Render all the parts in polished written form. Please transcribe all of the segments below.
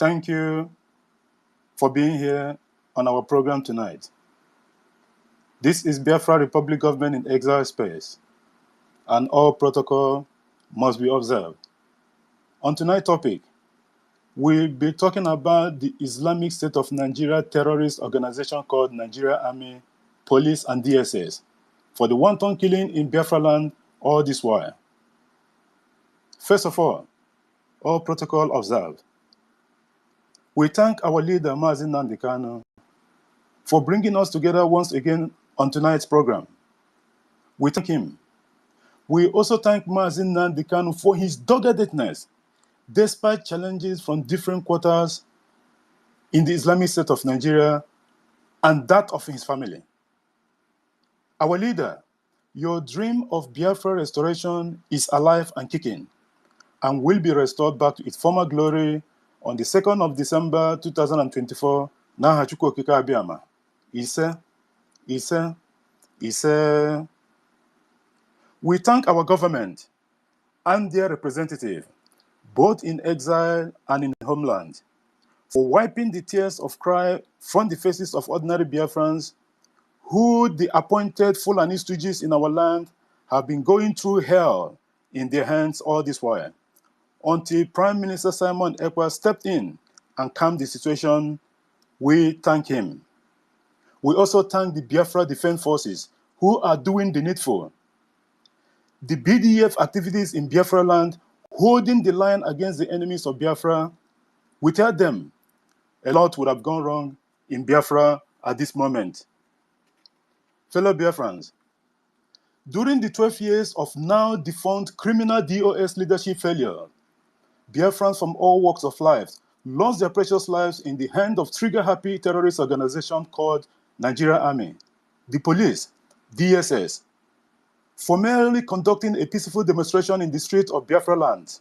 Thank you for being here on our program tonight. This is Biafra Republic Government in Exile Space, and all protocol must be observed. On tonight's topic, we'll be talking about the Islamic State of Nigeria terrorist organization called Nigeria Army, Police, and DSS for the wanton killing in Biafraland all this while. First of all protocol observed. We thank our leader, Mazi Nnamdi Kanu, for bringing us together once again on tonight's program. We thank him. We also thank Mazi Nnamdi Kanu for his doggedness, despite challenges from different quarters in the Islamic State of Nigeria and that of his family. Our leader, your dream of Biafra restoration is alive and kicking and will be restored back to its former glory on the 2nd of December 2024, N'aha Chukwu Okike Abiama. Ise. We thank our government and their representative, both in exile and in homeland, for wiping the tears of cry from the faces of ordinary Biafrans who, the appointed Fulani stooges in our land, have been going through hell in their hands all this while, until Prime Minister Simon Ekpa stepped in and calmed the situation. We thank him. We also thank the Biafra Defense Forces who are doing the needful. The BDF activities in Biafraland, holding the line against the enemies of Biafra. Without them, a lot would have gone wrong in Biafra at this moment. Fellow Biafrans, during the 12 years of now defunct criminal DOS leadership failure, Biafrans from all walks of life lost their precious lives in the hand of trigger-happy terrorist organization called Nigeria Army, the police, DSS, formally conducting a peaceful demonstration in the streets of Biafraland.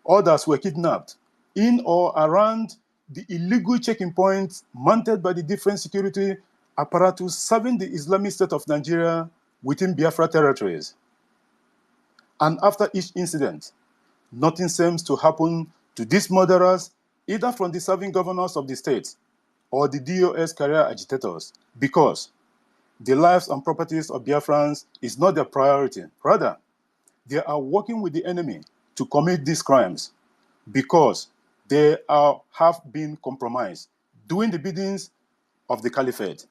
Others were kidnapped in or around the illegal checking points mounted by the different security apparatus serving the Islamic State of Nigeria within Biafra territories. And after each incident, nothing seems to happen to these murderers, either from the serving governors of the state or the DOS career agitators, because the lives and properties of Biafrans is not their priority. Rather, they are working with the enemy to commit these crimes because they have been compromised, doing the biddings of the caliphate.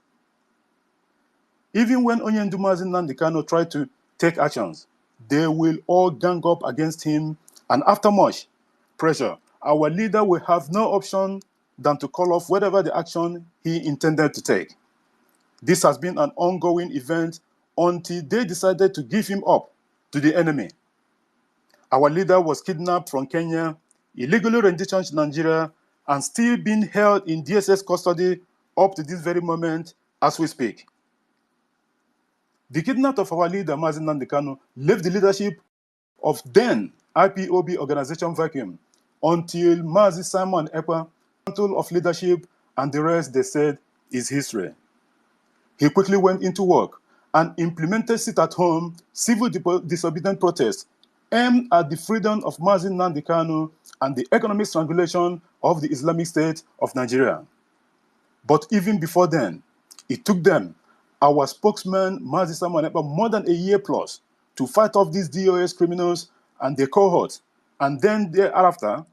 Even when Onyendu Mazi Nnamdi Kanu tried to take actions, they will all gang up against him, and after much pressure, our leader will have no option than to call off whatever the action he intended to take. This has been an ongoing event until they decided to give him up to the enemy. Our leader was kidnapped from Kenya, illegally renditioned to Nigeria, and still being held in DSS custody up to this very moment as we speak. The kidnapping of our leader, Mazi Nnamdi Kanu, left the leadership of then IPOB organization vacuum until Mazi Simon Ekpa, mantle of leadership, and the rest, they said, is history. He quickly went into work and implemented sit-at-home civil disobedient protests aimed at the freedom of Mazi Nnamdi Kanu and the economic strangulation of the Islamic State of Nigeria. But even before then, it took them, our spokesman, Mazi Simon Ekpa, more than a year plus to fight off these DOS criminals and their cohorts, and then thereafter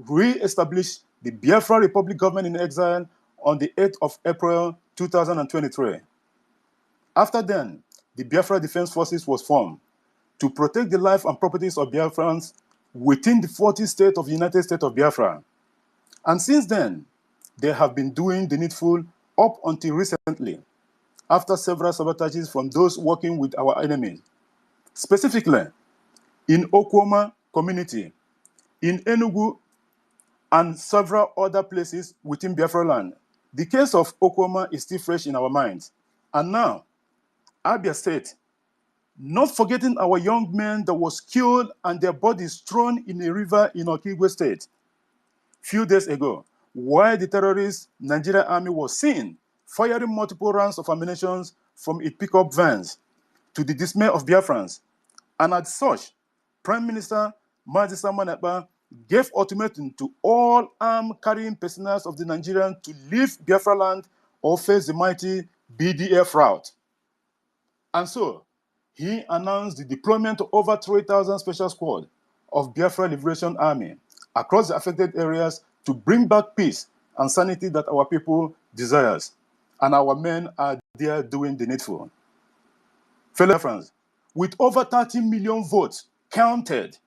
re-establish the Biafra Republic Government in exile on the 8th of April 2023. After then, the Biafra Defense Forces was formed to protect the life and properties of Biafrans within the 40th state of the United States of Biafra. And since then, they have been doing the needful up until recently, after several sabotages from those working with our enemies. Specifically, in Okwoma community, in Enugu, and several other places within Biafraland. The case of Okwoma is still fresh in our minds. And now, Abia State, not forgetting our young men that was killed and their bodies thrown in a river in Okigwe State few days ago, while the terrorist Nigeria Army was seen firing multiple rounds of ammunition from its pickup vans to the dismay of Biafrans. And as such, Prime Minister Mazi Simon Ekpa gave ultimatum to all arm-carrying personnel of the Nigerians to leave Biafraland or face the mighty BDF route. And so, he announced the deployment of over 3,000 special squad of Biafra Liberation Army across the affected areas to bring back peace and sanity that our people desires. And our men are there doing the needful. Fellow friends, with over 30 million votes counted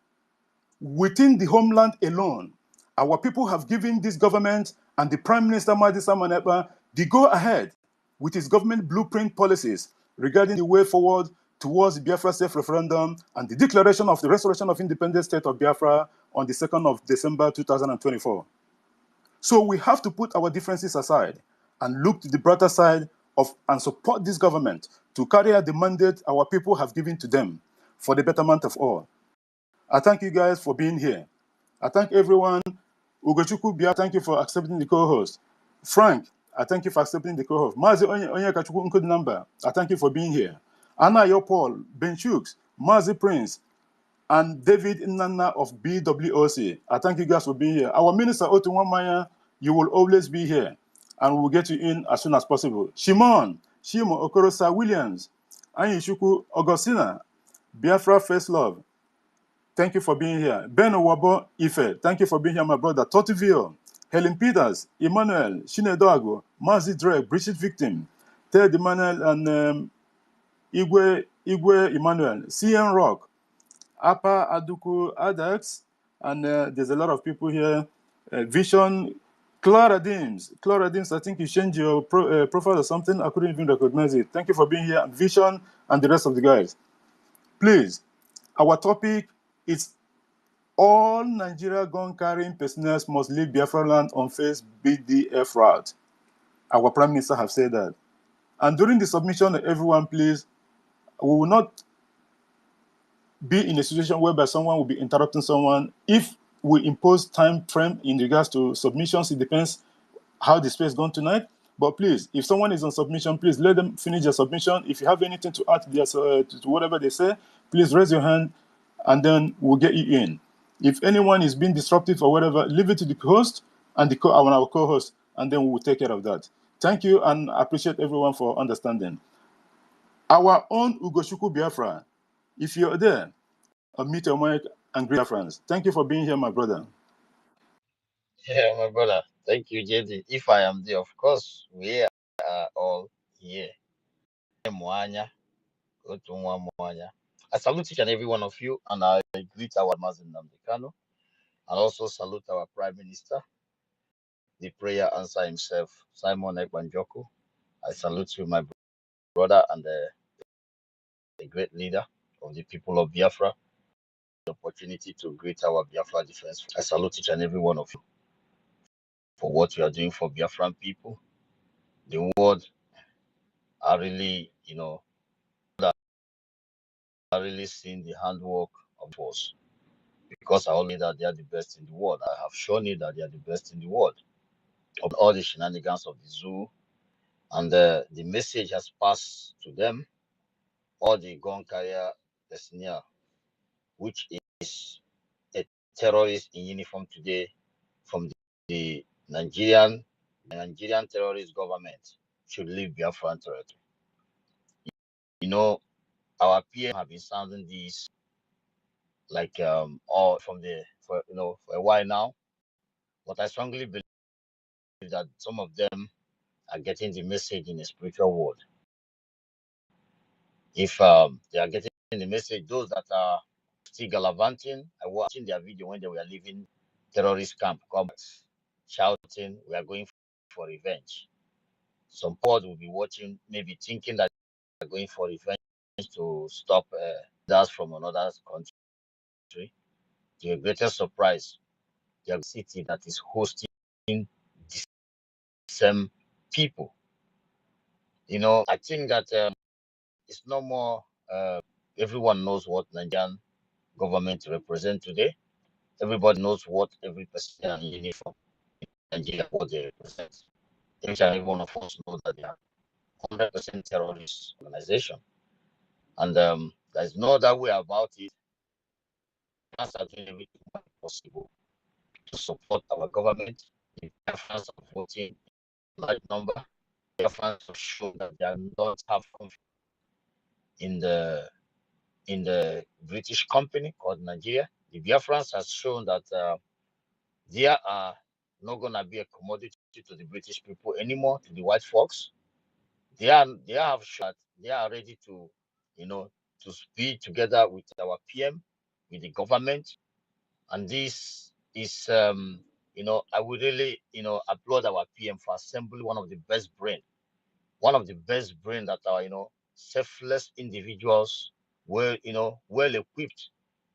within the homeland alone, our people have given this government and the Prime Minister Mahdi Samanepa the go-ahead with his government blueprint policies regarding the way forward towards the Biafra self-referendum and the declaration of the restoration of independent state of Biafra on the 2nd of December 2024. So we have to put our differences aside and look to the brighter side of and support this government to carry out the mandate our people have given to them for the betterment of all. I thank you guys for being here. I thank everyone. Ugochukwu Bia, thank you for accepting the co-host. Frank, I thank you for accepting the co-host. Mazi Onyekachukwu Nkud Number, I thank you for being here. Anna Yo Paul, Ben Chooks, Mazi Prince, and David Nana of BWOC. I thank you guys for being here. Our minister, Otunwamaya, you will always be here, and we'll get you in as soon as possible. Shimon Okorosa Williams, Anyishuku Augustina, Biafra First Love, thank you for being here. Ben Owabo Ife, thank you for being here, my brother. Totivio, Helen Peters, Emmanuel, Shinedoago, Mazi Drake, Bridget Victim, Ted Emmanuel, and Igwe Emmanuel, CN Rock, Apa Aduku Adax, and there's a lot of people here. Vision, Clara Dims, I think you changed your profile or something. I couldn't even recognize it. Thank you for being here. Vision and the rest of the guys. Please, our topic is all Nigeria gun-carrying personnel must leave Biafraland on face BDF route. Our Prime Minister have said that. And during the submission, everyone, please, we will not be in a situation whereby someone will be interrupting someone. If we impose time frame in regards to submissions, it depends how the space gone tonight. But please, if someone is on submission, please let them finish their submission. If you have anything to add to whatever they say, please raise your hand, and then we'll get you in. If anyone is being disruptive or whatever, leave it to the host and our co-host, and then we will take care of that. Thank you, and I appreciate everyone for understanding. Our own Ugochukwu Biafra, if you're there, unmute your mic and greet Biafrans. Thank you for being here, my brother. Yeah, my brother. Thank you, JD. If I am there, of course, we are all here. Mwanya, Otunwa Mwanya. I salute each and every one of you, and I greet our Mazin Namdekano, and also salute our Prime Minister, the prayer answer himself, Simon Ekwanjoko. I salute you, my brother, and the great leader of the people of Biafra. The opportunity to greet our Biafra defense. I salute each and every one of you for what you are doing for Biafran people. The world are really, are really seeing the handwork of us, because I only that they are the best in the world. I have shown it that they are the best in the world of all the shenanigans of the zoo, and the message has passed to them, all the gun carrier personnel, which is a terrorist in uniform today from the Nigerian terrorist government should leave Biafran territory. Our PM have been sounding these like all from for a while now, but I strongly believe that some of them are getting the message in a spiritual world. If they are getting the message, those that are still gallivanting, I was watching their video when they were leaving terrorist camp, shouting, "We are going for revenge." Some pod will be watching, maybe thinking that they are going for revenge to stop that from another country. To your greatest surprise, they are a city that is hosting the same people. I think that it's no more. Everyone knows what Nigerian government represent today. Everybody knows what every person in uniform in Nigeria what they represent. Each and every one of us know that they are 100% terrorist organization, and there's no other way about it. Us are doing everything possible to support our government. The Biafrans are voting in large number. The Biafrans have shown that they are not have confidence in the British company called Nigeria. The Biafrans has shown that they are not going to be a commodity to the British people anymore, to the white folks. They have shown that they are ready to, to be together with our PM, with the government, and this is, I would really, applaud our PM for assembling one of the best brain that are, selfless individuals, well, well equipped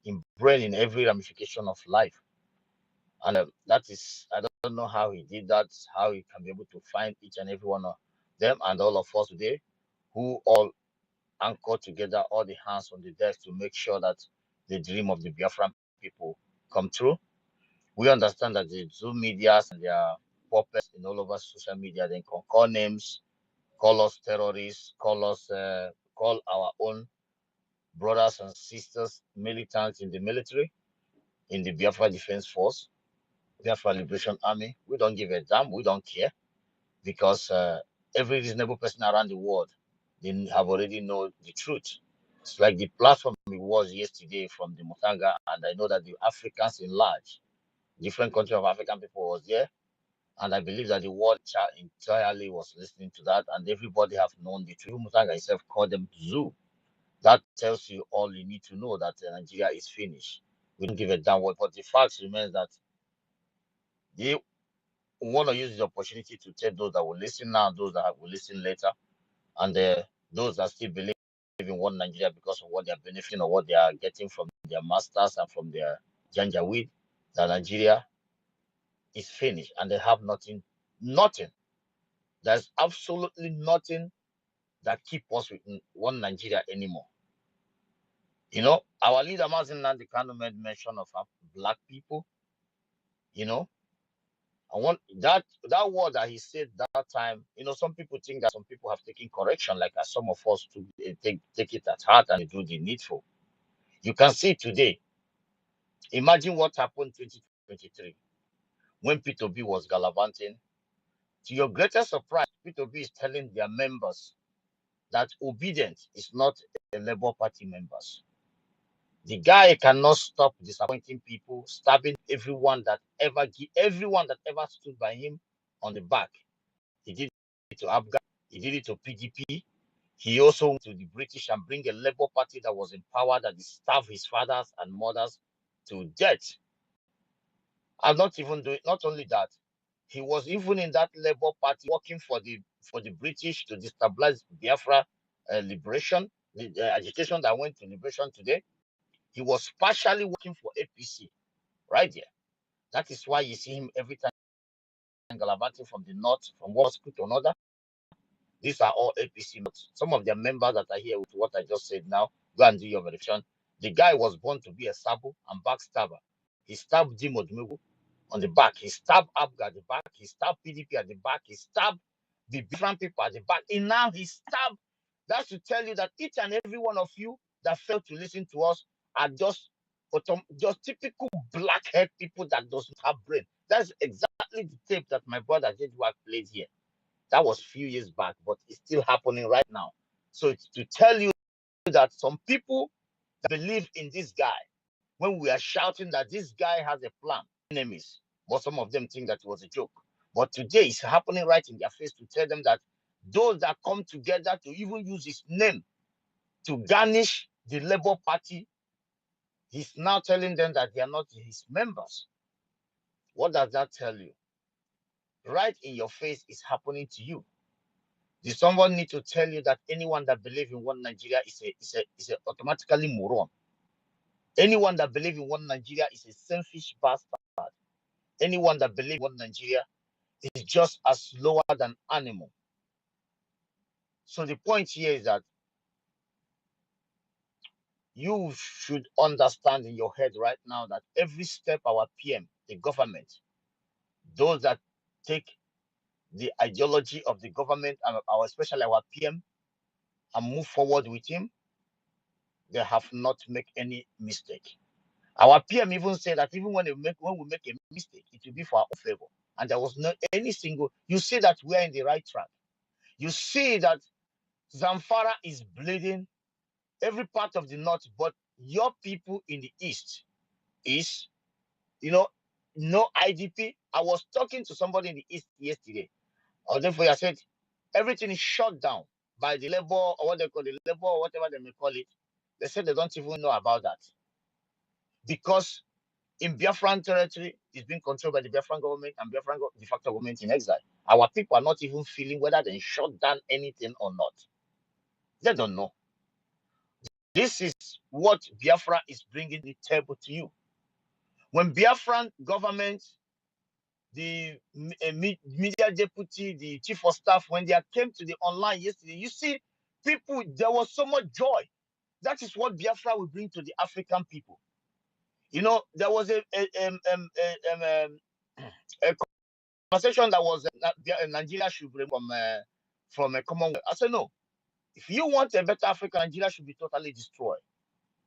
in brain in every ramification of life. And that is, I don't know how he did that, how he can be able to find each and every one of them and all of us today, who all anchor together, all the hands on the deck to make sure that the dream of the Biafran people come true. We understand that the Zoom medias and their puppets in all over social media, they can call names, call us terrorists, call our own brothers and sisters, militants in the military, in the Biafra Defense Force, Biafra Liberation Army. We don't give a damn. We don't care, because every reasonable person around the world, they have already know the truth. It's like the platform it was yesterday from the Mutanga, and I know that the Africans in large, different countries of African people was there, and I believe that the world entirely was listening to that, and everybody have known the truth. Mutanga himself called them zoo. That tells you all you need to know, that Nigeria is finished. We don't give a damn what, but the fact remains that they want to use the opportunity to tell those that will listen now, those that will listen later, and those that still believe in one Nigeria because of what they are benefiting or what they are getting from their masters and from their janjaweed, that Nigeria is finished and they have nothing. There's absolutely nothing that keep us with one Nigeria anymore. Our leader Mazin Nandi Kanu made mention of black people. I want that word that he said that time. Some people think that some people have taken correction, like some of us to take it at heart and do the needful. You can see today. Imagine what happened 2023 when P2B was gallivanting. To your greatest surprise, P2B is telling their members that obedience is not a Labour Party members. The guy cannot stop disappointing people, stabbing everyone that ever stood by him on the back. He did it to Afghan, he did it to PDP. He also went to the British and bring a Labour Party that was in power, that starved his fathers and mothers to death. And not only that, he was even in that Labour Party working for the British to destabilize Biafra liberation, the agitation that went to liberation today. He was partially working for APC right there. That is why you see him every time gallivanting from the north, from one hospital to another. These are all APC. Some of their members that are here with what I just said now, go and do your verification. The guy was born to be a sabo and backstabber. He stabbed Dimo Dumugu on the back. He stabbed Abga at the back. He stabbed PDP at the back. He stabbed the different people at the back. And now he stabbed. That's to tell you that each and every one of you that failed to listen to us are just typical blackhead people that doesn't have brain. That's exactly the tape that my brother Jedwak played here. That was a few years back, but it's still happening right now. So it's to tell you that some people that believe in this guy, when we are shouting that this guy has a plan, enemies, but some of them think that it was a joke. But today it's happening right in their face to tell them that those that come together to even use his name to garnish the Labour Party, he's now telling them that they are not his members. What does that tell you? Right in your face is happening to you. Does someone need to tell you that anyone that believes in one Nigeria is a automatically moron? Anyone that believes in one Nigeria is a selfish bastard. Anyone that believes in one Nigeria is just as lower than animal. So the point here is that you should understand in your head right now that every step our PM, the government, those that take the ideology of the government, and especially our PM, and move forward with him, they have not made any mistake. Our PM even said that even when we make a mistake, it will be for our own favor. And there was not any single. You see that we are in the right track. You see that Zamfara is bleeding every part of the north, but your people in the east is, no IDP. I was talking to somebody in the east yesterday. Or therefore, I said everything is shut down by the labor or what they call the labor or whatever they may call it. They said they don't even know about that because in Biafran territory, it's being controlled by the Biafran government and Biafran de facto government in exile. Our people are not even feeling whether they shut down anything or not. They don't know. This is what Biafra is bringing the table to you. When Biafran government, the media deputy, the chief of staff, when they came to the online yesterday, you see people, there was so much joy. That is what Biafra will bring to the African people. There was a conversation that was Nigeria should bring from a Commonwealth. I said no. If you want a better Africa, Nigeria should be totally destroyed.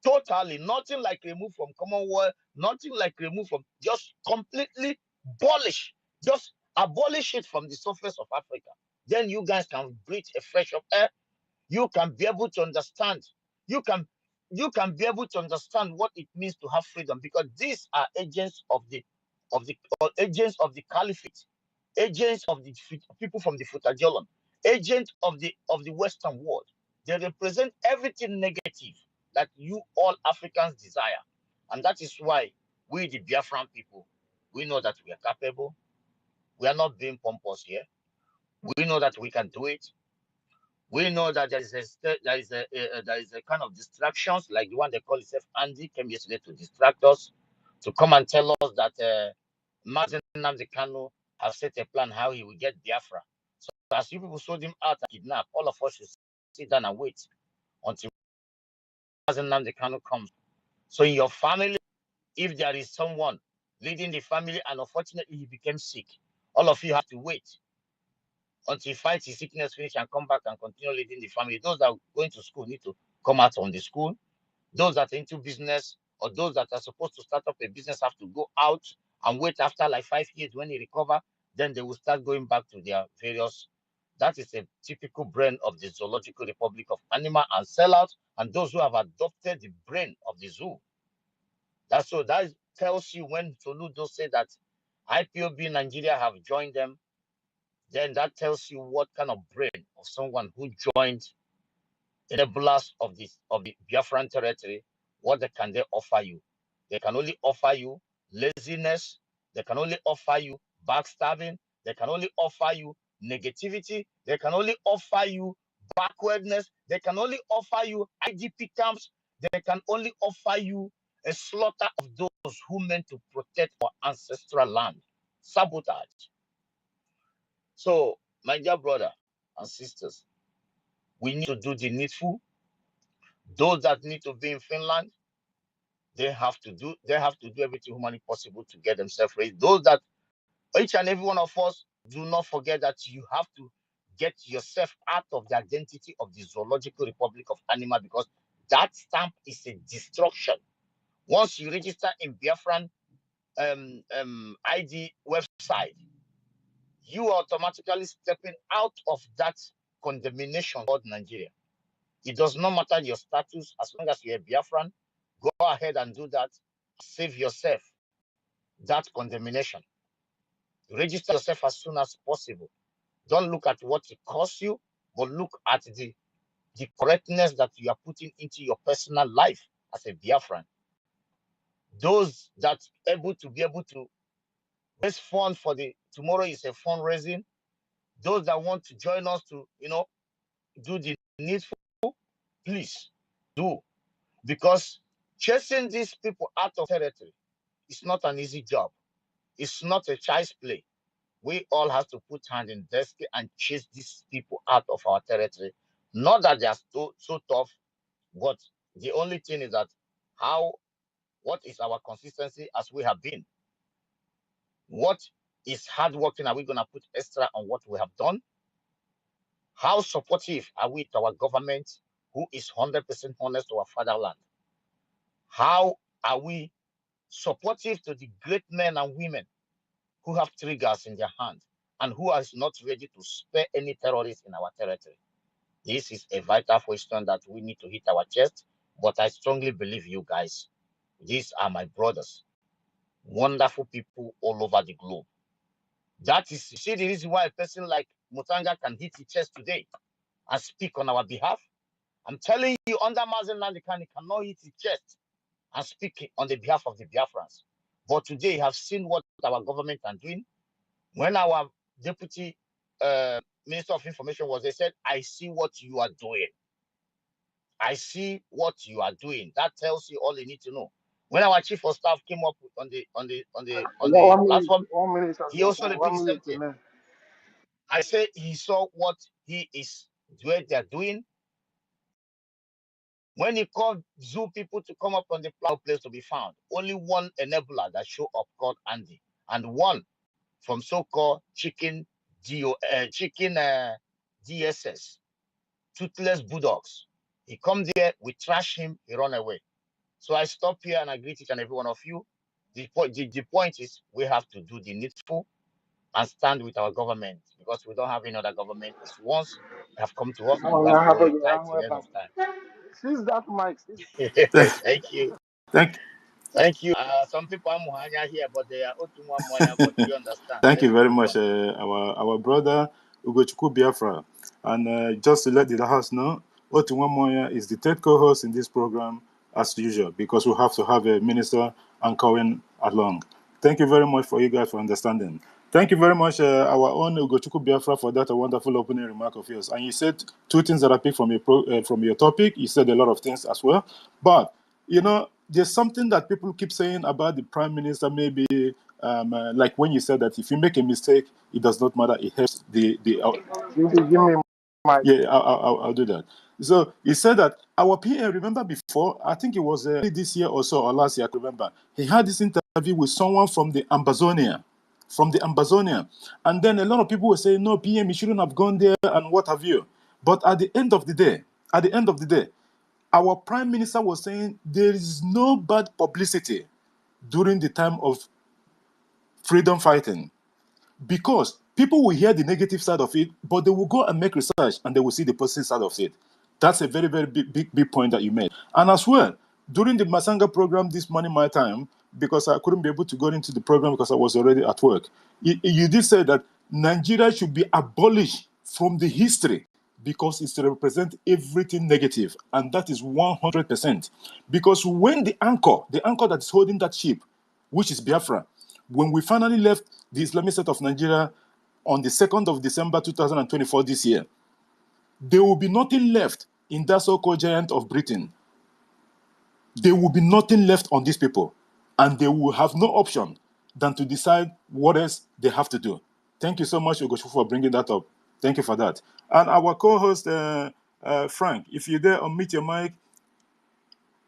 Totally, nothing like removed from Commonwealth, nothing like removed from, just completely abolish, just abolish it from the surface of Africa. Then you guys can breathe a fresh of air. You can be able to understand. You can be able to understand what it means to have freedom, because these are agents of the agents of the caliphate, agents of the people from the Futajolan, agents of the Western world. They represent everything negative that you all Africans desire. And that is why we, the Biafran people, we know that we are capable. We are not being pompous here. We know that we can do it. We know that there is a kind of distractions like the one they call itself Andy came yesterday to distract us, to come and tell us that Mazen Nnamdi Kanu has set a plan how he will get Biafra. So as you people sold him out and kidnapped, all of us should sit down and wait until Mazen Nnamdi Kanu comes. So in your family, if there is someone leading the family and unfortunately he became sick, all of you have to wait until he fights his sickness finish and come back and continue leading the family. Those that are going to school need to come out from the school. Those that are into business or those that are supposed to start up a business have to go out and wait after like 5 years when they recover. Then they will start going back to their various. That is a typical brain of the Zoological Republic of Animal and sellout, and those who have adopted the brain of the zoo. That tells you when Soludo said that IPOB Nigeria have joined them, then that tells you what kind of brain of someone who joined enablers of the Biafran territory. What can they offer you? They can only offer you laziness. They can only offer you backstabbing. They can only offer you negativity. They can only offer you backwardness. They can only offer you IDP camps. They can only offer you a slaughter of those who meant to protect our ancestral land. Sabotage. So, my dear brother and sisters, we need to do the needful. Those that need to be in Finland, they have to do everything humanly possible to get themselves raised. Those that each and every one of us, do not forget that you have to get yourself out of the identity of the Zoological Republic of Animal, because that stamp is a destruction. Once you register in Biafran ID website, you are automatically stepping out of that condemnation called Nigeria. It does not matter your status, as long as you're a Biafran, go ahead and do that. Save yourself that condemnation. Register yourself as soon as possible. Don't look at what it costs you, but look at the correctness that you are putting into your personal life as a Biafran. Those that be able to raise funds for tomorrow is a fundraising. Those that want to join us to, do the needful, please do. Because chasing these people out of territory is not an easy job. It's not a child's play. We all have to put hand in desk and chase these people out of our territory. Not that they are so tough, but the only thing is that what is our consistency as we have been? What is hard working are we going to put extra on what we have done? How supportive are we to our government who is 100% honest to our fatherland? How are we supportive to the great men and women who have triggers in their hand and who are not ready to spare any terrorists in our territory. This is a vital question that we need to hit our chest. But I strongly believe you guys, these are my brothers, wonderful people all over the globe. That is, you see, the reason why a person like Mutanga can hit his chest today and speak on our behalf. I'm telling you, under Mazen Nandikan, he cannot hit his chest and speak on the behalf of the Biafrans. But today, you have seen what our government are doing. When our deputy Minister of Information was, they said, I see what you are doing. I see what you are doing. That tells you all you need to know. When our chief of staff came up on the platform, 1 minute, he also repeated 1 the same minute, thing. man. I say he saw what he is where they're doing. When he called zoo people to come up on the place to be found, only one enabler that showed up called Andy, and one from so-called chicken DSS, toothless bulldogs. He come there, we trash him, he run away. So I stop here and I greet each and every one of you. The point is we have to do the needful and stand with our government because we don't have any other government. It's once they have come to us and we have to hold it tight till the end of time. Seize that mic. Thank you. Thank, Thank you. Some people are Muhanya here, but they are Otumwa, but we understand. thank Let's you very move much, on. our brother Ugochukwu Biafra. And just to let the house know, Otunwamoya is the third co-host in this program as usual because we have to have a minister anchoring along. Thank you very much for you guys for understanding. Thank you very much, our own Ugochukwu Biafra, for that wonderful opening remark of yours. And you said two things that I picked from your topic. You said a lot of things as well, but you know, there's something that people keep saying about the prime minister. Maybe like when you said that if you make a mistake, it does not matter. It helps the Give me mic. yeah, I'll do that. So he said that our PM, remember before, I think it was this year or so, or last year, I can remember, he had this interview with someone from the Amazonia. And then a lot of people were saying, no, PM, you shouldn't have gone there and what have you. But at the end of the day, our prime minister was saying there is no bad publicity during the time of freedom fighting. Because people will hear the negative side of it, but they will go and make research and they will see the positive side of it. That's a very, very big point that you made. And as well, during the Masanga program this morning, my time, because I couldn't be able to go into the program because I was already at work, you did say that Nigeria should be abolished from the history because it represents everything negative. And that is 100%. Because when the anchor that is holding that ship, which is Biafra, when we finally left the Islamic State of Nigeria on the 2nd of December 2024 this year, there will be nothing left in that so-called giant of Britain. There will be nothing left on these people, and they will have no option than to decide what else they have to do. Thank you so much, Ogoshu, for bringing that up. Thank you for that. And our co-host, Frank, if you're there, unmute your mic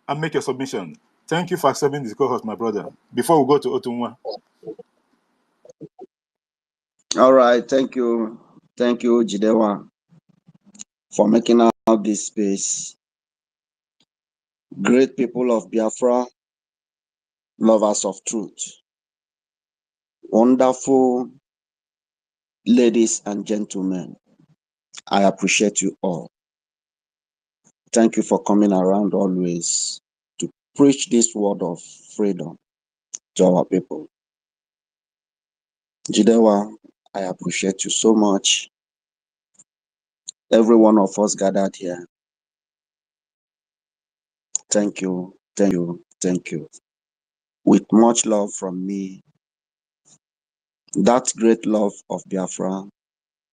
and make your submission. Thank you for accepting this co-host, my brother. Before we go to Otunwa. All right, thank you, Jidewa, for making out this space. Great people of Biafra, lovers of truth, wonderful ladies and gentlemen, I appreciate you all. Thank you for coming around always to preach this word of freedom to our people. Jidewa, I appreciate you so much. Every one of us gathered here. Thank you, thank you, thank you. With much love from me, that great love of Biafra,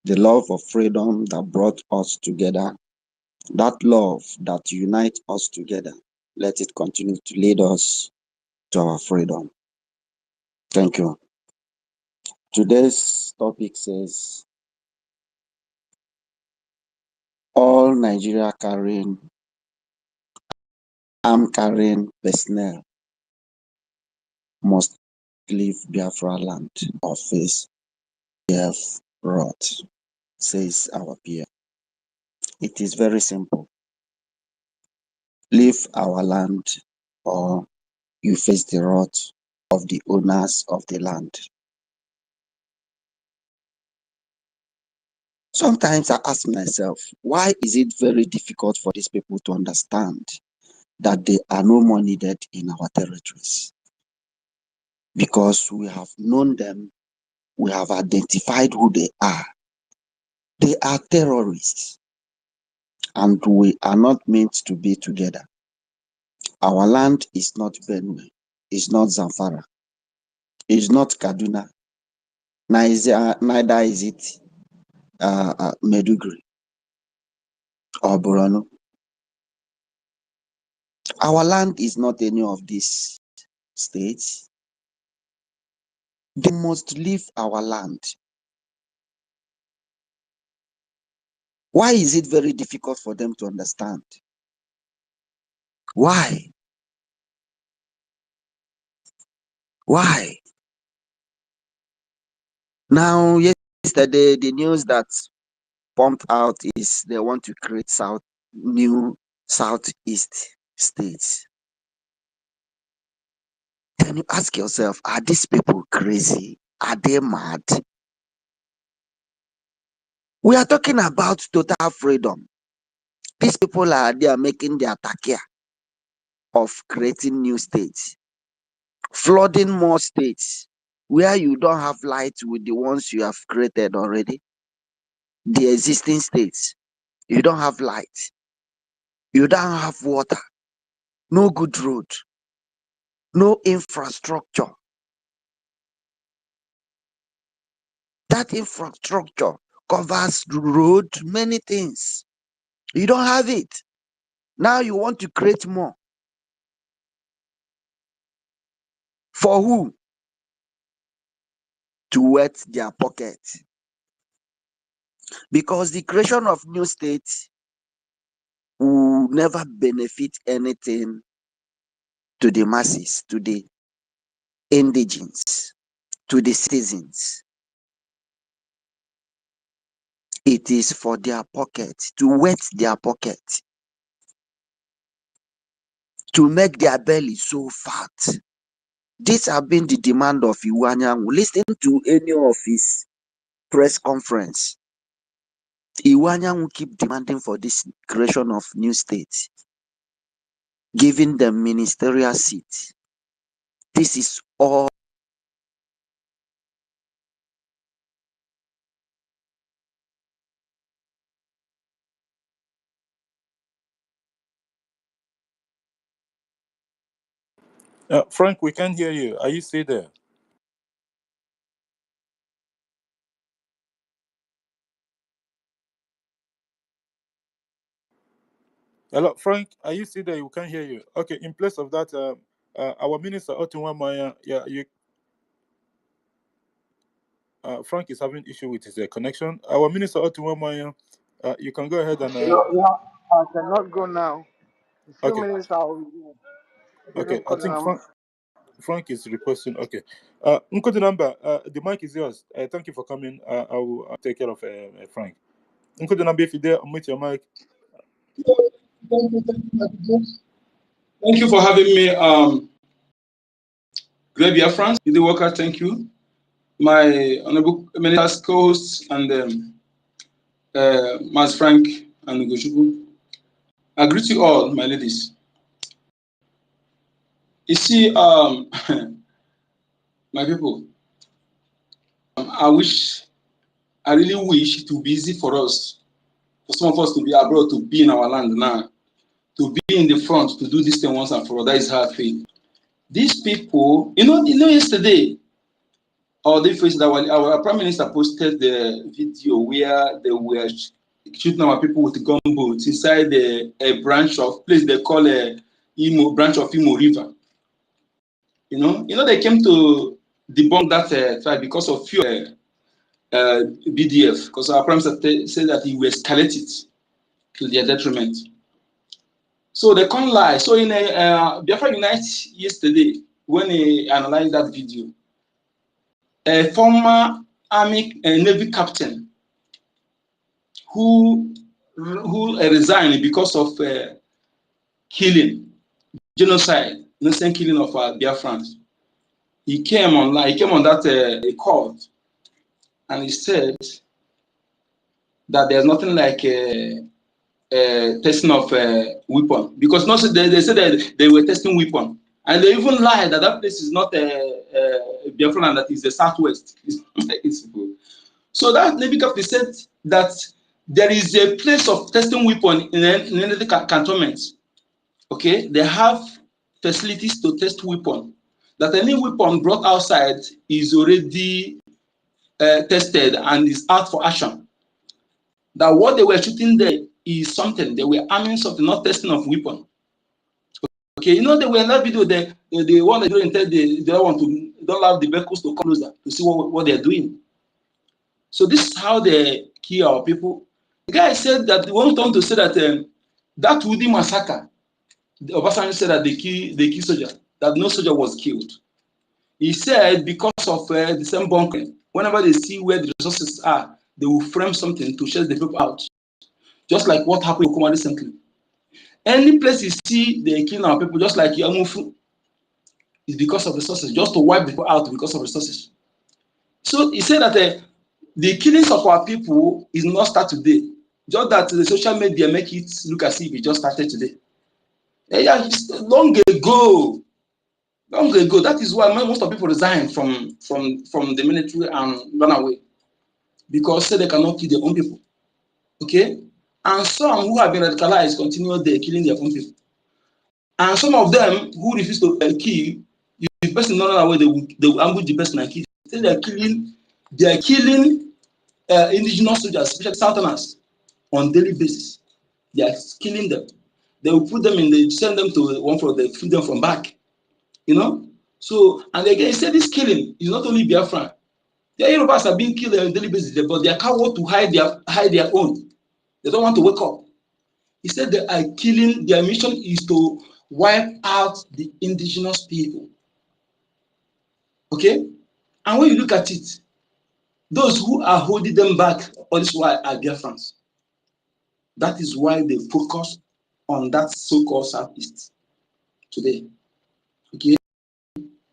the love of freedom that brought us together, that love that unites us together, let it continue to lead us to our freedom. Thank you. Today's topic says, all Nigeria armed carrying personnel must leave Biafraland or face Rawth, says our peer. It is very simple. Leave our land or you face the Rawth of the owners of the land. Sometimes I ask myself, why is it very difficult for these people to understand that they are no more needed in our territories? Because we have known them, we have identified who they are. They are terrorists, and we are not meant to be together. Our land is not Benue, it's not Zamfara, it's not Kaduna, neither is it Meduguri or Borno. Our land is not any of these states. They must leave our land. Why is it very difficult for them to understand? Why? Why? Now, yesterday, the news that pumped out is they want to create new southeast states. Then you ask yourself, are these people crazy? Are they mad? We are talking about total freedom. These people are there making their takia of creating new states, flooding more states where you don't have light with the ones you have created already. The existing states, you don't have light, you don't have water, no good road, no infrastructure. That infrastructure covers the road, many things. You don't have it. Now you want to create more. For who? To wet their pocket. Because the creation of new states will never benefit anything to the masses, to the indigenes, to the citizens. It is for their pocket, to wet their pocket, to make their belly so fat. This have been the demand of Iwanyanwu. Listen to any of his press conference. Iwanyanwu keep demanding for this creation of new states, giving them ministerial seats. This is all. Frank, we can't hear you. Are you still there? Hello, Frank. Are you still there? We can't hear you. Okay. In place of that, our minister Otunwamaya, Frank is having issue with his connection. Our minister Otunwamaya, you can go ahead and. No, I cannot go now. In a few Okay. minutes, I will give Okay. him I call think now. Frank is requesting. Okay. Nkodinamba, the mic is yours. Thank you for coming. I will take care of Frank. Nkodinamba, if you're there, unmute your mic. Thank you for having me. Great Biafrans, the worker, thank you. My honorable minister's co-hosts and Mas Frank and Goshuku. I greet you all, my ladies. You see, my people, I really wish to be easy for us, for some of us to be abroad, to be in our land now, to be in the front, to do this thing once and for all. That is how I feel. These people, you know, yesterday, or the face that our prime minister posted the video where they were shooting our people with gunboats inside a branch of place they call a branch of Imo River. You know they came to debunk that tribe because of few BDF, because our prime minister said that he will escalate it to their detriment. So they can't lie. So in Biafra Unite yesterday, when he analyzed that video, a former Army and Navy captain who resigned because of killing, genocide, innocent killing of Biafrans. he came online, he came on that court, and he said that there's nothing like testing of weapon, because not they said that they were testing weapon, and they even lied that that place is not Biafraland, that is the southwest. It's good. So that Navy captain said that there is a place of testing weapon in any cantonment. Okay, they have facilities to test weapon. That any weapon brought outside is already tested and is out for action. That what they were shooting there is something. They were arming something, not testing of weapon. Okay, you know, they were in that video, the one that don't tell the other one to don't allow the vehicles to come closer to see what they're doing. So this is how they kill our people. The guy said that they want them to say that that Woody massacre, the Obasanjo said that they kill soldier, that no soldier was killed. He said because of the same bunkering, whenever they see where the resources are, they will frame something to shut the people out. Just like what happened in Okuma recently. Any place you see they kill our people, just like Yamufu, is because of resources, just to wipe people out because of resources. So he said that the killings of our people is not start today. Just that the social media make it look as if it just started today. Yeah, long ago. Long ago. That is why most of people resign from the military and run away. Because say they cannot kill their own people. Okay? And some who have been radicalized continue there killing their own people. And some of them who refuse to kill, if the person not run away, they will ambush the person and kill. So they are killing indigenous soldiers, especially Southerners, on daily basis. They are killing them. They will put them in the send them to one for the free them from back. You know? So, and again, he said this killing is not only Biafra. The Yorubas are being killed on a daily basis, but they are coward to hide their own. They don't want to wake up. He said they are killing, their mission is to wipe out the indigenous people. Okay? And when you look at it, those who are holding them back all this while are Biafrans. That is why they focus on that so-called Southeast today. Okay?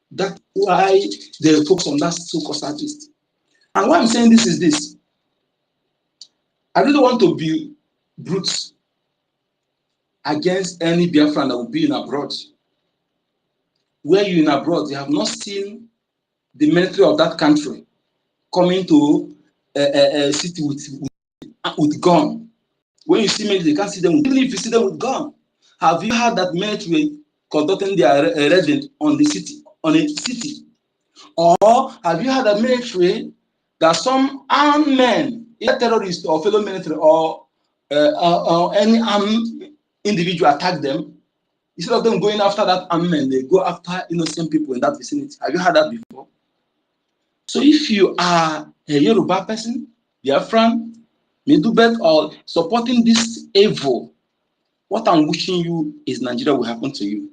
That's why they focus on that so-called Southeast. And why I'm saying this is this. I really want to be brute against any Biafran that will be in abroad. Where you're in abroad, you have not seen the military of that country coming to a city with gun. When you see military, you can't see them. Even if you see them with gun, have you had that military conducting their raiding on the city, on a city? Or have you had a military that some armed men, either terrorists or fellow military or any armed individual attack them? Instead of them going after that armed men, they go after innocent people in that vicinity. Have you heard that before? So if you are a Yoruba person, Biafran, Midubet, or supporting this evil, what I'm wishing you is Nigeria will happen to you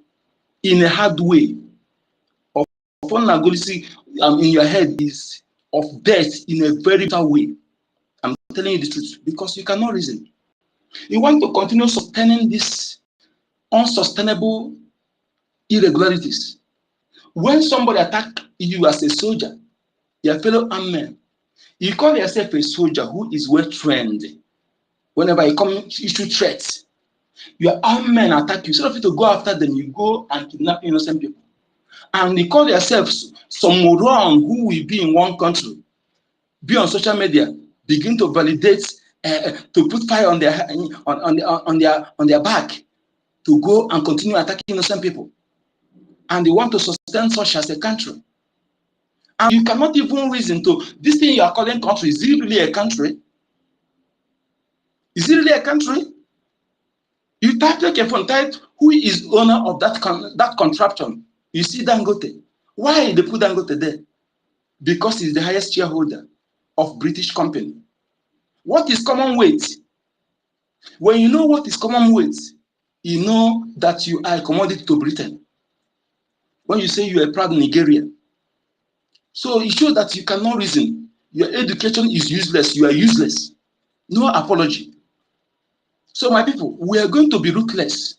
in a hard way. Of Nagolisi in your head is of death in a very bitter way. I'm telling you the truth because you cannot reason. You want to continue sustaining this unsustainable irregularities. When somebody attack you as a soldier, your fellow armed men, you call yourself a soldier who is well trained. Whenever you come issue threats, your armed men attack you. Instead of you to go after them, you go and kidnap innocent people. And you call yourselves some moron who will be in one country, be on social media, begin to validate, to put fire on their back, to go and continue attacking innocent people. And they want to sustain such as a country. And you cannot even reason to, this thing you are calling country, is it really a country? Is it really a country? You type like a phone, type who is owner of that contraption. You see Dangote. Why they put Dangote there? Because he's the highest shareholder of British company. What is Commonwealth? When you know what is Commonwealth, you know that you are a commodity to Britain. When you say you are a proud Nigerian. So it shows that you cannot reason. Your education is useless. You are useless. No apology. So my people, we are going to be ruthless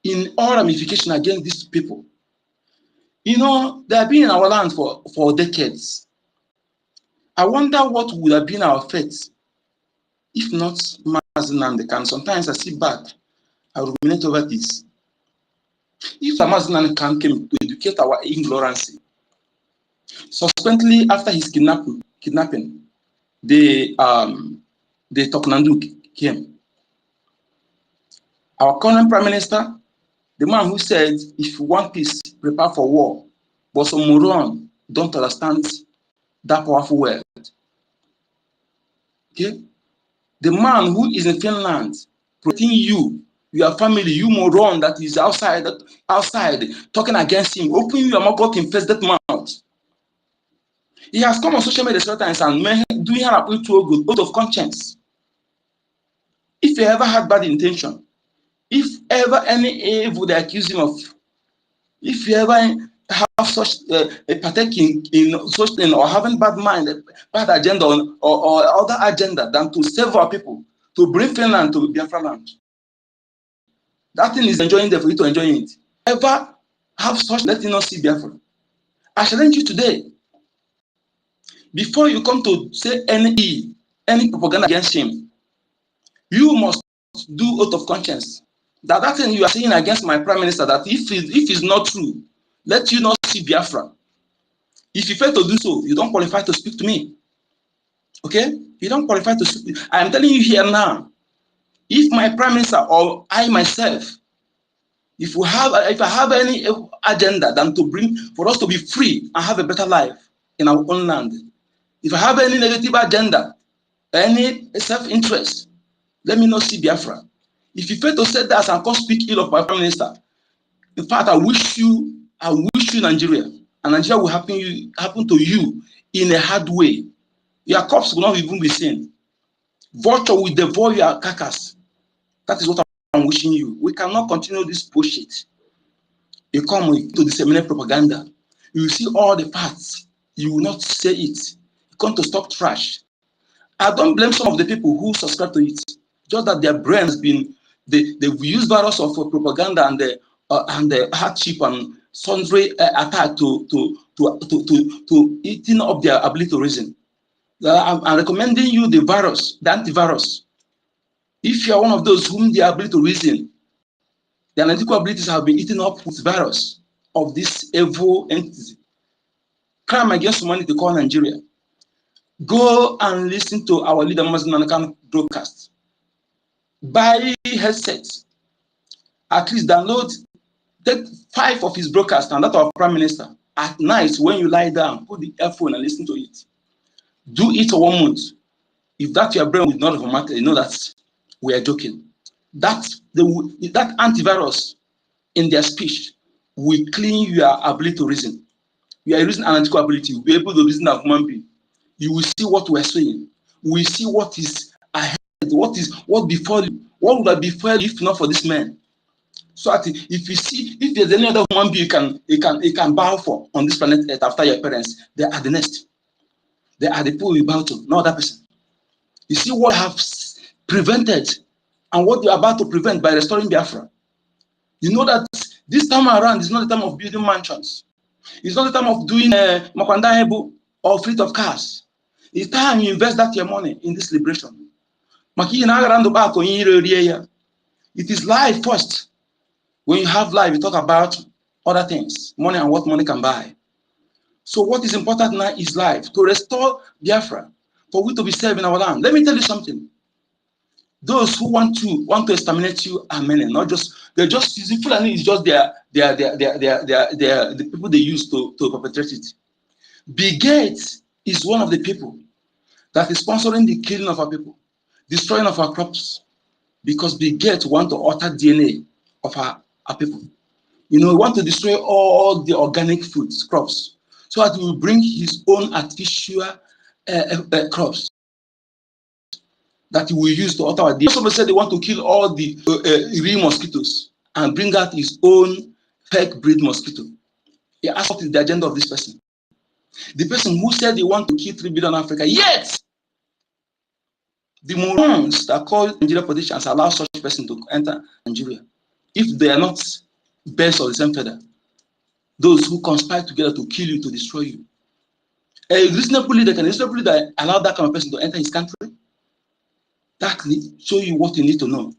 in all ramification against these people. You know, they have been in our land for decades. I wonder what would have been our fate if not Mazinande can. Sometimes I sit back, I ruminate over this. If Mazinande can came to educate our ignorance, subsequently after his kidnapping, the Toknandu came. Our current prime minister, the man who said, if you want peace, prepare for war. But some moron don't understand that powerful word. Okay? The man who is in Finland, protecting you, your family, you moron that is outside, talking against him, open your mouth, God confess that mouth. He has come on social media several times and doing her appeal to a good out of conscience. If he ever had bad intention, if ever any evil they accuse him of, if you ever have such a partaking in such thing or having bad mind, bad agenda or other agenda than to save our people, to bring Finland to Biafraland, that thing is enjoying there for you to enjoy it. Ever have such, let you not see Biafra. I challenge you today. Before you come to say any propaganda against him, you must do out of conscience that thing you are saying against my prime minister, that if it's not true, let you not see Biafra. If you fail to do so, you don't qualify to speak to me. Okay? You don't qualify to speak. I am telling you here now, if my prime minister or I myself, if I have any agenda than to bring for us to be free and have a better life in our own land, if I have any negative agenda, any self-interest, let me not see Biafra. If you fail to say that and come speak ill of my prime minister, in fact, I wish you Nigeria, and Nigeria will happen to you in a hard way. Your corpse will not even be seen. Vulture will devour your carcass. That is what I'm wishing you. We cannot continue this bullshit. You come to disseminate propaganda. You will see all the facts. You will not say it. You come to stop trash. I don't blame some of the people who subscribe to it. Just that their brain has been, they've used virus of propaganda and the hardship and sundry attack to eating up their ability to reason. I'm recommending you the antivirus. If you are one of those whom the ability to reason, the analytical abilities have been eaten up with virus of this evil entity. Crime against humanity called Nigeria. Go and listen to our leader Mazinanakan broadcast. Buy headsets. At least download, take 5 of his broadcasts and that of our prime minister. At night when you lie down, put the earphone and listen to it. Do it for 1 month. If that your brain will not format, you know that we are joking. That antivirus in their speech will clean your ability to reason. You are using analytical ability. You'll be able to reason as a human being. You will see what we are saying. We will see what is ahead, what before you. What would have befell if not for this man? So if you see, if there's any other human being you can bow for on this planet Earth after your parents, they are the next. They are the people you bow to, not that person. You see what I have prevented and what you are about to prevent by restoring Biafra. You know that this time around is not the time of building mansions. It's not the time of doing Makwanda Ebu or fleet of cars. It's time you invest that your money in this liberation. It is life first. When you have life, you talk about other things, money and what money can buy. So what is important now is life, to restore Biafra, for we to be saved in our land. Let me tell you something. Those who want to exterminate you are many, not just they're just using Fulani is just the people they use to perpetrate it. Bill Gates is one of the people that is sponsoring the killing of our people, destroying of our crops, because Bill Gates want to alter DNA of our people. You know, he want to destroy all the organic foods, crops, so that he will bring his own artificial crops that he will use to alter our DNA. Somebody said they want to kill all the real mosquitoes and bring out his own fake breed mosquito. He asked what is the agenda of this person. The person who said they want to kill 3 billion Africa, yet the morons that call Nigeria politicians allow such a person to enter Nigeria if they are not birds of the same feather. those who conspire together to kill you, to destroy you. A reasonable leader can reasonably allow that kind of person to enter his country. That show you what you need to know.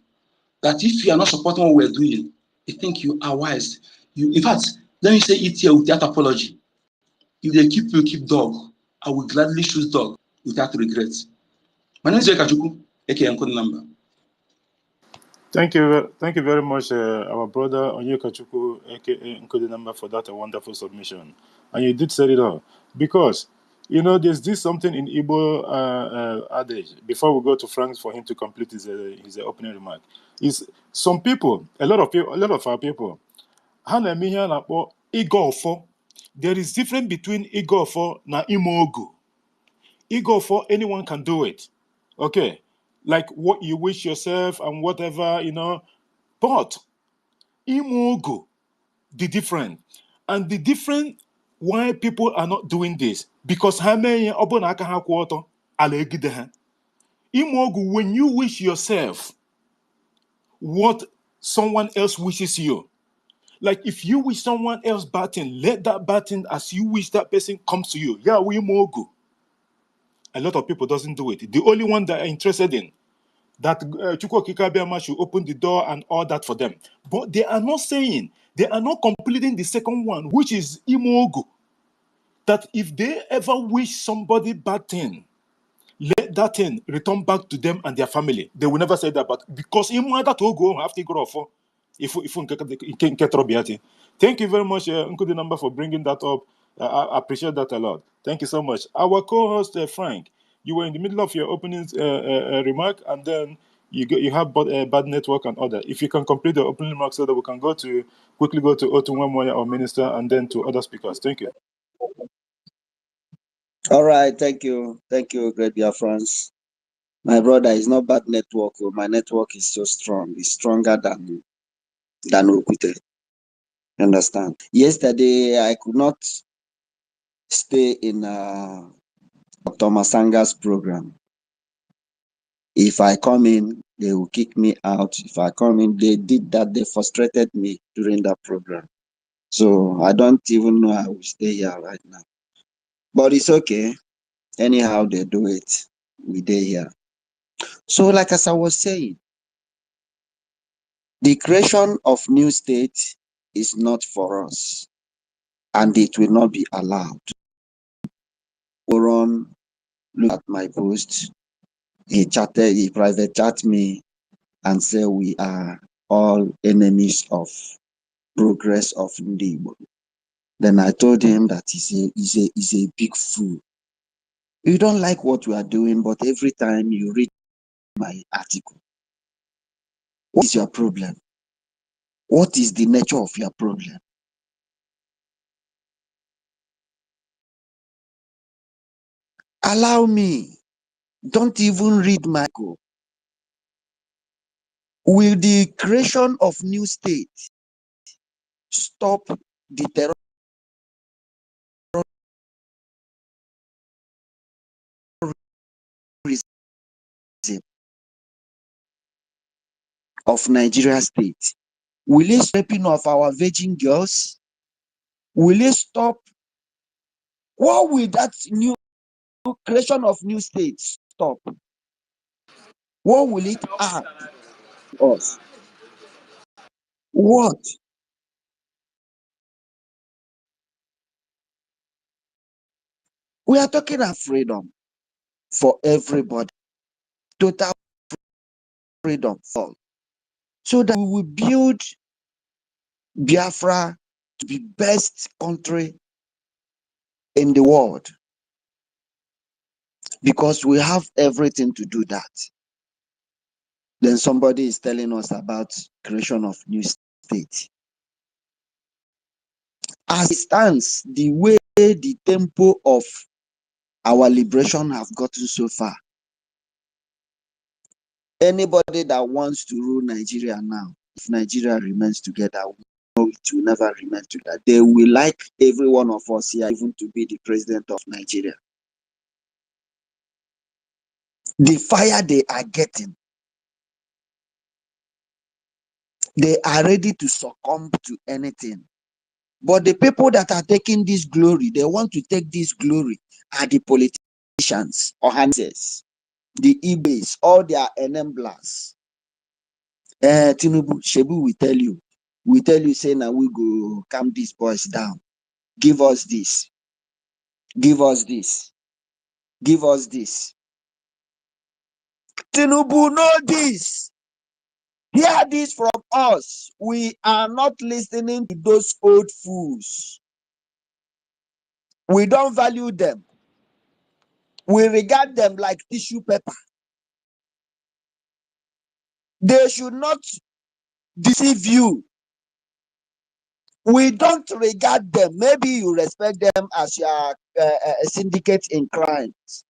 That if you are not supporting what we're doing, you think you are wise. You, in fact, let me say it here without apology. If they keep you, keep dog. I will gladly choose dog without regret. My name is Ekachuku, aka Encode Number. Thank you very much, our brother Onyeka Chukwu, aka Encode Number, for that wonderful submission. And you did say it all. Because, you know, there's this something in Igbo adage, before we go to Frank for him to complete his opening remark, is some people, a lot of our people, there is difference between igofo na imogu. Igofo, anyone can do it. Okay. Like what you wish yourself and whatever, you know. But imogu, the different. And the different why people are not doing this. Because how many imogu, when you wish yourself what someone else wishes you. Like if you wish someone else button, let that button as you wish that person comes to you. Yeah, we mogu. A lot of people doesn't do it. The only one that are interested in that Chukwu Kikabiama should open the door and all that for them. But they are not saying, they are not completing the second one, which is imogu. That if they ever wish somebody bad thing, let that thing return back to them and their family. They will never say that, but because that will go after grow for. If Thank you very much, Uncle Number, for bringing that up. I appreciate that a lot. Thank you so much. Our co-host Frank, you were in the middle of your opening remark, and then you have bad network and other. If you can complete the opening remark so that we can quickly go to Otunwamoya, our minister, and then to other speakers. Thank you. All right, thank you, great Biafrans. My brother, is not bad network. My network is so strong. It's stronger than Okute. Understand? Yesterday, I could not stay in Dr. Masanga's program. If I come in, they will kick me out. If I come in, they did that. They frustrated me during that program. So I don't even know I will stay here right now. But it's okay. Anyhow, they do it. We stay here. So like as I was saying, the creation of new state is not for us. And it will not be allowed. Oron look at my post. He private chat me and said we are all enemies of progress of Ndibo. Then I told him that he's a big fool. You don't like what we are doing, but every time you read my article, what is your problem? What is the nature of your problem? Allow me. Don't even read my article. Will the creation of new state stop the terrorism of Nigeria state? Will it stop raping of our virgin girls? Will it stop? What will that new creation of new states stop? What will it add to us? What? We are talking of freedom for everybody. Total freedom for all. So that we will build Biafra to be best country in the world. Because we have everything to do that. Then somebody is telling us about creation of new state. As it stands, the way the tempo of our liberation have gotten so far, anybody that wants to rule Nigeria now, if Nigeria remains together, we know it will never remain together. They will like every one of us here even to be the president of Nigeria. The fire they are getting, they are ready to succumb to anything. But the people that are taking this glory, they want to take this glory, are the politicians or hands, the eBays, all their enablers. Tinubu, Shebu we tell you, say now we go calm these boys down. Give us this. Give us this. Give us this. Tinubu, know this. Hear this from us. We are not listening to those old fools. We don't value them. We regard them like tissue paper. They should not deceive you. We don't regard them. Maybe you respect them as your syndicate in crimes.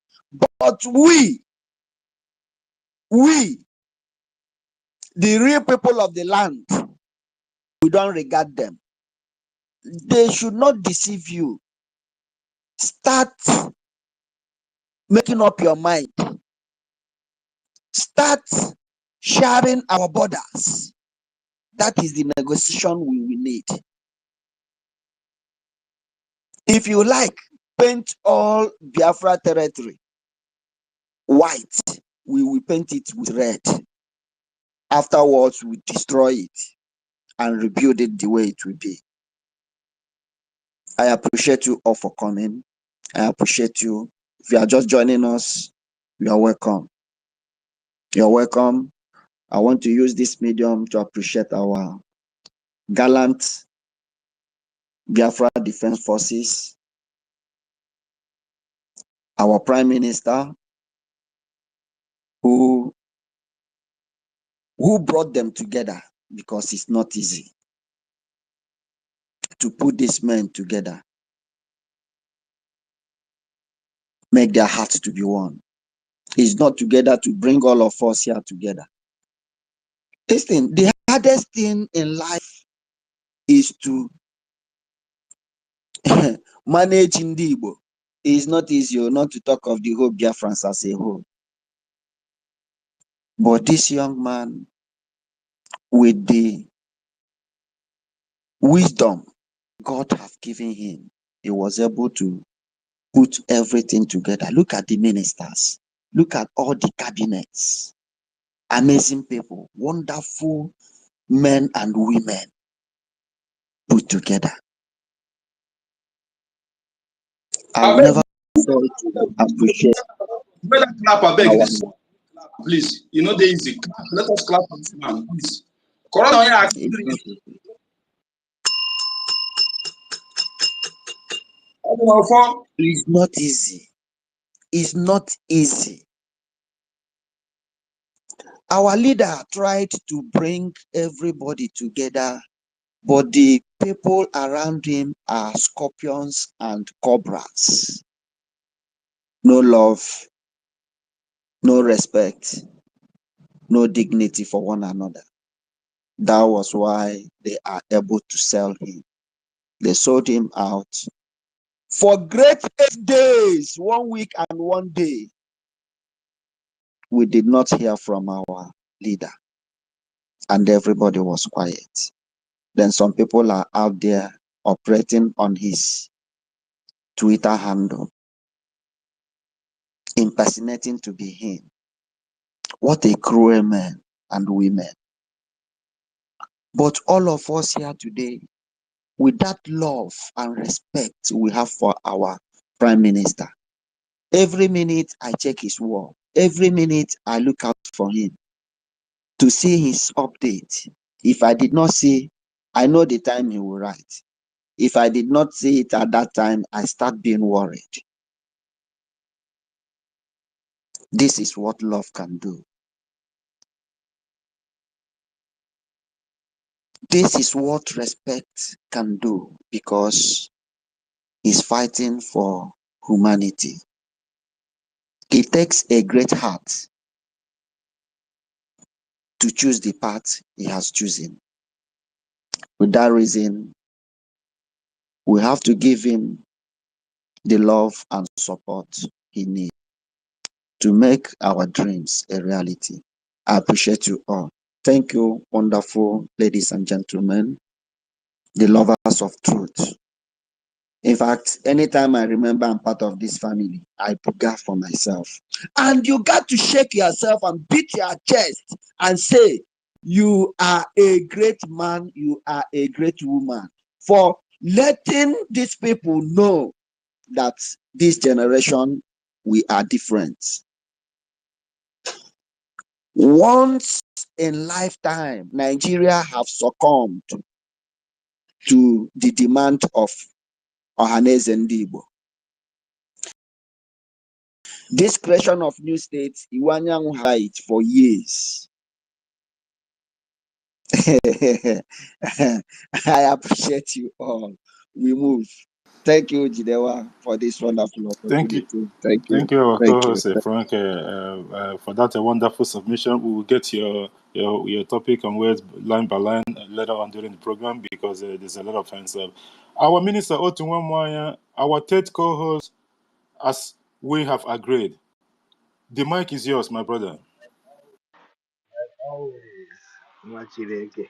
But we, the real people of the land, we don't regard them. They should not deceive you. Start making up your mind. Start sharing our borders. That is the negotiation we will need. If you like, paint all Biafra territory white. We will paint it with red. Afterwards, we destroy it and rebuild it the way it will be. I appreciate you all for coming. I appreciate you. If you are just joining us, you are welcome. You're welcome. I want to use this medium to appreciate our gallant Biafra Defense Forces, our Prime Minister, who brought them together, because it's not easy to put these men together, make their hearts to be one. It's not together to bring all of us here together. Listen, the hardest thing in life is to manage Indibo. It's not easy, not to talk of the whole Biafrans as a whole. But this young man, with the wisdom God have given him, he was able to put everything together. Look at the ministers. Look at all the cabinets. Amazing people, wonderful men and women put together. I've never felt appreciate Better clap, I beg. our This, please. You know, there is a clap. Let us clap for this man, please. Corona here. It's not easy. It's not easy. Our leader tried to bring everybody together, but the people around him are scorpions and cobras. No love, no respect, no dignity for one another. That was why they are able to sell him. They sold him out for great 8 days, 1 week and 1 day. We did not hear from our leader, and everybody was quiet. Then some people are out there operating on his Twitter handle, impersonating to be him. What a cruel men and women. But all of us here today, with that love and respect we have for our Prime Minister, every minute I check his wall. Every minute I look out for him to see his update. If I did not see, I know the time he will write. If I did not see it at that time, I start being worried. This is what love can do. This is what respect can do, because he's fighting for humanity. It takes a great heart to choose the path he has chosen. With that reason, we have to give him the love and support he needs to make our dreams a reality. I appreciate you all. Thank you, wonderful ladies and gentlemen. the lovers of truth. In fact, anytime I remember I'm part of this family, I booga for myself. And you got to shake yourself and beat your chest and say, you are a great man, you are a great woman, for letting these people know that this generation, we are different. Once in lifetime, Nigeria have succumbed to the demand of Ohaneze Ndigbo. This creation of new states, Iwanyangu had it for years. I appreciate you all. We move. Thank you, Jidewa, for this wonderful Thank you. opportunity. Thank you. Thank you, our Thank you. co-host, Frank, for that wonderful submission. We will get your topic and words line by line later on during the program because there's a lot of hands up. Our Minister Otunwamwanya, our third co-host, as we have agreed. The mic is yours, my brother. Always. Machireke.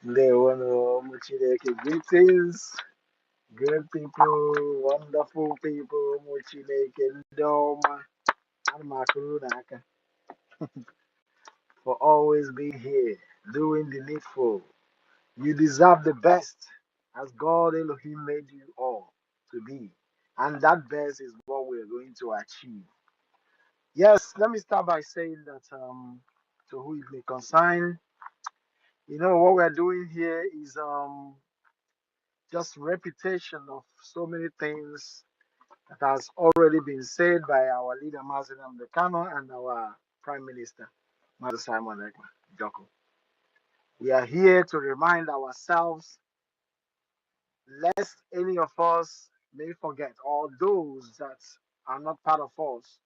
Machireke. Greetings. Good people, wonderful people, Mochileke, Ndoma, and Makurunaka, for always being here, doing the needful. You deserve the best, as God Elohim made you all to be. And that best is what we're going to achieve. Yes, let me start by saying that to who it may concern, what we're doing here is just repetition of so many things that has already been said by our leader, Mazen Amdekano, and our Prime Minister, Mother Simon Ekman Joko. We are here to remind ourselves, lest any of us may forget, or those that are not part of us,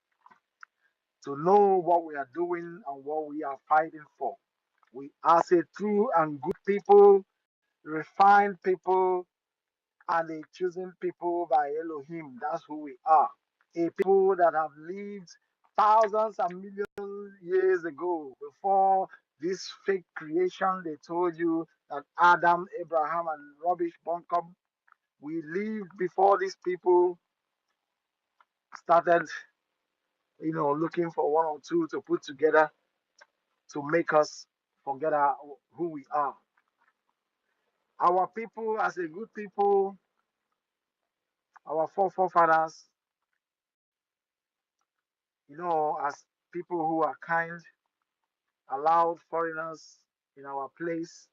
to know what we are doing and what we are fighting for. We are a true and good people, refined people, and a chosen people by Elohim. That's who we are. A people that have lived thousands and millions years ago, before this fake creation they told you that Adam, Abraham, and rubbish bunkum. We lived before these people started, looking for one or two to put together to make us forget who we are. Our people, as a good people, our forefathers, as people who are kind, allowed foreigners in our place,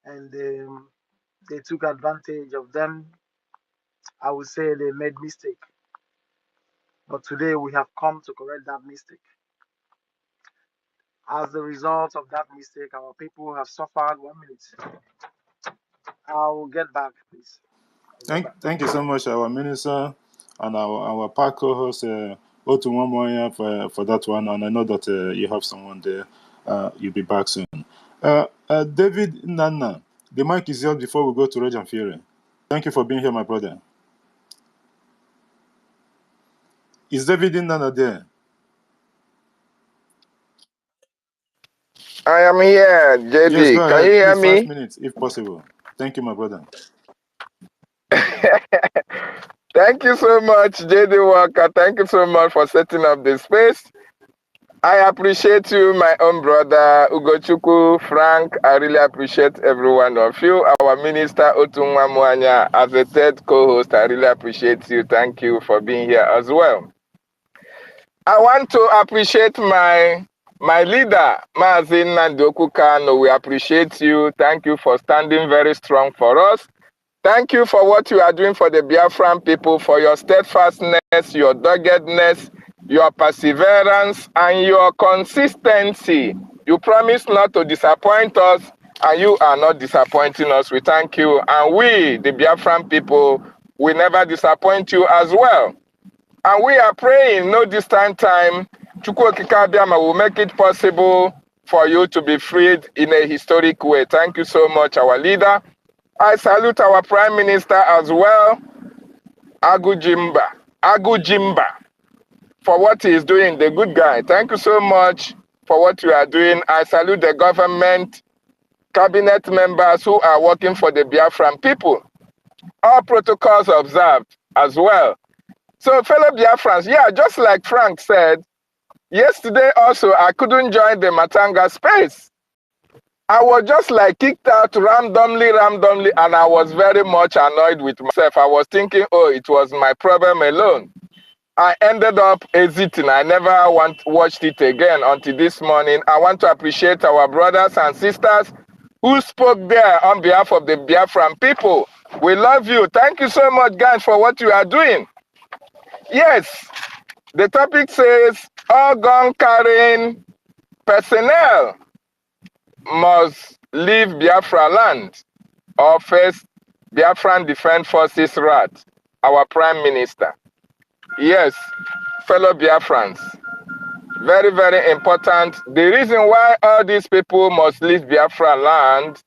and they took advantage of them. I would say they made mistake, but today we have come to correct that mistake. As a result of that mistake, our people have suffered. 1 minute. I will get back, please. Thank you so much, our minister and our park co-host, Otunwamwanya, for that one. And I know that you have someone there. You'll be back soon. David Nana, the mic is yours before we go to Reg and Fury. Thank you for being here, my brother. Is David Nana there? I am here, JD. Yes, go Can ahead. you hear Please, me? 5 minutes, if possible. Thank you, my brother. Thank you so much, JD Walker. Thank you so much for setting up this space. I appreciate you, my own brother, Ugochukwu, Frank. I really appreciate every one of you. Our minister, Otunwamwanya, as a third co-host, I really appreciate you. Thank you for being here as well. I want to appreciate my leader, Mazin Nandoku Kano. We appreciate you. Thank you for standing very strong for us. Thank you for what you are doing for the Biafran people, for your steadfastness, your doggedness, your perseverance, and your consistency. You promise not to disappoint us, and you are not disappointing us. We thank you. And we, the Biafran people, will never disappoint you as well. And we are praying, no distant time, Chukwu Okike Abiama will make it possible for you to be freed in a historic way. Thank you so much, our leader. I salute our Prime Minister as well, Agujimba, for what he is doing, the good guy. Thank you so much for what you are doing. I salute the government, cabinet members who are working for the Biafran people. All protocols observed as well. So fellow Biafrans, yeah, just like Frank said, yesterday also I couldn't join the Matanga space. I was just like kicked out randomly, and I was very much annoyed with myself. I was thinking, oh, it was my problem alone. I ended up exiting. I never watched it again until this morning. I want to appreciate our brothers and sisters who spoke there on behalf of the Biafran people. We love you. Thank you so much, guys, for what you are doing. Yes, the topic says all gun-carrying personnel must leave Biafraland or face Biafran Defense Forces Rawth, our Prime Minister. Yes, fellow Biafrans, very, very important. The reason why all these people must leave Biafraland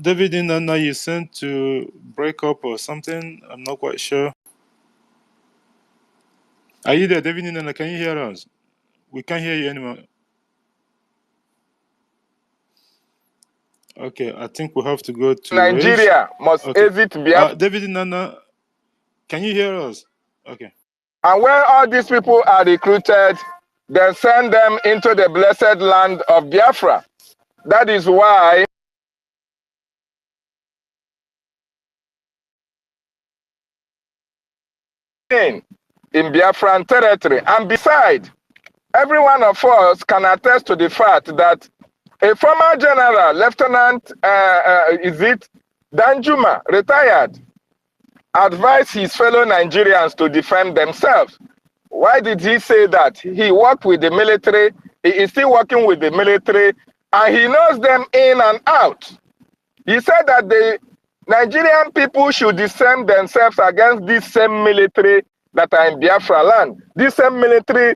David Inanna, you sent to break up or something? I'm not quite sure. Are you there, David Inanna? Can you hear us? We can't hear you anymore. Okay, I think we have to go to Nigeria must exit Biafra. David Inanna, can you hear us? Okay. And when all these people are recruited, then send them into the blessed land of Biafra. That is why in Biafran territory. And besides, every one of us can attest to the fact that a former general, Lieutenant, Danjuma, retired, advised his fellow Nigerians to defend themselves. Why did he say that? He worked with the military, he is still working with the military, and he knows them in and out. He said that the Nigerian people should defend themselves against this same military that are in Biafra land. This same military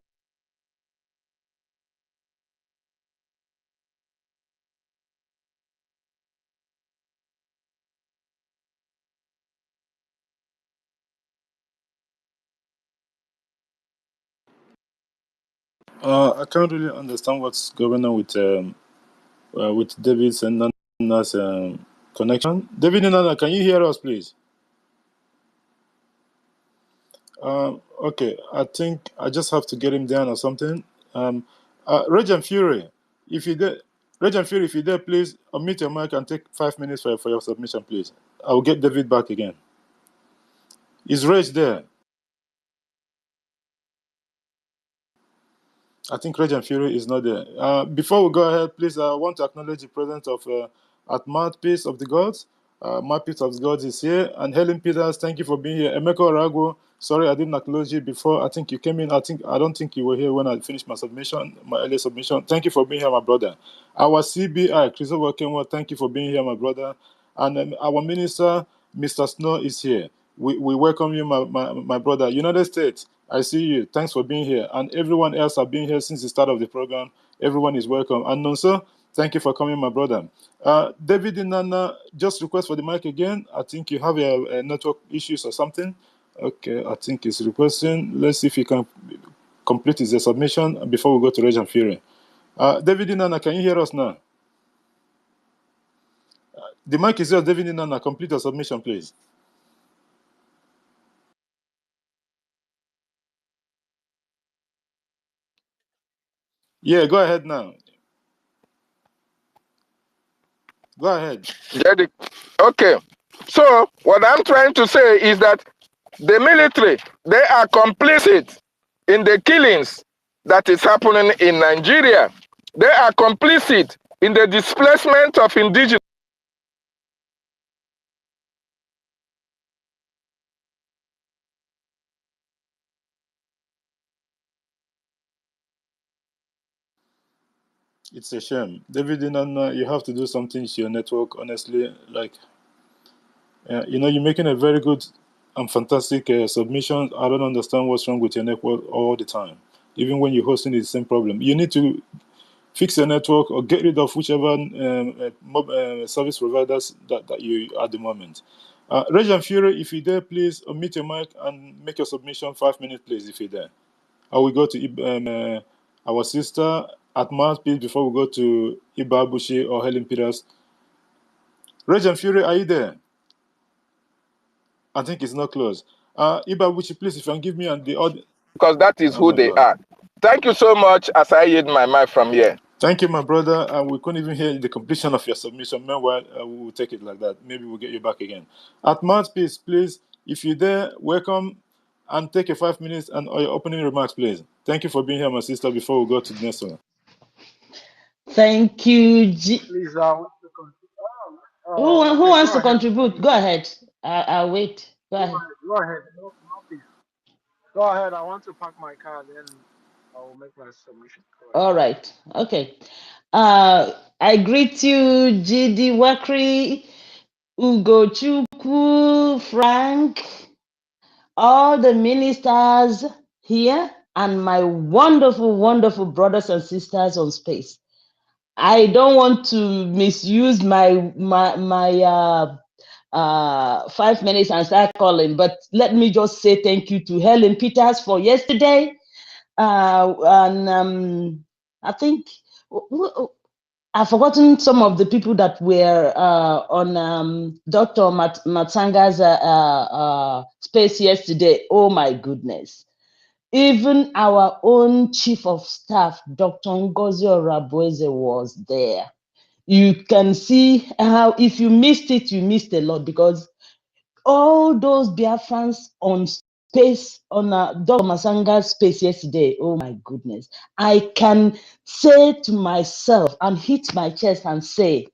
I can't really understand what's going on with David's and Nana's connection. David and Nana, can you hear us, please? Okay, I think I just have to get him down or something. Rage and Fury, if you're there, please unmute your mic and take 5 minutes for your submission, please. I will get David back again. Is Rage there? I think Rage and Fury is not there. Before we go ahead, please, I want to acknowledge the presence of at Mouthpiece of the Gods. Mouthpiece of the Gods is here. And Helen Peters, thank you for being here. Emeko Arago, sorry I didn't acknowledge you before. I think you came in. I don't think you were here when I finished my earlier submission. Thank you for being here, my brother. Our CBI, Christopher Kenwa, thank you for being here, my brother. And our minister, Mr. Snow, is here. We welcome you, my brother. United States, I see you. Thanks for being here. And everyone else have been here since the start of the program. Everyone is welcome. And Nonso, thank you for coming, my brother. David Inanna, just request for the mic again. I think you have a network issues or something. Okay, I think he's requesting. Let's see if he can complete his submission before we go to Rage and Fury. David Inanna, can you hear us now? The mic is yours, David Inanna. Complete your submission, please. Yeah, go ahead now. Go ahead. Okay. So what I'm trying to say is that the military, they are complicit in the killings that is happening in Nigeria. They are complicit in the displacement of indigenous. It's a shame. David Inanna, you have to do something to your network, honestly. Like, you're making a very good and fantastic submission. I don't understand what's wrong with your network all the time. Even when you're hosting, it's the same problem. You need to fix your network or get rid of whichever service providers that you at the moment. Regent Fury, if you're there, please unmute your mic and make your submission 5 minutes, please, if you're there. I will go to our sister at Mars, please, before we go to Iba Bushi or Helen Peters. Regent Fury, are you there? I think it's not close. Iba Bushi, please, if you can give me and the audience. Because that is who they are. Thank you so much as I yield my mic from here. Thank you, my brother. We couldn't even hear the completion of your submission. Meanwhile, we will take it like that. Maybe we'll get you back again. At Mouthpiece, please, if you're there, welcome and take a 5 minutes and your opening remarks, please. Thank you for being here, my sister, before we go to the next one. Thank you. Please, I want to contribute. Who wants to contribute? Go ahead. I'll wait. Go ahead. Go ahead. No, please. Go ahead. I want to park my car, then I will make my submission. All right. Okay. I greet you, GD Wakri, Ugochukwu, Frank, all the ministers here, and my wonderful, wonderful brothers and sisters on space. I don't want to misuse my 5 minutes and start calling, but let me just say thank you to Helen Peters for yesterday. And I think I've forgotten some of the people that were on Dr. Matsanga's space yesterday. Oh my goodness. Even our own chief of staff, Dr. Ngozi Orabueze, was there. You can see how if you missed it, you missed a lot, because all those Biafrans on space, on Dr. Masanga's space yesterday, oh my goodness. I can say to myself and hit my chest and say,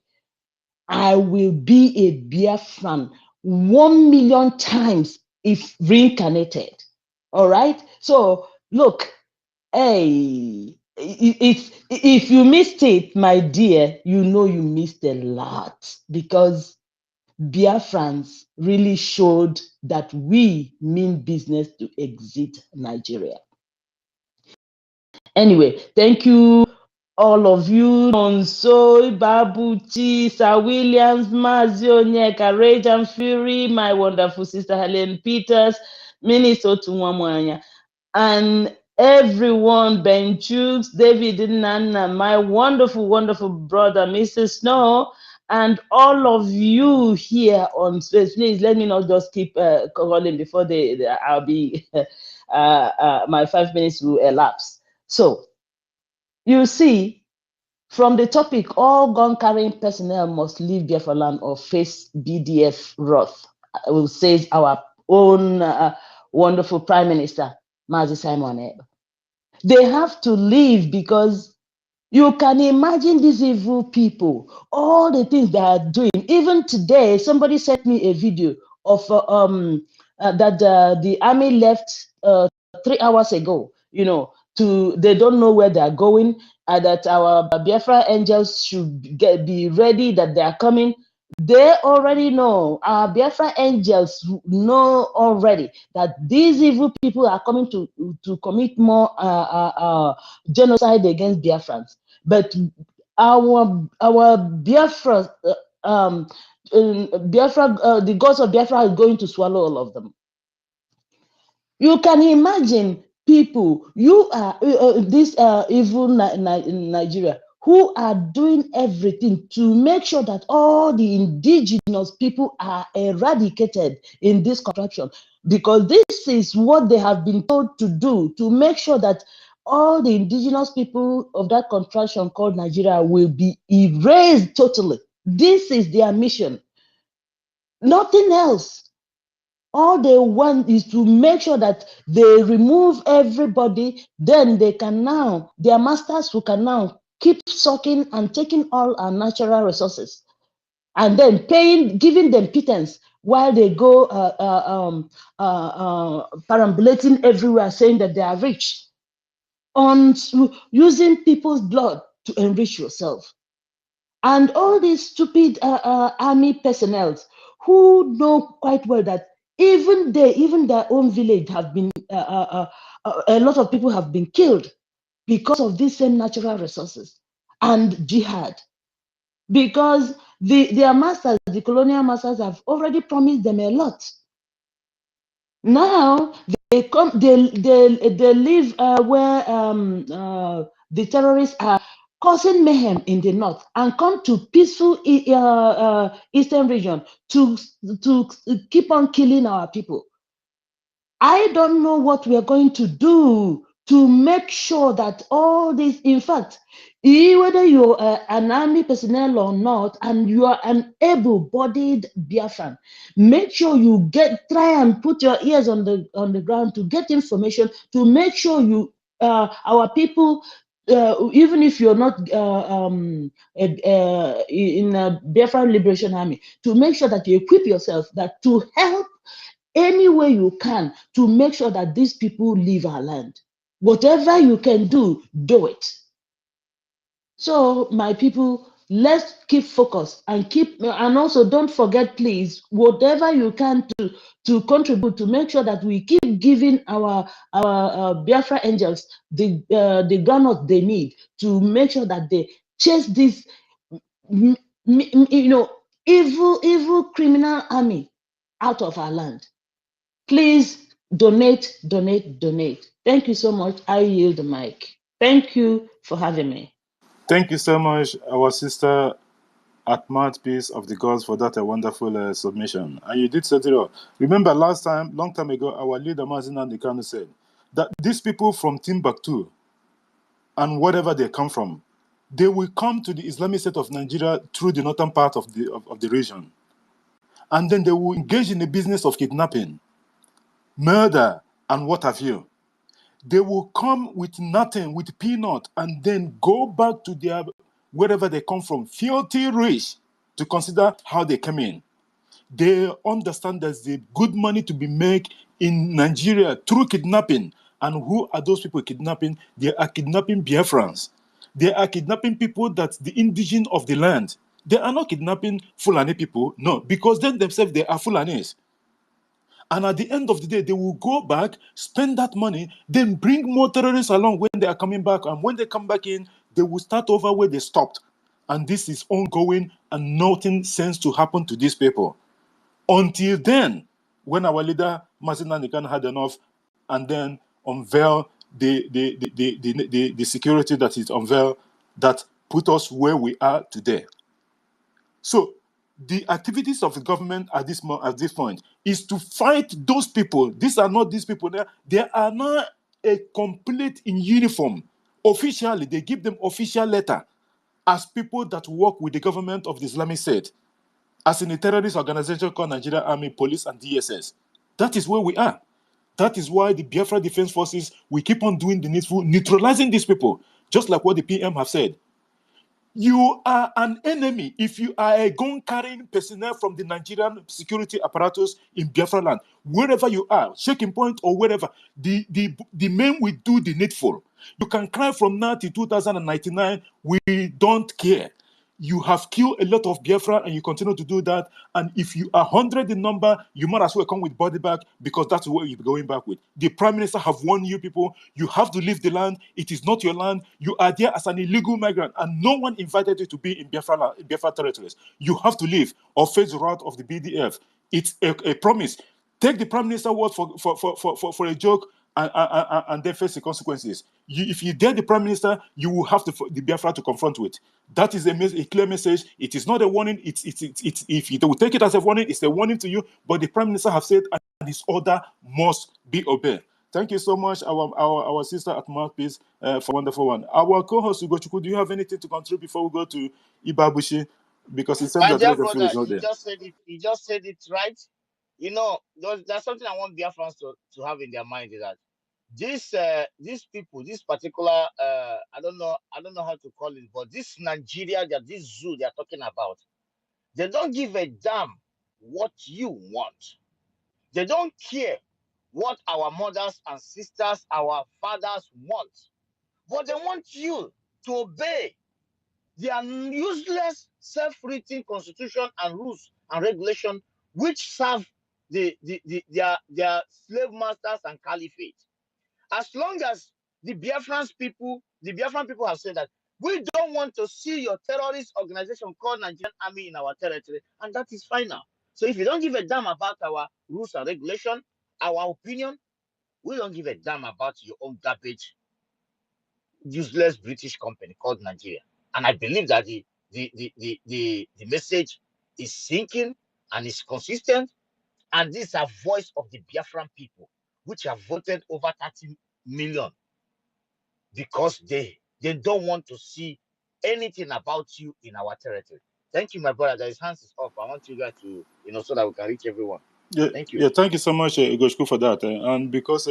I will be a Biafran 1 million times if reincarnated. All right? So, look, hey, if you missed it, my dear, you know you missed a lot, because Biafrans really showed that we mean business to exit Nigeria. Anyway, thank you, all of you. Nonso, Babuchi, Sir Williams, Mazio, Nyeka, Regent Fury, my wonderful sister Helen Peters, Minister Tumwamwanya, and everyone, Ben Chooks, David Nana, my wonderful, wonderful brother, Mr. Snow, and all of you here on space. Please let me not just keep calling before I'll be my 5 minutes will elapse. So you see, from the topic, all gun-carrying personnel must leave Biafraland or face BDF Rawth, says our own wonderful Prime Minister, Mazi Simon Eb. They have to leave, because you can imagine these evil people, all the things they are doing. Even today, somebody sent me a video of that the army left 3 hours ago, you know, they don't know where they are going, that our Biafra angels should be ready, that they are coming. They already know, our Biafra angels know already that these evil people are coming to commit more genocide against Biafrans. But our Biafra, the gods of Biafra are going to swallow all of them. You can imagine people, you are this evil Nigeria, who are doing everything to make sure that all the indigenous people are eradicated in this contraption, because this is what they have been told to do, to make sure that all the indigenous people of that contraption called Nigeria will be erased totally. This is their mission, nothing else. All they want is to make sure that they remove everybody, then they can now, their masters who can now keep sucking and taking all our natural resources, and then giving them pittance while they go perambulating everywhere saying that they are rich, on using people's blood to enrich yourself. And all these stupid army personnel who know quite well that even their own village have been, a lot of people have been killed because of these same natural resources and jihad. Because Their masters, the colonial masters, have already promised them a lot. Now they come, they live where the terrorists are causing mayhem in the north, and come to peaceful eastern region to keep on killing our people. I don't know what we are going to do to make sure that all this, in fact, whether you're an army personnel or not, and you are an able-bodied Biafran, make sure you try and put your ears on the ground to get information, to make sure our people, even if you're not in a Biafran Liberation Army, to make sure that you equip yourself that to help any way you can to make sure that these people leave our land. Whatever you can do, do it. So, my people, let's keep focused and also don't forget, please, whatever you can to contribute to make sure that we keep giving our Biafra angels the groundnut they need to make sure that they chase this, evil criminal army out of our land. Please donate, donate, donate. Thank you so much. I yield the mic. Thank you for having me. Thank you so much, our sister Atmat Peace of the Gods, for that wonderful submission. And you did set it up. Remember long time ago, our leader Mazin Andikanu said that these people from Timbuktu and wherever they come from, they will come to the Islamic State of Nigeria through the northern part of the region. And then they will engage in the business of kidnapping, murder, and what have you. They will come with nothing, with peanut, and then go back to their wherever they come from, filthy rich, to consider how they came in. They understand there's a good money to be made in Nigeria through kidnapping. And who are those people kidnapping? They are kidnapping Biafrans. They are kidnapping people that's the indigenous of the land. They are not kidnapping Fulani people, no, because then themselves they are Fulanis. And at the end of the day, they will go back, spend that money, then bring more terrorists along when they are coming back. And when they come back in, they will start over where they stopped. And this is ongoing, and nothing seems to happen to these people. Until then, when our leader, Masina Nikan, had enough, and then unveil the security that is unveiled that put us where we are today. So the activities of the government at this point is to fight those people. These are not these people. They are not a complete in uniform. Officially, they give them official letter as people that work with the government of the Islamic State, as in a terrorist organization called Nigeria Army, Police, and DSS. That is where we are. That is why the Biafra Defense Forces, we keep on doing the needful, neutralizing these people, just like what the PM have said. You are an enemy if you are a gun-carrying personnel from the Nigerian security apparatus in Biafraland. Wherever you are, Shaking Point or wherever, the men will do the needful. You can cry from now to 2099, we don't care. You have killed a lot of Biafra and you continue to do that. And if you are 100 in number, you might as well come with body bag, because that's what you're going back with. The Prime Minister have warned you people, you have to leave the land. It is not your land. You are there as an illegal migrant and no one invited you to be in Biafra territories. You have to leave or face the wrath of the BDF. It's a promise. Take the Prime Minister word for a joke, and then face the consequences. If you dare the Prime Minister, you will have the Biafra to confront with. That is a clear message. It is not a warning. It's if you will take it as a warning, it's a warning to you. But the Prime Minister have said, and his order must be obeyed. Thank you so much, our sister at Mouthpiece, for a wonderful one. Our co-host Ugochukwu, do you have anything to contribute before we go to Ibabushi? Because it seems My that dear the brother, is not you there. just said it. You just said it right. You know, there's something I want Biafrans to have in their mind, is that these people, this particular I don't know how to call it, but this Nigeria, this zoo they are talking about, they don't give a damn what you want. They don't care what our mothers and sisters, our fathers want, but they want you to obey their useless, self-written constitution and rules and regulation, which serve their slave masters and caliphate. As long as the Biafran people have said that We don't want to see your terrorist organization called Nigerian Army in our territory, and that is final. So if you don't give a damn about our rules and regulation, our opinion, we don't give a damn about your own garbage, useless British company called Nigeria. And I believe that the message is sinking and is consistent. And this is a voice of the Biafran people, which have voted over 30 million because they don't want to see anything about you in our territory. Thank you, my brother. His hands is up. I want you guys to, so that we can reach everyone. Yeah, Thank you. yeah. Thank you so much, Igoshku, for that. And because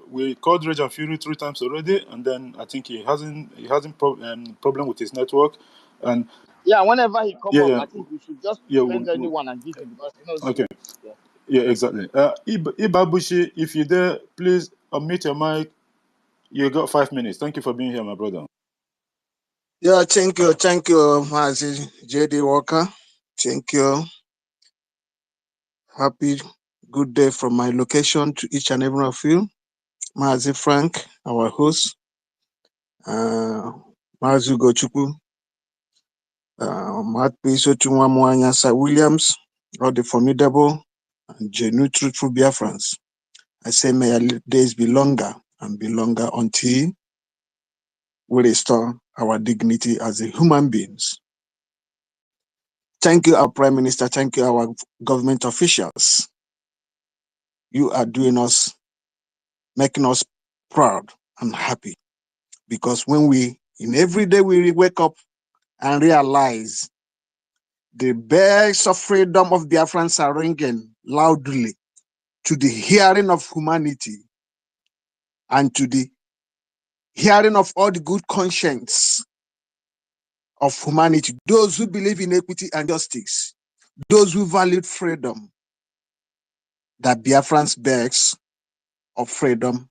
we called Rage and Fury 3 times already, and then I think he hasn't problem with his network, and Yeah, whenever he come yeah, up, yeah, I think we should just yeah. suspend anyone and give him because he knows. Okay, Yeah. yeah, exactly. Ibabushi, if you're there, please unmute your mic. You got 5 minutes. Thank you for being here, my brother. Yeah, thank you, Mazi JD Walker. Thank you. Happy good day from my location to each and every one of you. Mazi Frank, our host, Mazi Gochukwu, Matpiso Tumwamwanya Sir Williams, all the formidable and genuine truthful Biafrans. I say may our days be longer and be longer until we restore our dignity as a human beings. Thank you, our Prime Minister. Thank you, our government officials. You are making us proud and happy. Because when in every day we wake up and realize the bells of freedom of Biafrans are ringing loudly to the hearing of humanity and to the hearing of all the good conscience of humanity, those who believe in equity and justice, those who value freedom, that Biafrans bells of freedom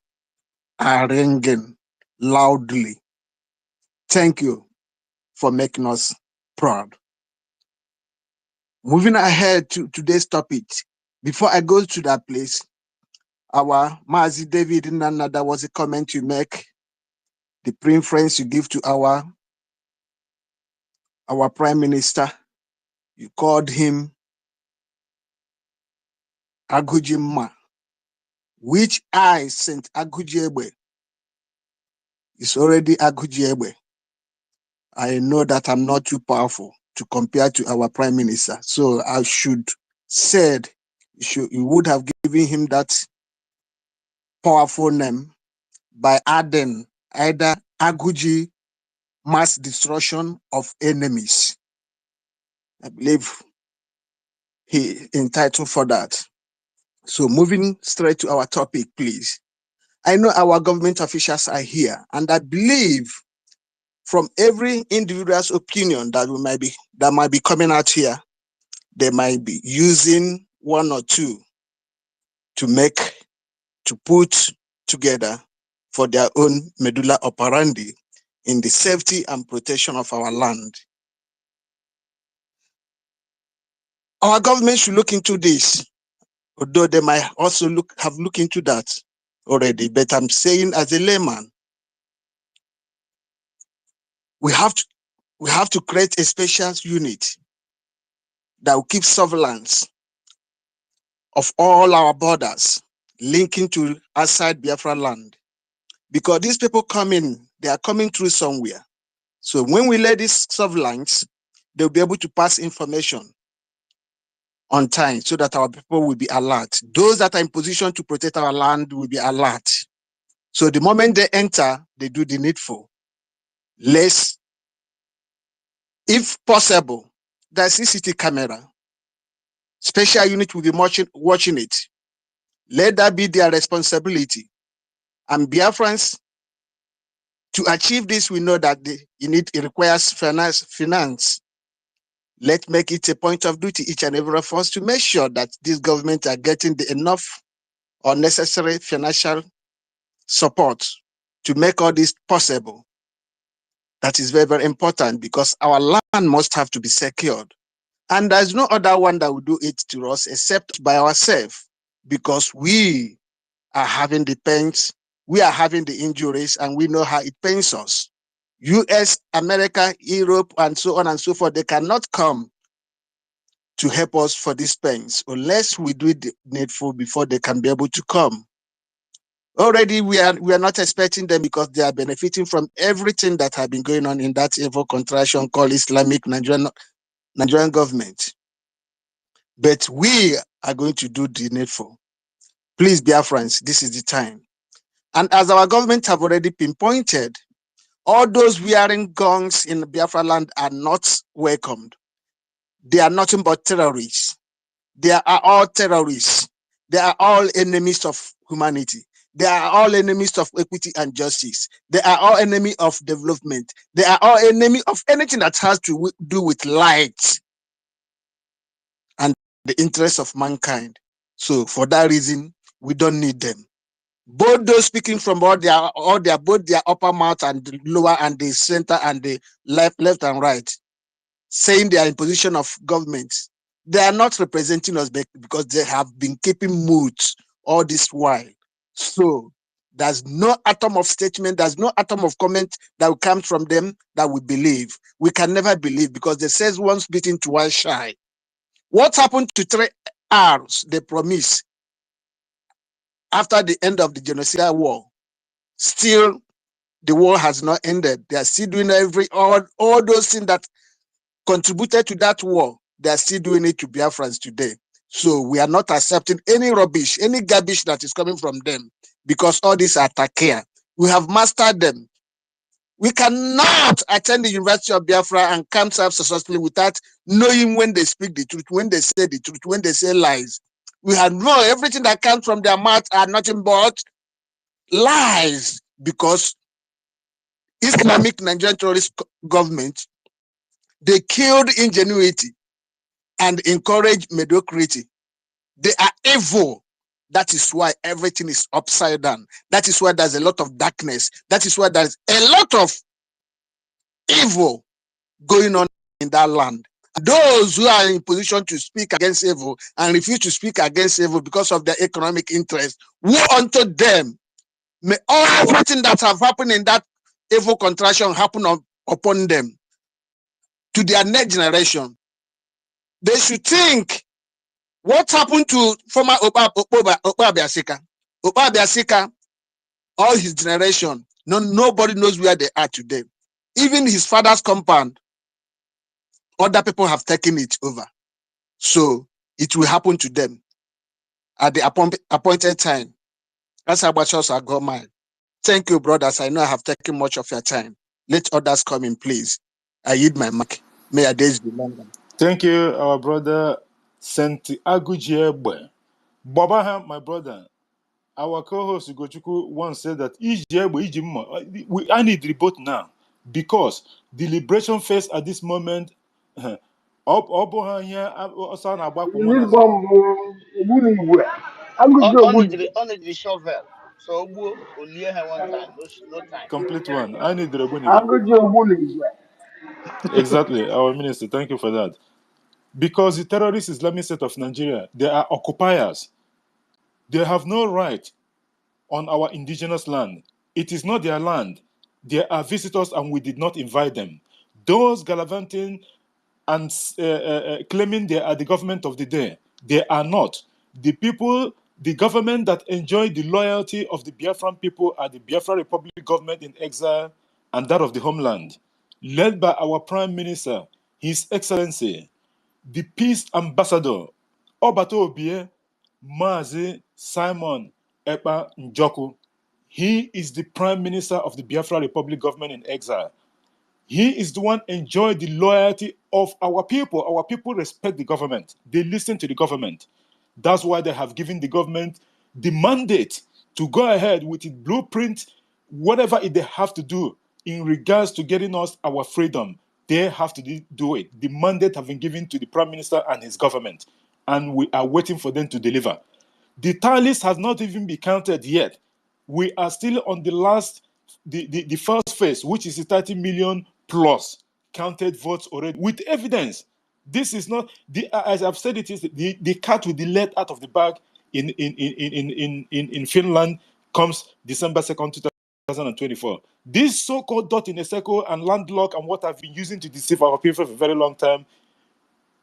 are ringing loudly. Thank you for making us proud. Moving ahead to today's topic, before I go to that place, our Mazi David Nana, that was a comment you make, the preference you give to our Prime Minister. You called him Agujima, which I sent Agujiebe is already Agujiebe. I know that I'm not too powerful to compare to our Prime Minister. So I should said you would have given him that powerful name by adding either Aguji, mass destruction of enemies. I believe he entitled for that. So moving straight to our topic, please. I know our government officials are here, and I believe from every individual's opinion that might be coming out here, they might be using one or two to put together for their own medulla operandi in the safety and protection of our land. Our government should look into this, although they might also have looked into that already. But I'm saying as a layman, we have to create a special unit that will keep surveillance of all our borders linking to outside Biafraland. Because these people they are coming through somewhere. So when we lay this surveillance, they'll be able to pass information on time so that our people will be alert. Those that are in position to protect our land will be alert. So the moment they enter, they do the needful. Less, if possible, the CCTV camera, special unit will be watching it. Let that be their responsibility. And Biafrans, to achieve this, we know that it requires finance. Let's make it a point of duty, each and every of us, to make sure that this government are getting the enough or necessary financial support to make all this possible. That is very, very important because our land must have to be secured. And there's no other one that will do it to us except by ourselves, because we are having the pains, we are having the injuries, and we know how it pains us. US, America, Europe, and so on and so forth, they cannot come to help us for these pains unless we do the needful before they can be able to come. Already we are not expecting them because they are benefiting from everything that have been going on in that evil contraction called Islamic Nigerian government. But we are going to do the needful. Please, Biafrans, this is the time. And as our government have already pinpointed, all those wearing guns in Biafraland are not welcomed. They are nothing but terrorists. They are all terrorists. They are all enemies of humanity. They are all enemies of equity and justice. They are all enemy of development. They are all enemy of anything that has to do with light and the interests of mankind. So for that reason, we don't need them. Both those speaking from both their upper mouth and the lower and the center and the left and right, saying they are in position of government, they are not representing us because they have been keeping mute all this while. So there's no atom of statement, there's no atom of comment that will come from them that we believe. We can never believe because they says once beaten, twice shy. What happened to 3 R's they promised after the end of the genocidal war? Still, the war has not ended. They are still doing all those things that contributed to that war. They are still doing it to Biafrans today. So we are not accepting any rubbish, any garbage that is coming from them because all these are takia. We have mastered them. We cannot attend the University of Biafra and come successfully without knowing when they speak the truth, when they say the truth, when they say lies. We have known everything that comes from their mouth are nothing but lies because Islamic Nigerian terrorist government, they killed ingenuity and encourage mediocrity. They are evil. That is why everything is upside down. That is why there's a lot of darkness. That is why there's a lot of evil going on in that land. Those who are in position to speak against evil and refuse to speak against evil because of their economic interest, woe unto them. May everything that have happened in that evil contraction happen upon them to their next generation. They should think what happened to former Opa Biasika. Opa Biasika, all his generation, nobody knows where they are today. Even his father's compound, other people have taken it over. So it will happen to them at the appointed time. That's how much else I got mine. Thank you, brothers. I know I have taken much of your time. Let others come in, please. I yield my mic. May your days be longer. Thank you, our brother Senti Agujiegbe. Babaha, my brother, our co-host Ugochukwu once said that I need the boat now because the liberation phase at this moment. You need bomb. I'm going to Only the shovel. So only one time, no time. Complete one. I need the I'm Rebunigi. going to Exactly, our minister. Thank you for that. Because the terrorist Islamic State of Nigeria, they are occupiers. They have no right on our indigenous land. It is not their land. They are visitors and we did not invite them. Those gallivanting and claiming they are the government of the day, they are not. The people, the government that enjoy the loyalty of the Biafran people are the Biafra Republic government in exile and that of the homeland, led by our Prime Minister, His Excellency, the Peace Ambassador, Obato Obie, Mazi Simon Ekpa Njoku. He is the Prime Minister of the Biafra Republic government in exile. He is the one enjoy the loyalty of our people. Our people respect the government. They listen to the government. That's why they have given the government the mandate to go ahead with its blueprint, whatever they have to do in regards to getting us our freedom. They have to do it. The mandate has been given to the Prime Minister and his government, and we are waiting for them to deliver. The tallies has not even been counted yet. We are still on the first phase, which is the 30 million plus counted votes already with evidence. This is not as I've said. It is the cat with the let out of the bag in Finland comes December 2nd, 2024. This so-called dot in a circle and landlock and what I've been using to deceive our people for a very long time,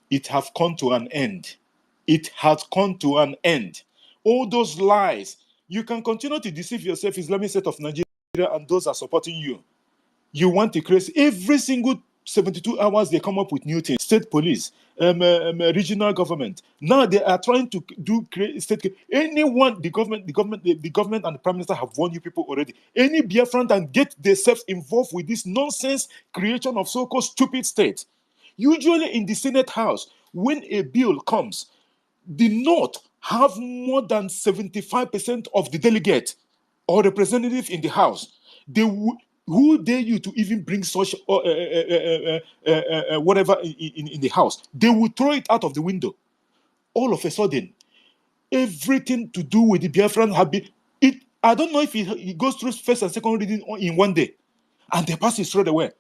it has come to an end. It has come to an end. All those lies, you can continue to deceive yourself, Islamic State of Nigeria, and those are supporting you. You want to create every single 72 hours, they come up with new things. State police, regional government. Now they are trying to create state. Anyone, the government and the prime minister have warned you people already. Any Biafran and get themselves involved with this nonsense creation of so-called stupid state. Usually in the Senate House, when a bill comes, the North have more than 75% of the delegate or representative in the House. Who dare you to even bring such whatever in the House? They will throw it out of the window. All of a sudden, everything to do with the Biafran have been it. I don't know if it goes through first and second reading in one day, and they pass it straight away,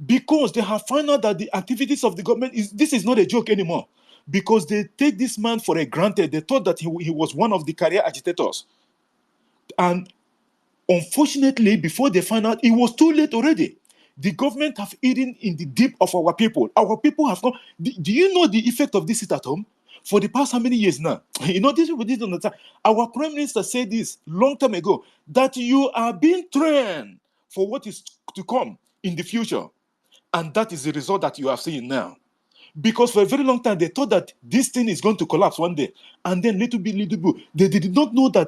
because they have found out that the activities of the government this is not a joke anymore. Because they take this man for a granted. They thought that he was one of the career agitators, and unfortunately, before they find out, it was too late already. The government have eaten in the deep of our people. Our people have come. Do you know the effect of this sit at home? For the past how many years now? You know, this people didn't understand. Our prime minister said this long time ago, that you are being trained for what is to come in the future. And that is the result that you are seeing now. Because for a very long time, they thought that this thing is going to collapse one day. And then little bit, they did not know that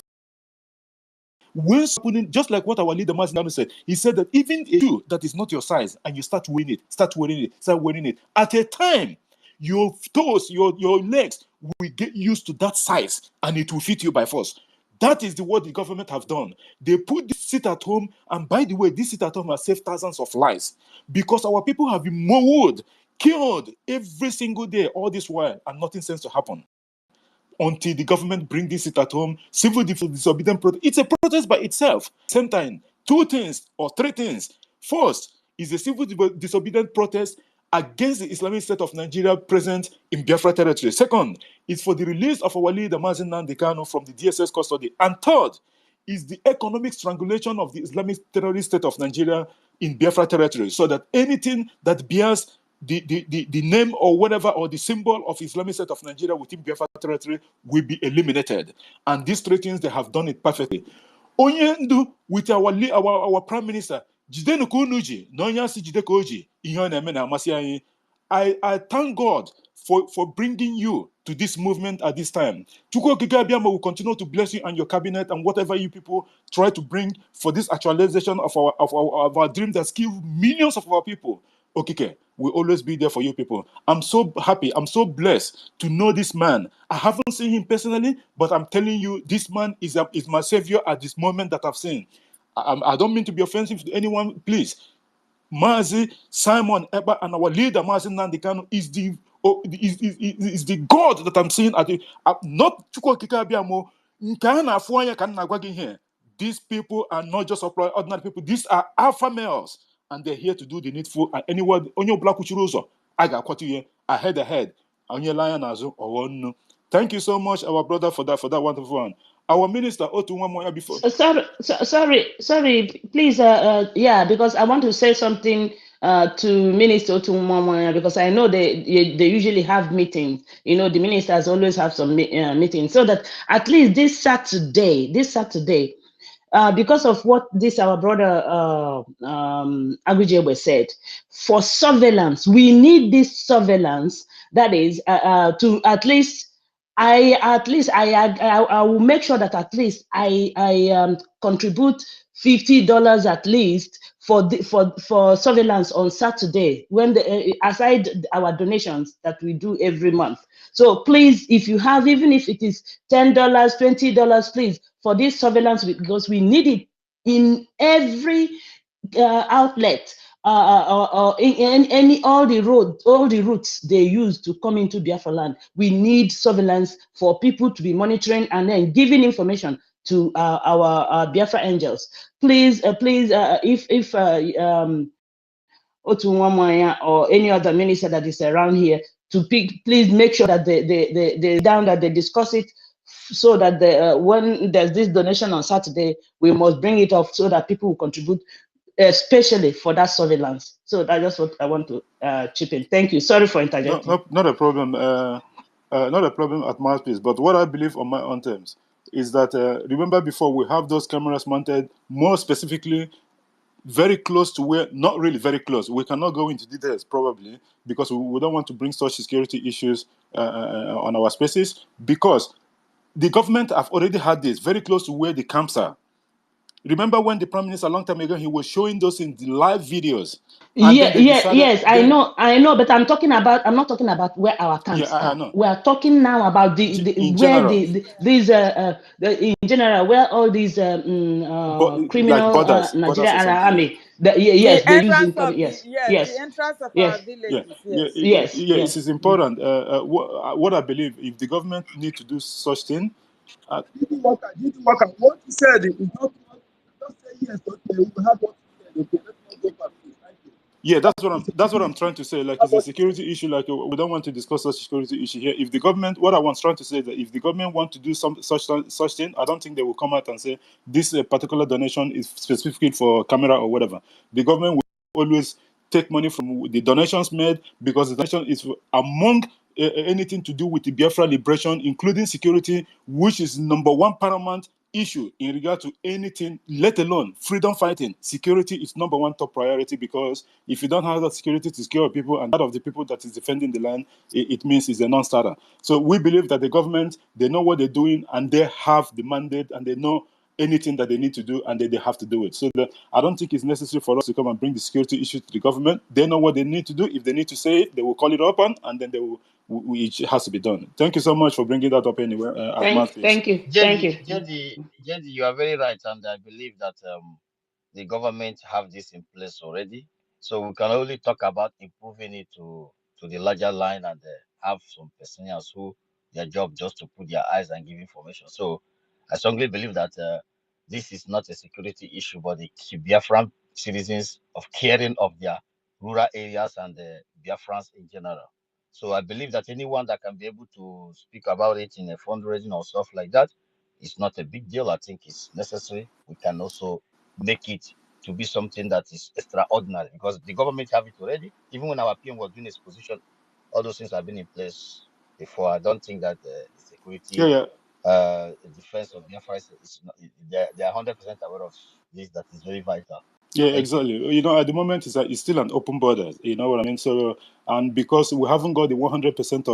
when happening, just like what our leader Mazin said, he said that even a shoe that is not your size and you start wearing it, at a time, your toes, your legs will get used to that size and it will fit you by force. That is what the government have done. They put this sit at home, and by the way, this sit at home has saved thousands of lives because our people have been mowed, killed every single day all this while, and nothing seems to happen until the government bring this sit at home. Civil disobedient protest. It's a protest by itself. Same time, two things or three things. First is a civil disobedient protest against the Islamic State of Nigeria present in Biafra territory. Second is for the release of our leader Mazin Nnamdi Kanu from the DSS custody. And third is the economic strangulation of the Islamic terrorist state of Nigeria in Biafra territory, so that anything that bears the name or whatever or the symbol of Islamic State of Nigeria within Biafra territory will be eliminated. And these three things, they have done it perfectly. Onye ndu with our prime minister, Jidenu Kunuji, Nonya si Jide Koji, ihe na-eme na amasị anyị. I thank God for bringing you to this movement at this time. Chukwu Okike Abiama will continue to bless you and your cabinet and whatever you people try to bring for this actualization of our dream that kills millions of our people. Okike will always be there for you people. I'm so happy, I'm so blessed to know this man. I haven't seen him personally, but I'm telling you, this man is my savior at this moment that I've seen. I don't mean to be offensive to anyone, please. Mazi Simon Eba and our leader Mazi Nnamdi Kanu is the God that I'm seeing at the not Chukwu Okike Abiamo. Nke a na-afụ anya ka m na-agwa gị ihe. These people are not just ordinary people. These are alpha males, and they're here to do the needful. And anyone onye black uchuruzo, I got what you ahead. Onye lion azu or no. Thank you so much, our brother, for that wonderful one. Our minister, Otu Nwamoya before. Sorry, please, yeah, because I want to say something to Minister Otu Nwamoya, because I know they usually have meetings. You know, the ministers always have some meetings, so that at least this Saturday, because of what our brother Agujebe said, for surveillance, we need this surveillance. That is to at least. I will make sure that at least I contribute $50 at least for surveillance on Saturday, when aside our donations that we do every month. So please, if you have, even if it is $10, $20, please, for this surveillance, because we need it in every outlet. All the routes they use to come into Biafraland. We need surveillance for people to be monitoring and then giving information to our Biafra angels. Please, if Otu Nwamoya or any other minister that is around here, please make sure that they discuss it so that the when there's this donation on Saturday, we must bring it up so that people will contribute, especially for that surveillance. So that's just what I want to chip in. Thank you. Sorry for interjecting. No, not a problem. Not a problem at Mouthpiece. But what I believe on my own terms is that remember before we have those cameras mounted more specifically very close to where, not really very close. We cannot go into details probably because we don't want to bring such security issues on our spaces, because the government have already had this very close to where the camps are. Remember when the Prime Minister a long time ago, he was showing those in the live videos, and then they decided. Yes, I know, but I'm not talking about where our camps I are. know. We are talking now about In where general. in general, where all these criminal borders Nigerian or something. army, The they use entrance incoming. of Yes, the entrance of our villages. Yes. yes. It is important. What I believe, if the government need to do such thing, What you said is not what, just say yes, okay, we have what you said, okay, let's not go past this. Thank you. yeah, that's what I'm trying to say. Like, it's a security issue. Like, we don't want to discuss such security issue here. If the government, what I was trying to say is that if the government want to do such thing, I don't think they will come out and say this particular donation is specifically for camera or whatever. The government will always take money from the donations made, because the donation is among anything to do with the Biafra liberation, including security, which is number one paramount issue in regard to anything, let alone freedom fighting. Security is number one top priority, because if you don't have that security to secure people and that of the people that is defending the land, it means it's a non-starter. So we believe that the government, they know what they're doing, and they have the mandate, and they know anything that they need to do, and they have to do it. So I don't think it's necessary for us to come and bring the security issue to the government. They know what they need to do. If they need to say it, they will call it up on, and then they will. It has to be done. Thank you so much for bringing that up anyway. At Mouthpiece. Thank you. JD, you are very right, and I believe that the government have this in place already. So we can only talk about improving it to the larger line, and have some personnel who their job just to put their eyes and give information. So I strongly believe that this is not a security issue, but the Biafran citizens of caring of their rural areas and the Biafrans in general. So I believe that anyone that can be able to speak about it in a fundraising or stuff like that, it's not a big deal. I think it's necessary. We can also make it to be something that is extraordinary, because the government have it already. Even when our PM was doing his position, all those things have been in place before. I don't think that the security, Yeah. defense of Biafra is not, they are 100% aware of this. That is very vital. Yeah, Thank you. exactly. At the moment, it's still an open border. You know what I mean? So, and because we haven't got the 100%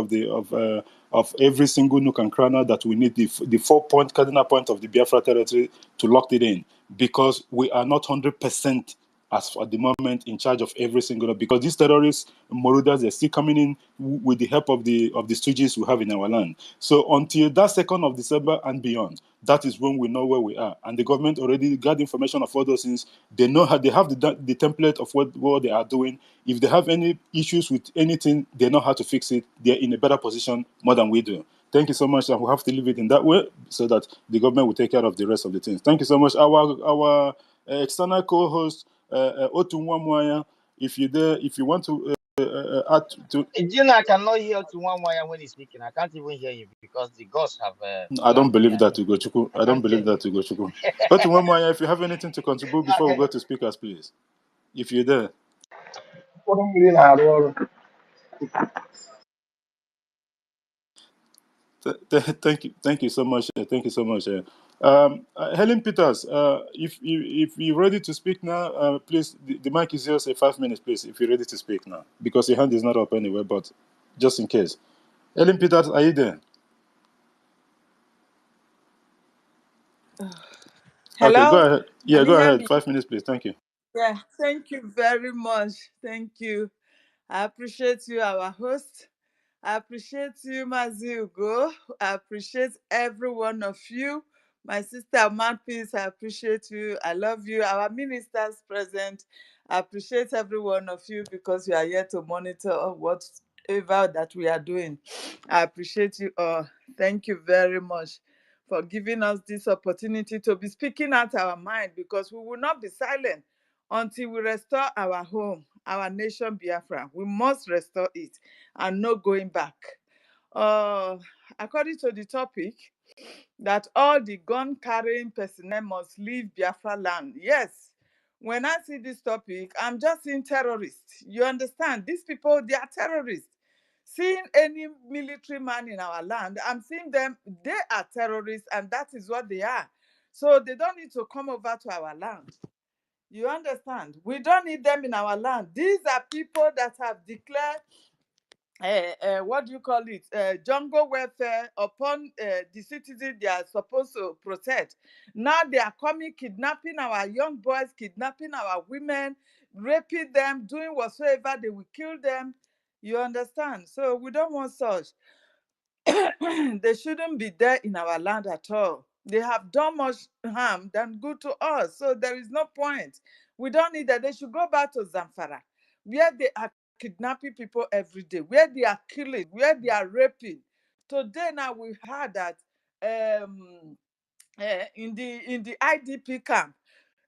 of every single nook and cranny that we need, the 4-point cardinal point of the Biafra territory to lock it in, because we are not 100% as at the moment in charge of every single, because these terrorists, marauders, they're still coming in with the help of the stooges we have in our land. So until that 2nd of December and beyond, that is when we know where we are. And the government already got information of all those things. They know how, they have the template of what they are doing. If they have any issues with anything, they know how to fix it. They're in a better position more than we do. Thank you so much, and we have to leave it in that way so that the government will take care of the rest of the things. Thank you so much. Our external co-host, Otunwamwaya, if you're there, if you want to add to. Gina, I cannot hear to one wire when he's speaking. I can't even hear you because the ghosts have. I don't Blinded believe me. that, Ugochukwu. I don't Can't hear believe you. that, Ugochukwu. Otunwamwaya, if you have anything to contribute before we go to speakers, please. If you're there. Thank you so much. Thank you so much. Helen Peters, if you're ready to speak now, please, the mic is yours. 5 minutes, please, if you're ready to speak now, because your hand is not up anyway, but just in case. Helen Peters, are you there? Okay, go Hello, ahead. Yeah, can you go hear ahead. me? 5 minutes, please. Thank you. Yeah, thank you very much. Thank you. I appreciate you, our host. I appreciate you, Mazi Ugo. I appreciate every one of you. My sister Mouthpiece, I appreciate you. I love you. Our ministers present, I appreciate every one of you because you are here to monitor whatever that we are doing. I appreciate you all. Thank you very much for giving us this opportunity to be speaking out our mind, because we will not be silent until we restore our home, our nation Biafra. We must restore it and no going back. According to the topic, that all the gun-carrying personnel must leave Biafra land. Yes, when I see this topic, I'm just seeing terrorists. You understand? These people, they are terrorists. Seeing any military man in our land, I'm seeing them, they are terrorists, and that is what they are. So they don't need to come over to our land. You understand? We don't need them in our land. These are people that have declared what do you call it? Jungle welfare upon the citizens they are supposed to protect. Now they are coming, kidnapping our young boys, kidnapping our women, raping them, doing whatsoever, they will kill them. You understand? So we don't want such. They shouldn't be there in our land at all. They have done much harm than good to us. So there is no point. We don't need that. They should go back to Zamfara, where they are kidnapping people every day, where they are killing, where they are raping. Today now we heard that in the IDP camp,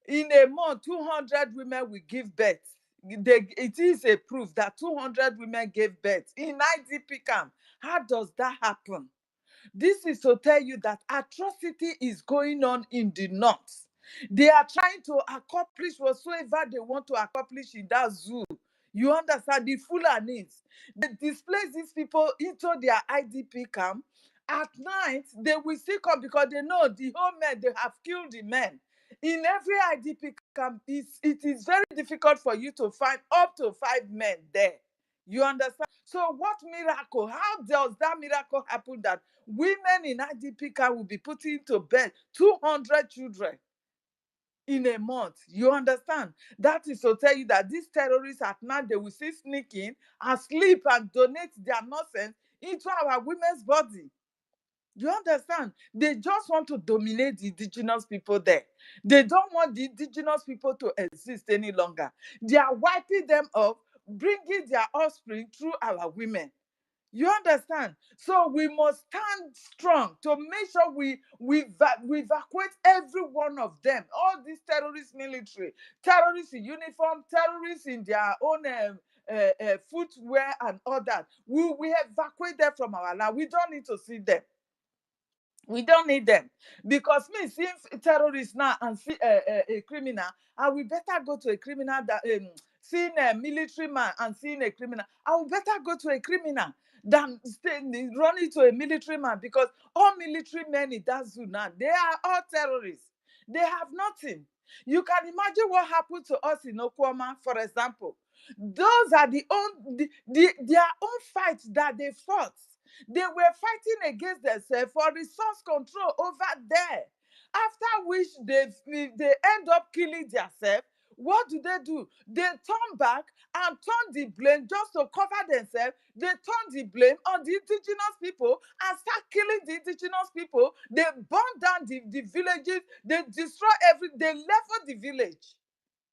in a month, 200 women will give birth. It is a proof that 200 women gave birth in IDP camp. How does that happen? This is to tell you that atrocity is going on in the north. They are trying to accomplish whatsoever they want to accomplish in that zoo. You understand? The Fulanis, they displace these people into their IDP camp. At night, they will still come because they know the whole men, they have killed the men. In every IDP camp, it is very difficult for you to find up to 5 men there. You understand? So what miracle? How does that miracle happen that women in IDP camp will be putting to bed 200 children in a month? You understand? That is to tell you that these terrorists at night, they will still sneak in and sleep and donate their nonsense into our women's body. You understand? They just want to dominate the indigenous people there. They don't want the indigenous people to exist any longer. They are wiping them off, bringing their offspring through our women. You understand? So we must stand strong to make sure we evacuate every one of them. All these terrorist military, terrorists in uniform, terrorists in their own footwear and all that. We evacuate them from our land. We don't need to see them. We don't need them, because me seeing terrorists now and see a criminal, I will better go to a criminal that seeing a military man and seeing a criminal. I will better go to a criminal than running to a military man, because all military men in that zoo now, they are all terrorists. They have nothing. You can imagine what happened to us in Okwama, for example. Those are their own fights that they fought. They were fighting against themselves for resource control over there. After which they end up killing themselves. What do? They turn back and turn the blame just to cover themselves. They turn the blame on the indigenous people and start killing the indigenous people. They burn down the villages. They destroy they level the village.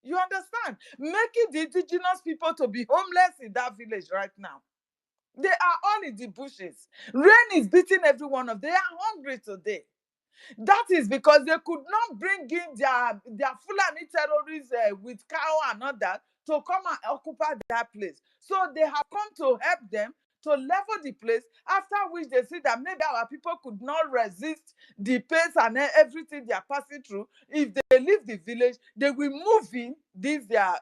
You understand? Making the indigenous people to be homeless in that village right now. They are all in the bushes. Rain is beating every one of them. They are hungry today. That is because they could not bring in their Fulani terrorists with cow and all that to come and occupy that place. So they have come to help them to level the place, after which they see that maybe our people could not resist the pace and everything they are passing through. If they leave the village, they will move in these their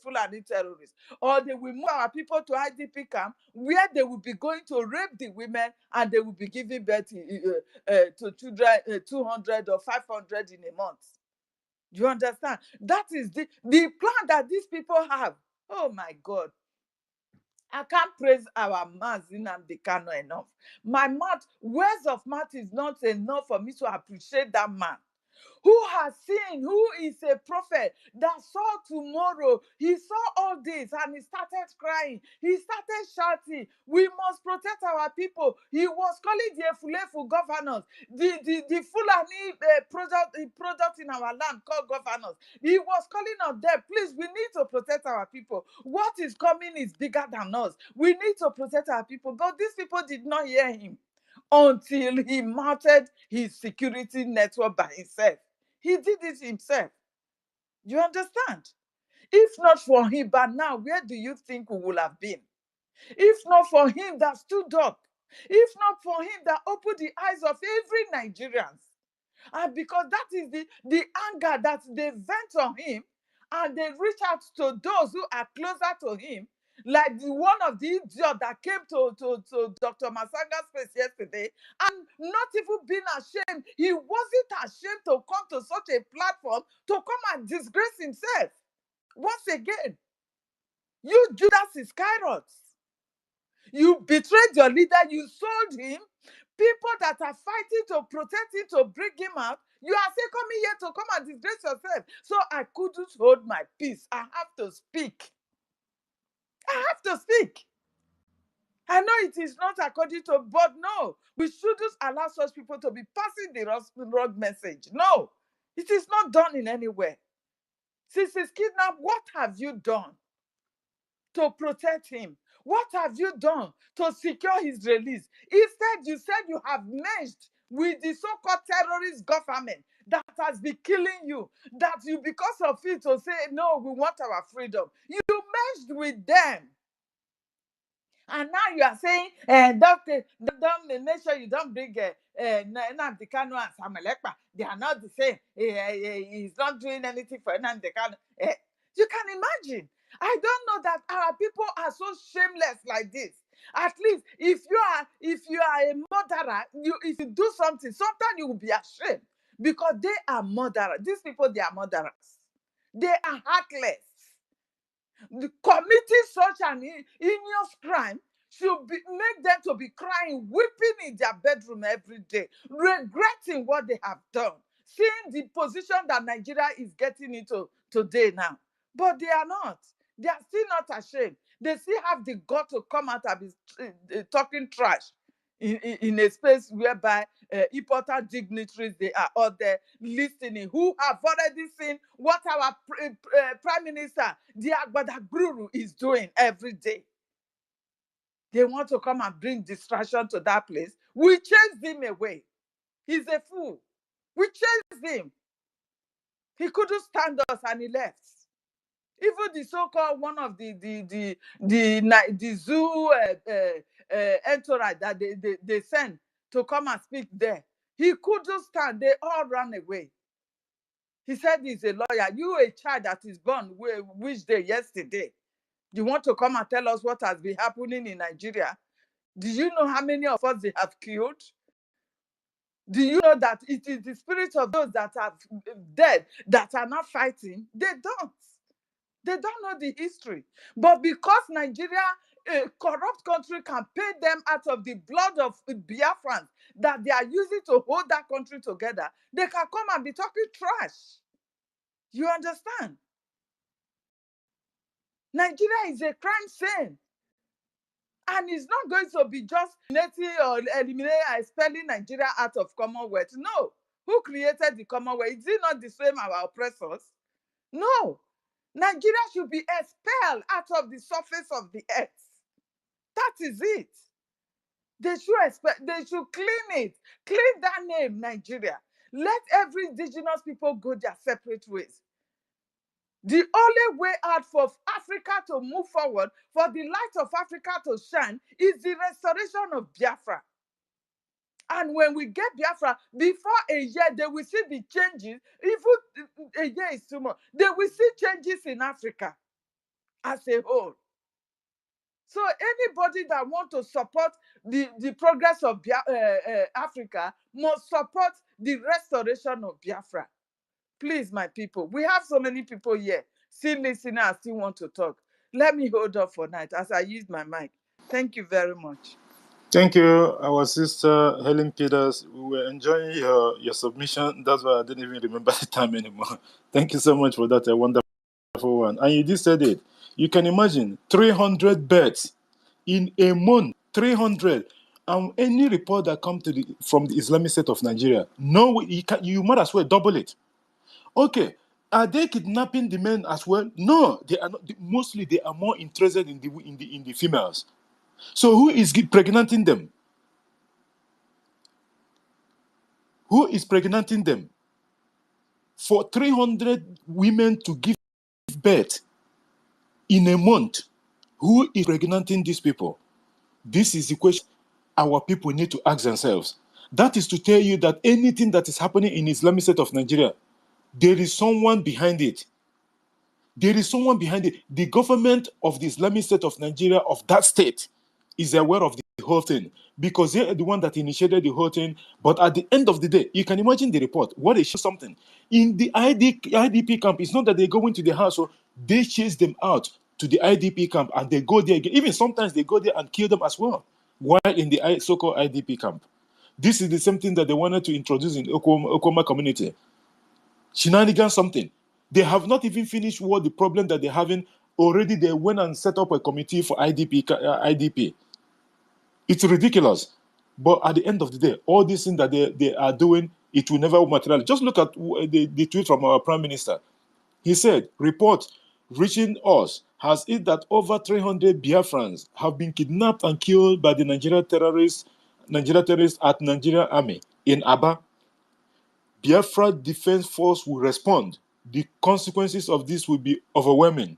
Fulani terrorists, or they will move our people to IDP camp, where they will be going to rape the women and they will be giving birth to children, 200 or 500 in a month. You understand? That is the plan that these people have. Oh my God. I can't praise our man Nnamdi Kanu enough. My mouth, words of mouth is not enough for me to appreciate that man who has seen, who is a prophet that saw tomorrow. He saw all this and he started crying. He started shouting, we must protect our people. He was calling the Efulefu governors, the Fulani product in our land called governors. He was calling on them, please, we need to protect our people. What is coming is bigger than us. We need to protect our people. But these people did not hear him until he mounted his security network by himself. He did it himself. You understand? If not for him, but now, where do you think we would have been? If not for him that stood up, If not for him that opened the eyes of every Nigerian. And because that is the anger that they vent on him, and they reach out to those who are closer to him, like the one of the idiot that came to Dr. Masanga's face yesterday, and not even being ashamed. He wasn't ashamed to come to such a platform to come and disgrace himself. Once again, you Judas Iscariot, you betrayed your leader, you sold him. People that are fighting to protect him, to bring him out, you are saying, coming here to come and disgrace yourself. So I couldn't hold my peace. I have to speak. I have to speak. I know it is not according to, but no, we shouldn't allow such people to be passing the wrong message. No, it is not done in any way. Since his kidnapped, what have you done to protect him? What have you done to secure his release? Instead, you said you have merged with the so-called terrorist government that has been killing you, that you, because of it, to say, no, we want our freedom. You merged with them. And now you are saying, don't make sure you don't bring Nnamdi Kanu and Samuel Ekpa. They are not the same. He's not doing anything for Nnamdi Kanu. You can imagine. I don't know that our people are so shameless like this. At least if you are a murderer, if you do something, sometimes you will be ashamed, because they are murderers. These people, they are murderers. They are heartless. Committing such an heinous crime should make them to be crying, weeping in their bedroom every day, regretting what they have done, seeing the position that Nigeria is getting into today now. But they are not. They are still not ashamed. They still have the gut to come out and be talking trash in a space whereby important dignitaries, they are out there listening, who have already seen what our Prime Minister, the Agbadagburu, is doing every day. They want to come and bring distraction to that place. We chased him away. He's a fool. We chased him. He couldn't stand us and he left. Even the so-called one of the zoo entourage that they sent to come and speak there, he couldn't stand. They all ran away. He said he's a lawyer. You, a child that is born which day? Yesterday. You want to come and tell us what has been happening in Nigeria? Do you know how many of us they have killed? Do you know that it is the spirit of those that are dead that are not fighting? They don't. They don't know the history. But because Nigeria, a corrupt country, can pay them out of the blood of Biafrans that they are using to hold that country together, they can come and be talking trash. You understand? Nigeria is a crime scene. And it's not going to be just eliminating or expelling Nigeria out of Commonwealth. No. Who created the Commonwealth? Is it not the same our oppressors? No. Nigeria should be expelled out of the surface of the earth. That is it. They should clean it. Clean that name, Nigeria. Let every indigenous people go their separate ways. The only way out for Africa to move forward, for the light of Africa to shine, is the restoration of Biafra. And when we get Biafra, before a year, they will see the changes. Even a year is too much. They will see changes in Africa as a whole. So anybody that wants to support the progress of Africa must support the restoration of Biafra. Please, my people, we have so many people here still listening and still want to talk. Let me hold up for night as I use my mic. Thank you very much. Thank you, our sister Helen Peters. We were enjoying your submission. That's why I didn't even remember the time anymore. Thank you so much for that. A wonderful one. And you did said it. You can imagine 300 births in a month. 300. And any report that comes from the Islamic State of Nigeria, no, you might as well double it. Okay. Are they kidnapping the men as well? No, they are not. Mostly, they are more interested in the females. So who is pregnanting them? Who is pregnanting them? For 300 women to give birth in a month, who is pregnanting these people? This is the question. our people need to ask themselves. That is to tell you that anything that is happening in Islamic State of Nigeria, there is someone behind it. There is someone behind it. The government of the Islamic State of Nigeria, of that state, is aware of the whole thing because they are the one that initiated the whole thing. But at the end of the day, you can imagine the report. What they show something in the IDP camp. It's not that they go into the house, or they chase them out to the IDP camp and they go there again. Even sometimes they go there and kill them as well while in the so-called IDP camp. This is the same thing that they wanted to introduce in Okoma community. Shenanigans something. They have not even finished what the problem that they're having. Already they went and set up a committee for IDP. It's ridiculous. But at the end of the day, all these things that they are doing, it will never materialize. Just look at the tweet from our Prime Minister. He said, report reaching us has it that over 300 Biafrans have been kidnapped and killed by the Nigerian terrorists at Nigerian Army in Aba. Biafra Defense Force will respond. The consequences of this will be overwhelming.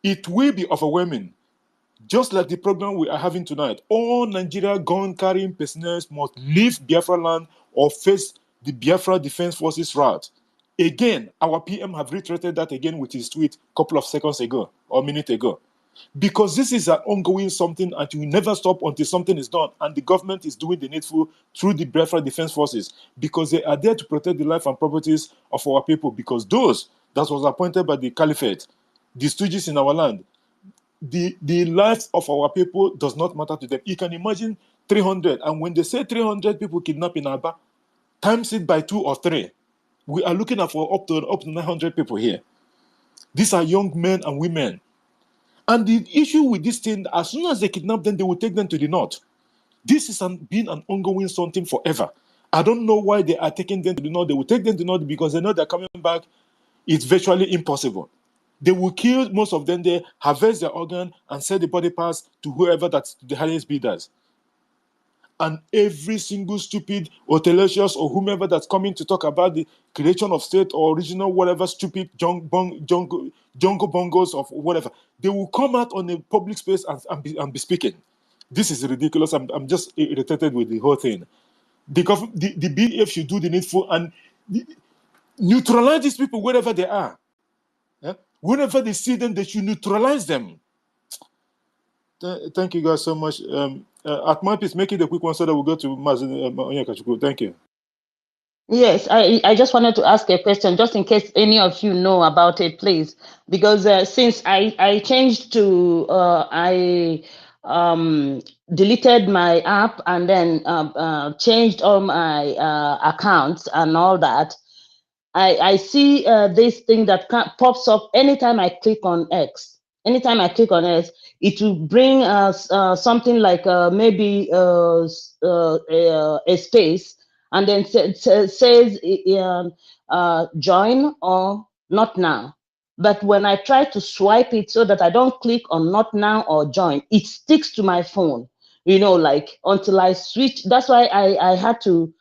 It will be overwhelming. Just like the program we are having tonight, all Nigeria gun-carrying personnel must leave Biafraland or face the Biafra Defense Forces route. Again, our PM have reiterated that again with his tweet a couple of seconds ago or a minute ago. Because this is an ongoing something and it will never stop until something is done. And the government is doing the needful through the Biafra Defense Forces because they are there to protect the life and properties of our people. Because those that was appointed by the Caliphate, the stooges in our land, the lives of our people does not matter to them. You can imagine 300. And when they say 300 people kidnapped in Aba, times it by 2 or 3. We are looking at for up to 900 people here. These are young men and women. And the issue with this thing, as soon as they kidnap them, they will take them to the north. This has been an ongoing something forever. I don't know why they are taking them to the north. They will take them to the north because they know they're coming back. It's virtually impossible. They will kill most of them there, harvest their organ, and sell the body parts to whoever that's the highest bidders. And every single stupid or tenacious or whomever that's coming to talk about the creation of state or original whatever stupid jungle bongos of whatever, they will come out on a public space and be speaking. This is ridiculous. I'm just irritated with the whole thing. The BF should do the needful and neutralize these people wherever they are. Yeah? Whenever they see them, they should neutralize them. Thank you guys so much. At my piece, make it a quick one so that we'll go to Onyeka. Thank you. Yes, I just wanted to ask a question, just in case any of you know about it, please. Because since I changed to, I deleted my app and then changed all my accounts and all that, I see this thing that pops up anytime I click on X. Anytime I click on X, it will bring us something like maybe a space, and then says join or not now. But when I try to swipe it so that I don't click on not now or join, it sticks to my phone, you know, like until I switch. That's why I had to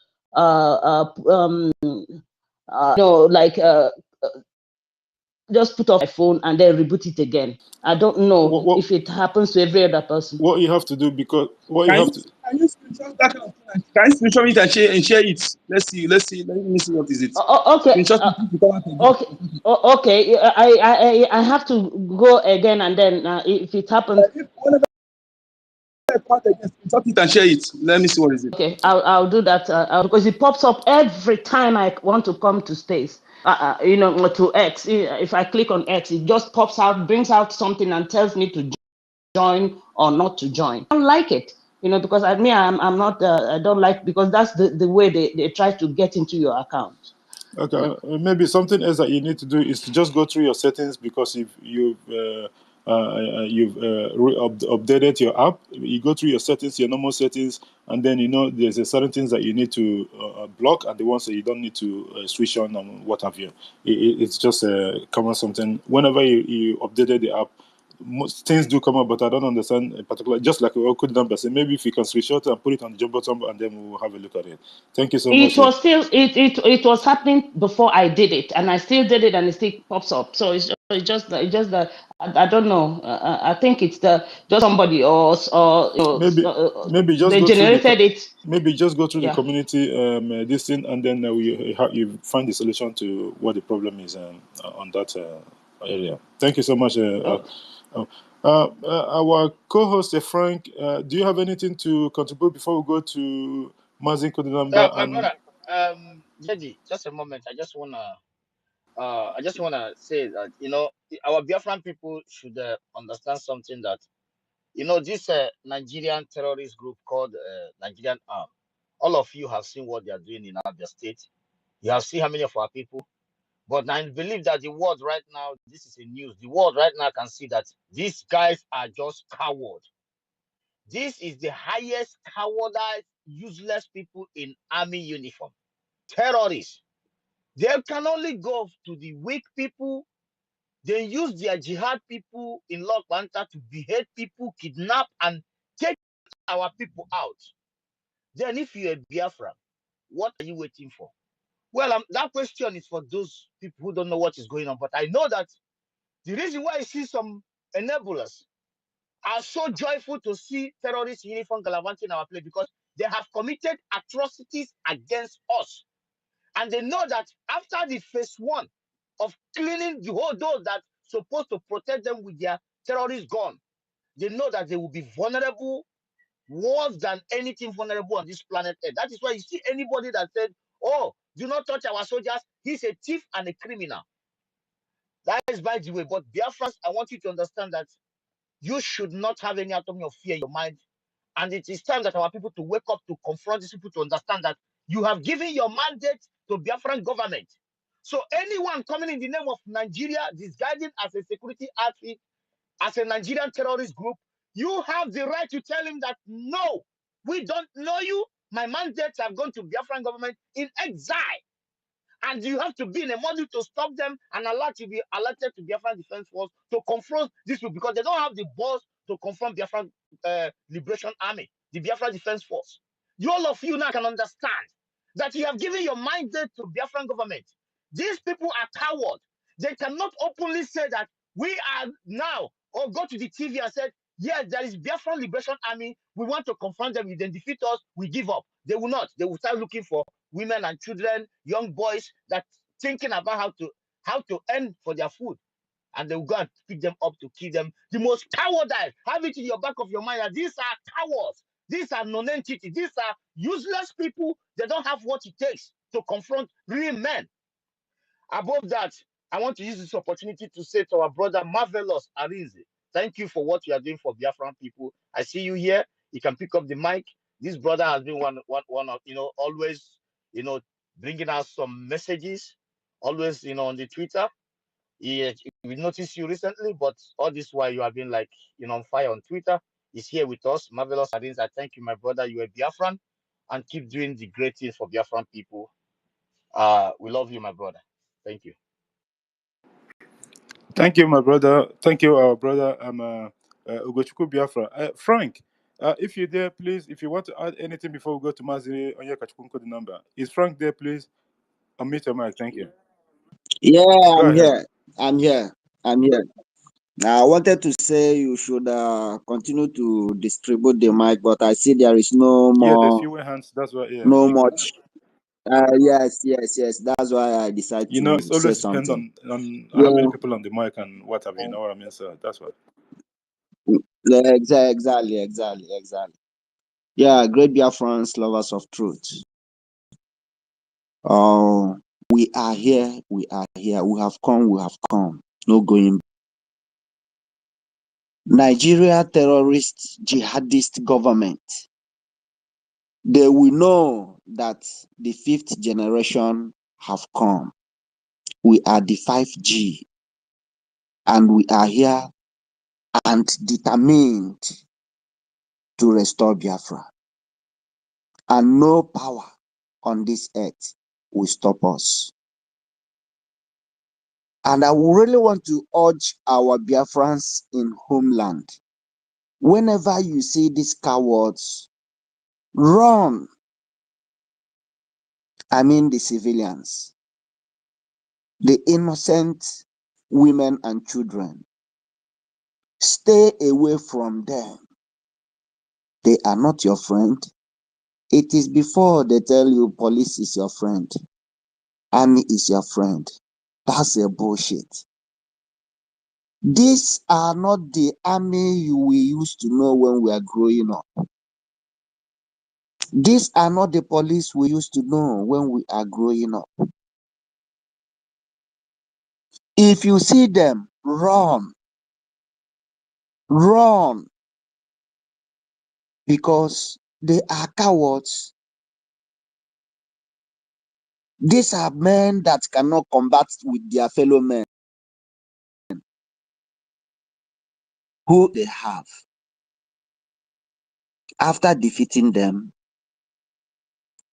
just put off my phone and then reboot it again. I don't know if it happens to every other person. What you have to do, because what Can you have to. Can you screenshot that kind of thing? Can you screenshot it and share it? Let's see. Let me see what is it. Okay. Okay. I have to go again and then if it happens. Screenshot it and share it. Let me see what is it. Okay, I'll do that because it pops up every time I want to come to space. To X. If I click on X, it just pops out, brings out something, and tells me to join or not to join. I don't like it, because I'm not. I don't like, because that's the way they try to get into your account. Okay, maybe something else that you need to do is to just go through your settings, because if you've updated your app, you go through your settings, your normal settings, and then there's a certain things that you need to block, and the ones that you don't need to switch on and what have you. It's just a common something. Whenever you updated the app, most things do come up, but I don't understand in particular. Just like we all could number, say maybe if you can screenshot and put it on the bottom, and then we'll have a look at it. Thank you so much. It was still it was happening before I did it, and I still did it, and it still pops up. So it's just that I don't know. I think it's just somebody or Maybe just they go through generated it. maybe just go through the Yeah. community this thing, and then you find the solution to what the problem is on that area. Thank you so much. Our co-host Frank, do you have anything to contribute before we go to Mazin Kodinamba? My And brother, JD, just a moment. I just wanna say that our Biafran people should understand something, that this Nigerian terrorist group called Nigerian Arm. All of you have seen what they are doing in other states. You have seen how many of our people. But I believe that the world right now, this is a news. The world right now can see that these guys are just cowards. This is the highest cowardice, useless people in army uniform. Terrorists. They can only go to the weak people. They use their jihad people in Lok Banta to behead people, kidnap, and take our people out. Then, if you're a Biafra, what are you waiting for? Well, that question is for those people who don't know what is going on. But I know that the reason why I see some enablers are so joyful to see terrorists uniform gallivanting our place, because they have committed atrocities against us. And they know that after the phase one of cleaning the whole those that supposed to protect them with their terrorist gun, they know that they will be vulnerable, worse than anything vulnerable on this planet Earth. That is why you see anybody that said, "Oh, do not touch our soldiers," he's a thief and a criminal. That is by the way. But Biafrans, I want you to understand that you should not have any atom of fear in your mind. And it is time that our people to wake up, to confront these people, to understand that you have given your mandate to Biafran government. So anyone coming in the name of Nigeria, disguising as a security outfit, as a Nigerian terrorist group, you have the right to tell him that, no, we don't know you. My mandates have gone to Biafran government in exile. And you have to be in a model to stop them and allow to be alerted to Biafran Defense Force to confront this people, because they don't have the balls to confront Biafran Liberation Army, the Biafran Defense Force. All of you now can understand that you have given your mandate to Biafran government. These people are cowards. They cannot openly say that we are now, or go to the TV and say, yes, there is Biafran Liberation Army. We want to confront them. If they defeat us, we give up. They will not. They will start looking for women and children, young boys that thinking about how to earn for their food, and they will go and pick them up to kill them. The most cowardice. Have it in your back of your mind that these are cowards. These are non-entity. These are useless people. They don't have what it takes to confront real men. Above that, I want to use this opportunity to say to our brother Marvelous Arinze, thank you for what you are doing for Biafran people. I see you here. You can pick up the mic. This brother has been one of, always, bringing us some messages, always, on the Twitter. We noticed you recently, but all this while you have been like, on fire on Twitter. He's here with us. Marvelous Arinze, I thank you, my brother. You are Biafran, and keep doing the great things for Biafran people. We love you, my brother. Thank you. thank you, my brother. Thank you, our brother. Ugochukwu Biafra. Frank, if you're there, please, if you want to add anything before we go to Mazi on your Kachukwu the number. Is Frank there, please? Unmute your mic. Thank you. Yeah, Go I'm ahead. here. I'm here. I'm here. Now, I wanted to say you should continue to distribute the mic, but I see there is no Yeah, there's more, fewer hands. That's why, yeah, no exactly. much. Yes. That's why I decided to It's say always depend something. on how many Yeah, people on the mic and what have you. You know what I mean? So that's why. yeah, exactly. Yeah, great Biafrans, lovers of truth. We are here. We have come. No going. Nigeria terrorist jihadist government. They will know that the fifth generation have come. We are the 5G, and we are here and determined to restore Biafra. And no power on this earth will stop us. And I really want to urge our Biafrans in homeland. Whenever you see these cowards, run. I mean the civilians, the innocent women and children. Stay away from them. They are not your friend. It is before they tell you police is your friend, army is your friend. That's a bullshit. These are not the army we used to know when we are growing up. These are not the police we used to know when we are growing up. If you see them, run. Run. Because they are cowards. These are men that cannot combat with their fellow men who they have. After defeating them,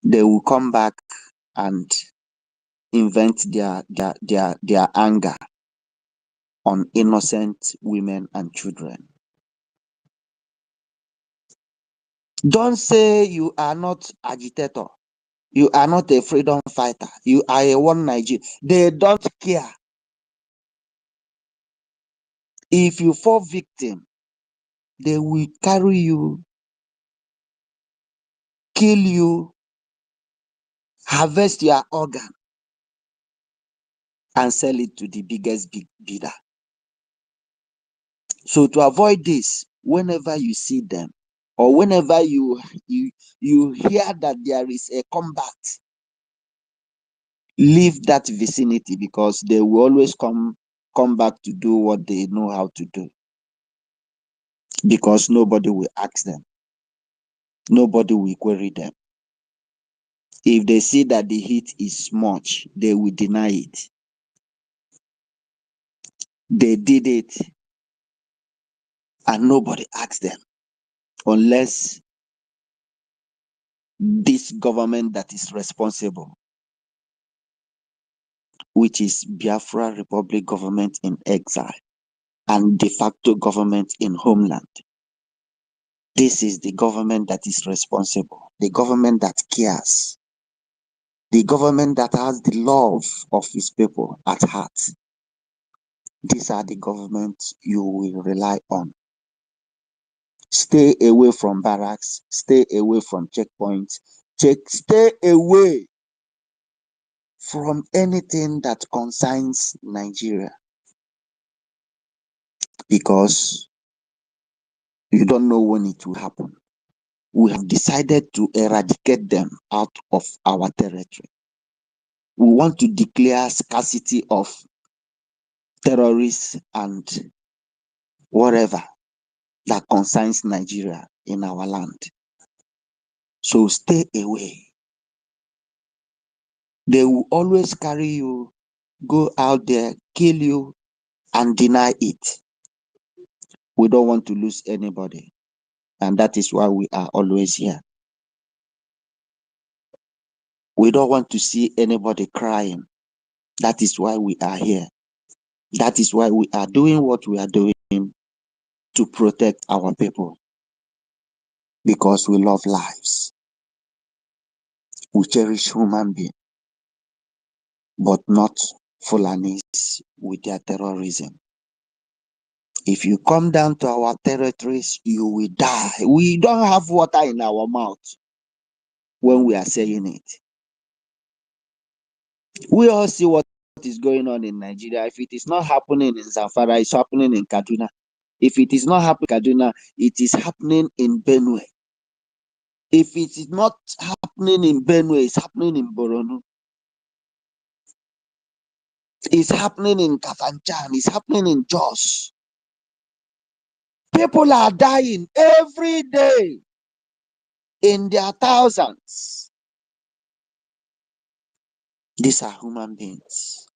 they will come back and invent their anger on innocent women and children. Don't say you are not agitator. You are not a freedom fighter. You are a one Nigeria. They don't care. If you fall victim, they will carry you, kill you, harvest your organ, and sell it to the biggest bidder. So to avoid this, whenever you see them, or whenever you hear that there is a combat, leave that vicinity, because they will always come back to do what they know how to do. Because nobody will ask them. Nobody will query them. If they see that the heat is much, they will deny it. They did it, and nobody asked them, unless this government that is responsible, which is Biafra Republic government in exile and de facto government in homeland. This is the government that is responsible, the government that cares, the government that has the love of his people at heart. These are the governments you will rely on. Stay away from barracks, stay away from checkpoints, stay away from anything that concerns Nigeria, because you don't know when it will happen. We have decided to eradicate them out of our territory. We want to declare scarcity of terrorists and whatever that concerns Nigeria in our land. So stay away. They will always carry you, go out there, kill you, and deny it. We don't want to lose anybody. And that is why we are always here. We don't want to see anybody crying. That is why we are here. That is why we are doing what we are doing, to protect our people. Because we love lives. We cherish human beings, but not Fulanis with their terrorism. If you come down to our territories, you will die. We don't have water in our mouth when we are saying it. We all see what is going on in Nigeria. If it is not happening in Zamfara, it's happening in Kaduna. If it is not happening in Kaduna, it is happening in Benue. If it is not happening in Benue, it's happening in Borno. It's happening in Kafanchan. It's happening in Jos. People are dying every day in their thousands. These are human beings.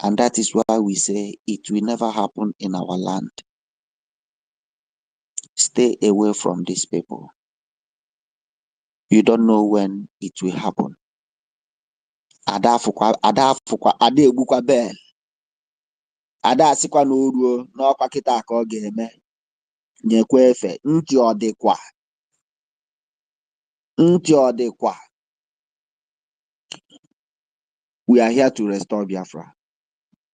And that is why we say it will never happen in our land. Stay away from these people. You don't know when it will happen. Ada egbukwa bell. ada asịkwa na o ruo n'ọkwa kịta ka ọ ga-eme nyekwa efe ntị ọ dịkwa. We are here to restore Biafra,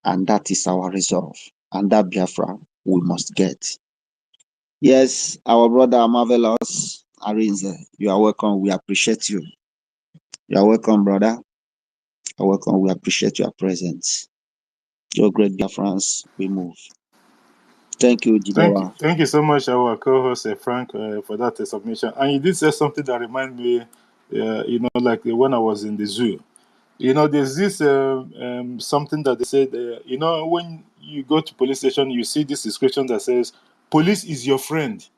and that is our resolve, and that Biafra we must get. Yes, our brother Marvelous Arinze, you are welcome. We appreciate you. You are welcome, brother. You are welcome. We appreciate your presence. Your great Biafrans, we move. Thank you, Jidewa. Thank you so much, our co-host Frank, for that submission. And you did say something that reminded me, like when I was in the zoo. There's this something that they said. When you go to police station, you see this description that says, "Police is your friend."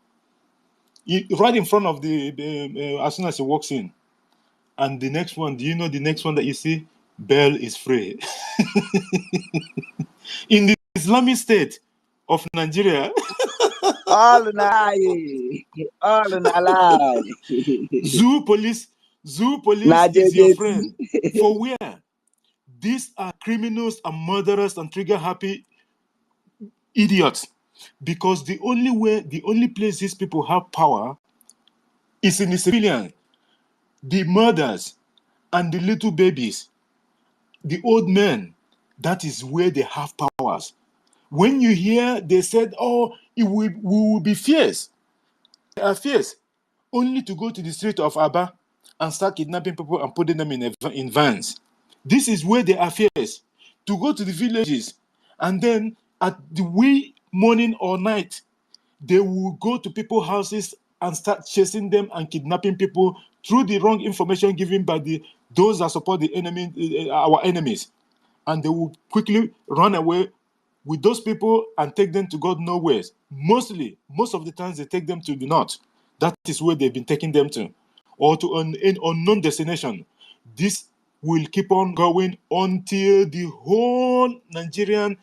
Right in front of as soon as he walks in, and the next one. Do you know the next one that you see? Bail is free. In the Islamic State of Nigeria. All in a lie. Zoo police is your friend. For where? These are criminals and murderers and trigger-happy idiots. Because the only place these people have power is in the civilian. The murders and the little babies, the old men, that is where they have powers. When you hear they said, oh, we will be fierce. They are fierce. Only to go to the street of Aba and start kidnapping people and putting them in vans. This is where they are fierce. To go to the villages and then at the wee morning or night, they will go to people's houses and start chasing them and kidnapping people through the wrong information given by those that support the enemy, our enemies. And they will quickly run away with those people and take them to God nowhere. Most of the times they take them to the north. That is where they've been taking them to, or to an unknown destination. This will keep on going until the whole Nigerian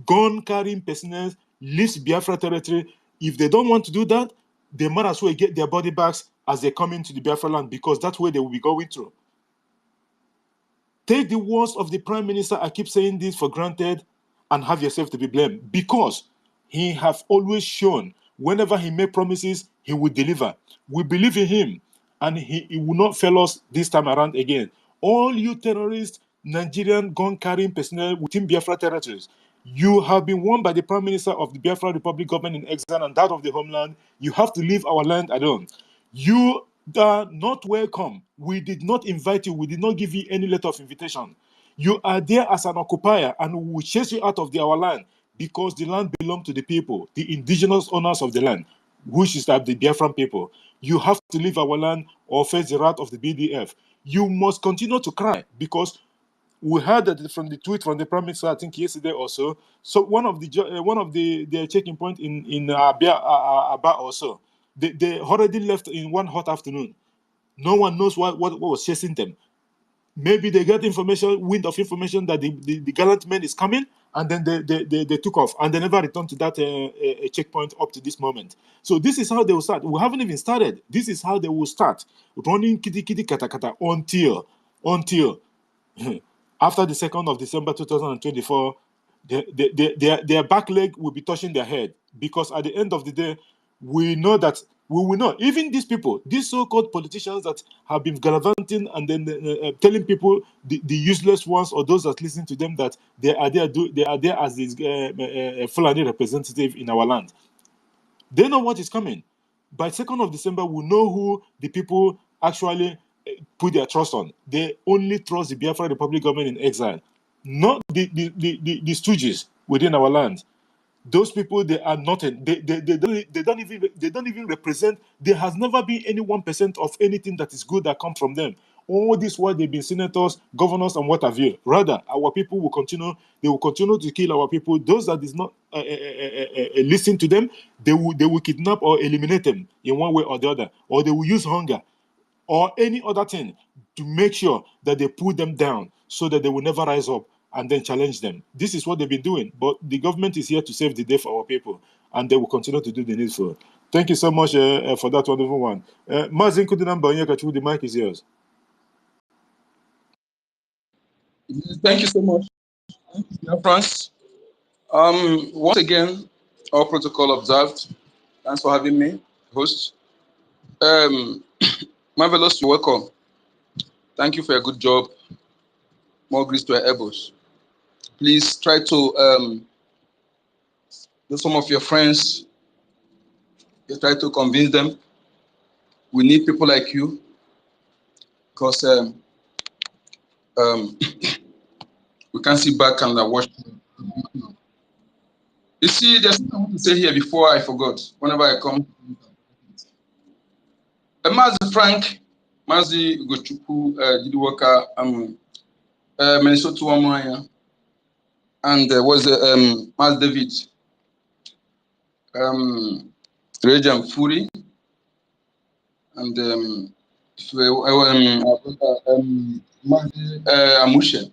gun-carrying personnel leaves Biafra territory. If they don't want to do that, they might as well get their body bags as they come into the Biafraland, because that's where they will be going through. Take the words of the Prime Minister, I keep saying this, for granted, and have yourself to be blamed, because he have always shown whenever he made promises, he would deliver. We believe in him, and he will not fail us this time around again. All you terrorists, Nigerian gun-carrying personnel within Biafra territories, you have been warned by the Prime Minister of the Biafra Republic government in exile and that of the homeland. You have to leave our land alone. You are not welcome. We did not invite you. We did not give you any letter of invitation. You are there as an occupier, and we will chase you out of our land, because the land belongs to the people, the indigenous owners of the land, which is the Biafran people. You have to leave our land or face the wrath of the BDF. You must continue to cry, because we heard that from the tweet from the Prime Minister, I think yesterday or so. So one of the checking point in Aba also, they already left in one hot afternoon. No one knows what was chasing them. Maybe they got wind of information that the gallant man is coming, and then they took off, and they never returned to that checkpoint up to this moment. So this is how they will start. We haven't even started. This is how they will start, running kitty kata kata until after the 2nd of December 2024, their back leg will be touching their head, because at the end of the day, we know that we will know. Even these people, these so-called politicians that have been gallivanting and then telling people, the useless ones or those that listen to them, that they are there as this Fulani representative in our land. They know what is coming. By 2nd of December, we know who the people actually put their trust on. They only trust the Biafra Republic government in exile, not the stooges within our land. Those people, they are nothing. They don't even represent. There has never been any 1% of anything that is good that comes from them. All this while they've been senators, governors, and what have you. Rather, our people will continue. They will continue to kill our people. Those that is not listen to them, they will kidnap or eliminate them in one way or the other, or they will use hunger or any other thing to make sure that they put them down, so that they will never rise up and then challenge them. This is what they've been doing. But the government is here to save the day for our people, and they will continue to do the needful. Thank you so much for that wonderful one. Mazin Kudinamba Onyekachu, the mic is yours. Thank you so much, Biafrans. Once again, all protocol observed. Thanks for having me, host. Marvelous, you're welcome. Thank you for a good job. More grace to our elbows. Please try to get some of your friends. You try to convince them. We need people like you, because we can't sit back and watch. You see, there's something I want to say here before I forgot. Whenever I come, Mazi Frank, Mazi Gochuku, Didiwaka, Minnesota Wamaya, and was Mazi David, Rejam Furi, and Mazi Amushe.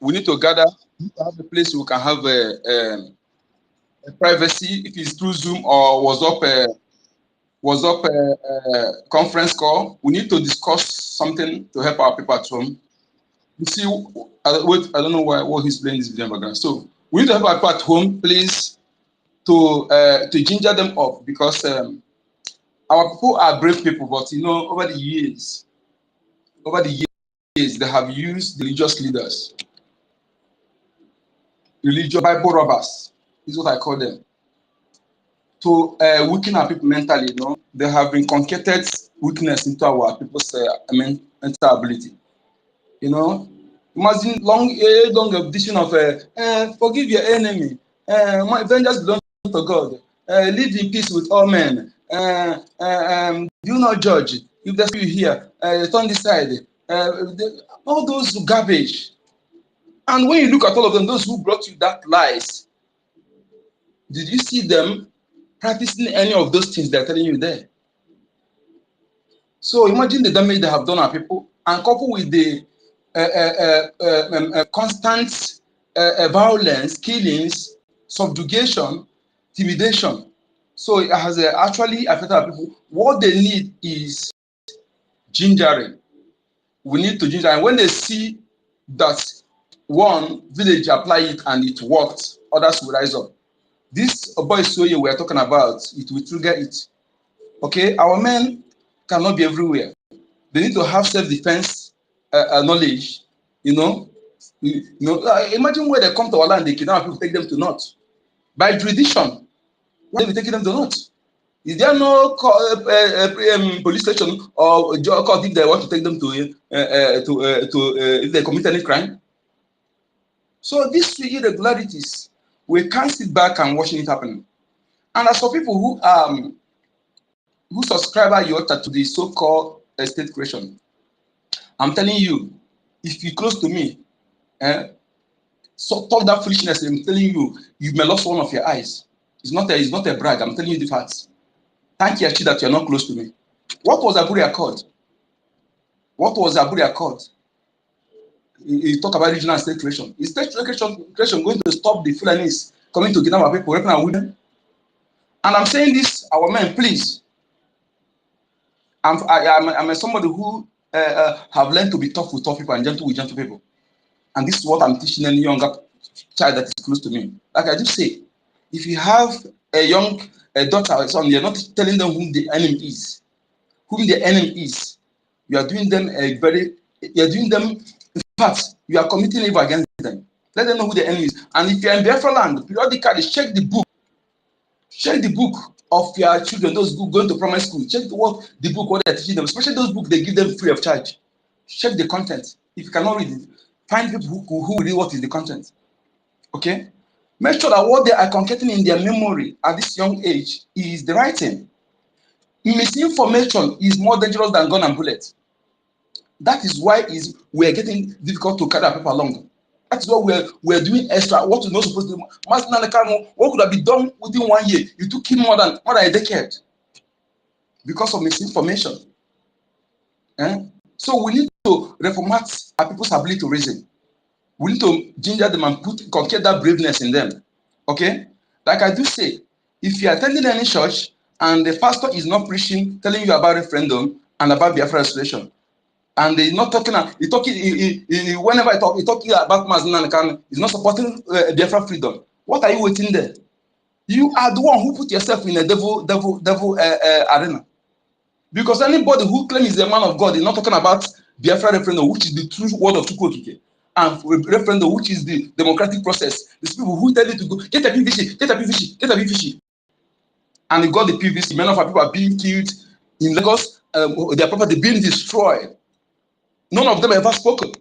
We need to gather, we need to have a place we can have a privacy, if it's through Zoom or WhatsApp conference call. We need to discuss something to help our people at home. You see, wait, I don't know what he's playing this video in the background. So we need to help our people at home, please, to ginger them up, because our people are brave people, but you know, over the years, they have used religious leaders, religious Bible robbers, is what I call them, to weaken our people mentally. You know, they have been concatenated weakness into our people's mental ability. You know, imagine long edition of forgive your enemy, my vengeance belongs to God, live in peace with all men, do not judge. If there's you here, turn this side. All those garbage. And when you look at all of them, those who brought you that lies, did you see them practicing any of those things they're telling you there? So imagine the damage they have done our people, and coupled with the constant violence, killings, subjugation, intimidation. So it has actually affected our people. What they need is gingering. We need to ginger, and when they see that one village apply it and it worked, others will rise up. This boy Soye we are talking about, it will trigger it. Okay, our men cannot be everywhere. They need to have self-defense knowledge. You know, imagine where they come to our land, they kidnap people, take them to north. By jurisdiction, why are they taking them to north? Is there no police station or court if they want to take them to if they commit any crime? So these irregularities, we can't sit back and watching it happen. And as for people who subscribe to the so-called state creation, I'm telling you, if you're close to me, so talk that foolishness, I'm telling you, you may lost one of your eyes. It's not a brag, I'm telling you the facts. Thank you, that you're not close to me. What was Aburi Accord? What was Aburi Accord? You talk about regional state creation. Is state creation going to stop the Fulanis coming to kidnap our people, raping our women? And I'm saying this, our men, please. I'm somebody who have learned to be tough with tough people and gentle with gentle people. And this is what I'm teaching any younger child that is close to me. Like I do say, if you have a daughter or son, you're not telling them whom the enemy is. You are doing them in fact, you are committing evil against them. Let them know who the enemy is. And if you're in Biafraland, periodically check the book. Check the book of your children, those who going to primary school. Check what they're teaching them, especially those books they give them free of charge. Check the content. If you cannot read it, find people who read what is the content. Okay? Make sure that what they are concatenating in their memory at this young age is the right thing. Misinformation is more dangerous than gun and bullet. That is why we are getting difficult to carry our people along. That is why we're doing extra. What we're not supposed to do. What could have been done within 1 year? It took him more than a decade because of misinformation. So we need to reformat our people's ability to reason. We need to ginger them and conquer that braveness in them. Okay? Like I do say, if you are attending any church and the pastor is not preaching, telling you about referendum and about Biafra restoration, And he's not talking. Whenever he talking about Mazinanikan, he's not supporting Biafra freedom. What are you waiting there? You are the one who put yourself in a devil arena. Because anybody who claims he's a man of God is not talking about Biafra referendum, which is the true word of Chukwokike, and referendum, which is the democratic process. These people who tell you to go get a PVC, get a PVC, get a PVC, and they got the PVC. Many of our people are being killed in Lagos. Their property being destroyed. None of them ever spoken.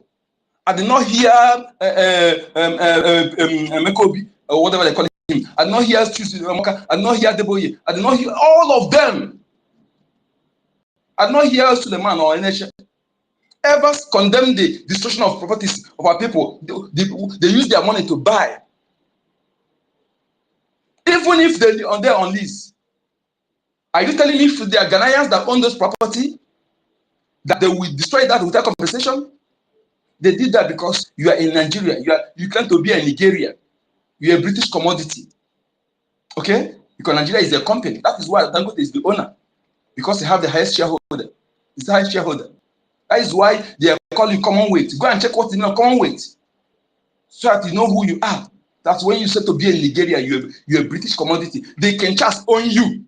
I did not hear Mekobi or whatever they call him. I did not hear Tuesday. I did not hear Deboye. I did not hear all of them. I did not hear Suleiman or Enesha ever condemn the destruction of properties of our people. They use their money to buy. Even if they're on lease. Are you telling me if they are Ghanaians that own those property, that they will destroy that without compensation? They did that because you are in Nigeria. You claim to be a Nigerian. You're a British commodity. Okay? Because Nigeria is a company. That is why Dangote is the owner. Because they have the highest shareholder. It's the highest shareholder. That is why they are calling Commonwealth. Go and check what is in Commonwealth. So that you know who you are. That's when you say to be in Nigeria, you're a British commodity. They can just own you.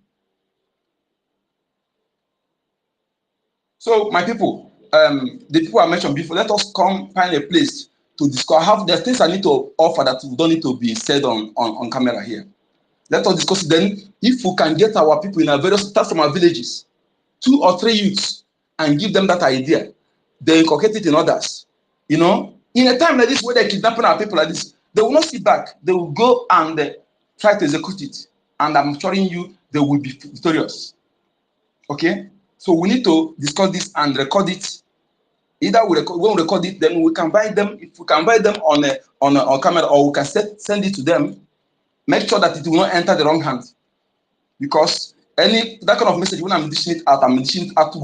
So, my people, the people I mentioned before, let us come find a place to discuss. There's things I need to offer that don't need to be said on camera here. Let us discuss it. Then, if we can get our people in our various, start from our villages, 2 or 3 youths, and give them that idea, they inculcate it in others. You know, in a time like this, where they're kidnapping our people like this, they will not sit back. They will go and try to execute it. And I'm assuring you, they will be victorious. Okay? So we need to discuss this and record it. Either when we record it, then we can buy them. If we can buy them on camera, or we can send it to them. Make sure that it will not enter the wrong hand. Because that kind of message, when I'm dishing it out, I'm dishing it out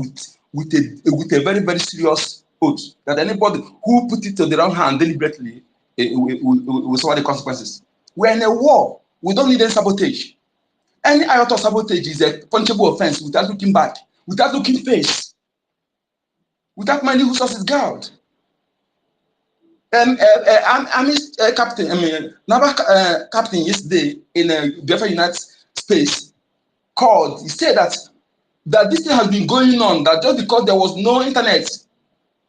with a very, very serious oath that anybody who put it to the wrong hand deliberately will suffer the consequences. We're in a war. We don't need any sabotage. Any iota of sabotage is a punishable offense without looking back, without looking face, without minding whose source is God. Army Naval captain yesterday in Biafra United Space called. He said that this thing has been going on, that just because there was no internet,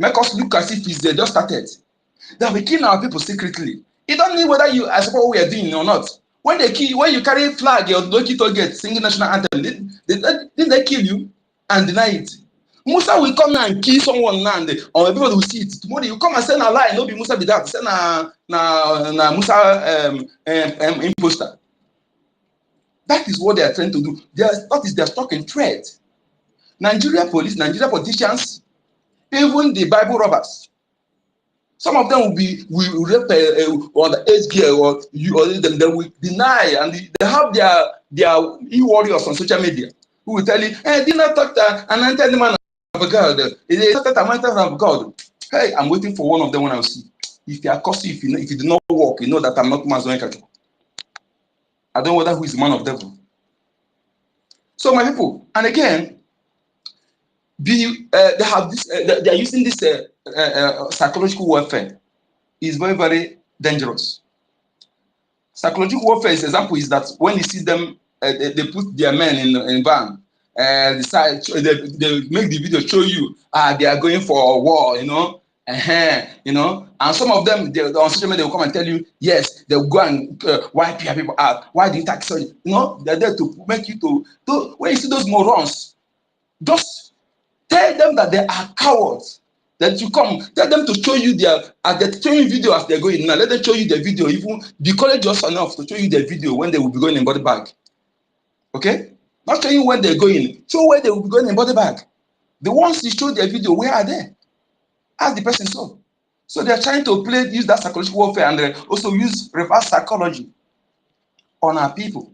make us look as if it's just started. That we kill our people secretly. It don't mean whether you support what we are doing or not. When you carry flag, your Loki target singing national anthem, didn't they kill you and deny it? Musa will come now and kill someone now, or everybody will see it. Tomorrow you come and say a lie, no be Musa be that. Say na Musa imposter. That is what they are trying to do. That is their stock in trade. Nigeria police, Nigeria politicians, even the Bible robbers. Some of them will rape or the age girl or they will deny, and they have their e-warriors on social media who will tell you, hey, did not talk to an anointed man of God. They talk to anointed man of God. Hey, I'm waiting for one of them when I see. If you are cursing, if you do not work, you know that I'm not Mazoen. I don't know whether who is the man of devil. So my people, and again, they have this. They are using this psychological warfare. Is very, very dangerous. Psychological warfare, example is that when you see them, they put their men in van. They make the video show you they are going for a war, you know. And some of them on social media will come and tell you, yes, they'll go and wipe your people out. Why do you tax? You know, they're there to make you to when you see those morons, just tell them that they are cowards. That you come, tell them to show you they're showing video as they're going now. Let them show you the video, even be courageous enough to show you the video when they will be going in body bag. Okay? Not showing when they're going, show where they will be going in body bag. The ones you show their video, where are they? Ask the person so. So they're trying to use that psychological warfare and also use reverse psychology on our people.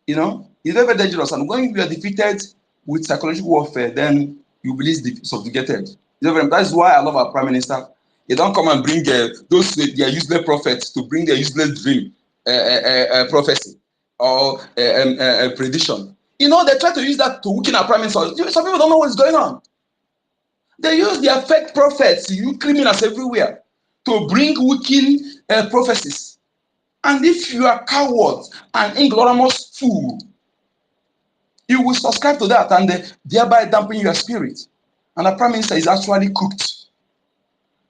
You know, it's very, very dangerous. And when you are defeated with psychological warfare, then you will be subjugated. That is why I love our Prime Minister. They don't come and bring their useless prophets to bring their useless dream, prophecy, or prediction. You know, they try to use that to weaken our Prime Minister. Some people don't know what's going on. They use their fake prophets, you criminals everywhere, to bring wicked prophecies. And if you are coward and ignoramus fool, you will subscribe to that and thereby dampen your spirit. And the Prime Minister is actually cooked.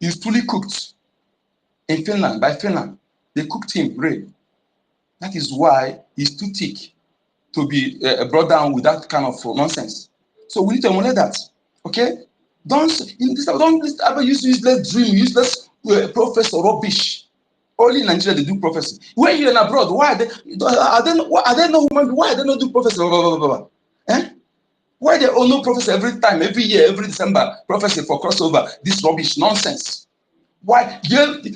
He's fully cooked in Finland, by Finland. They cooked him real. That is why he's too thick to be brought down with that kind of nonsense. So we need to emulate that. Okay? Don't ever use useless dream, useless professor rubbish. Only in Nigeria they do prophecy. When you're in abroad, why are they no human? Why they not do prophecy? Eh? Why they all no prophecy every time, every year, every December, prophecy for crossover? This rubbish nonsense. Why?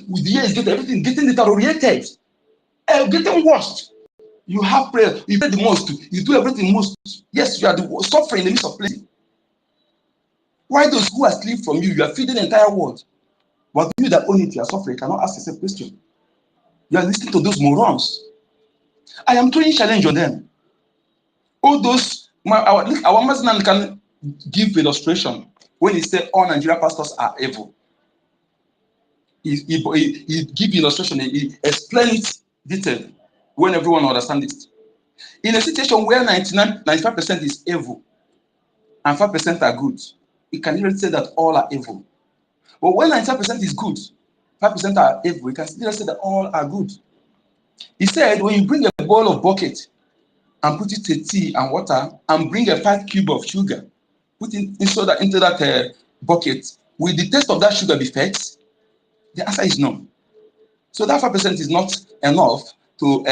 With the years, everything getting deteriorated, getting worse. You have prayer, you pray the most, you do everything most. Yes, you are suffering in the midst of plenty. Why those who are asleep from you, you are feeding the entire world. But you that own it, you are suffering, cannot ask yourself a question. You are listening to those morons. I am throwing challenge on them. All those, our Muslim can give illustration when he said all Nigerian pastors are evil. He give illustration, he explain it detailed when everyone understands it. In a situation where 95% is evil and 5% are good, you can even say that all are evil. But when 95% is good, 5% are evil, you can still say that all are good. He said, when you bring a bowl of bucket and put it in tea and water and bring a 5 cube of sugar, put it into that bucket, will the taste of that sugar be fixed? The answer is no. So that 5% is not enough to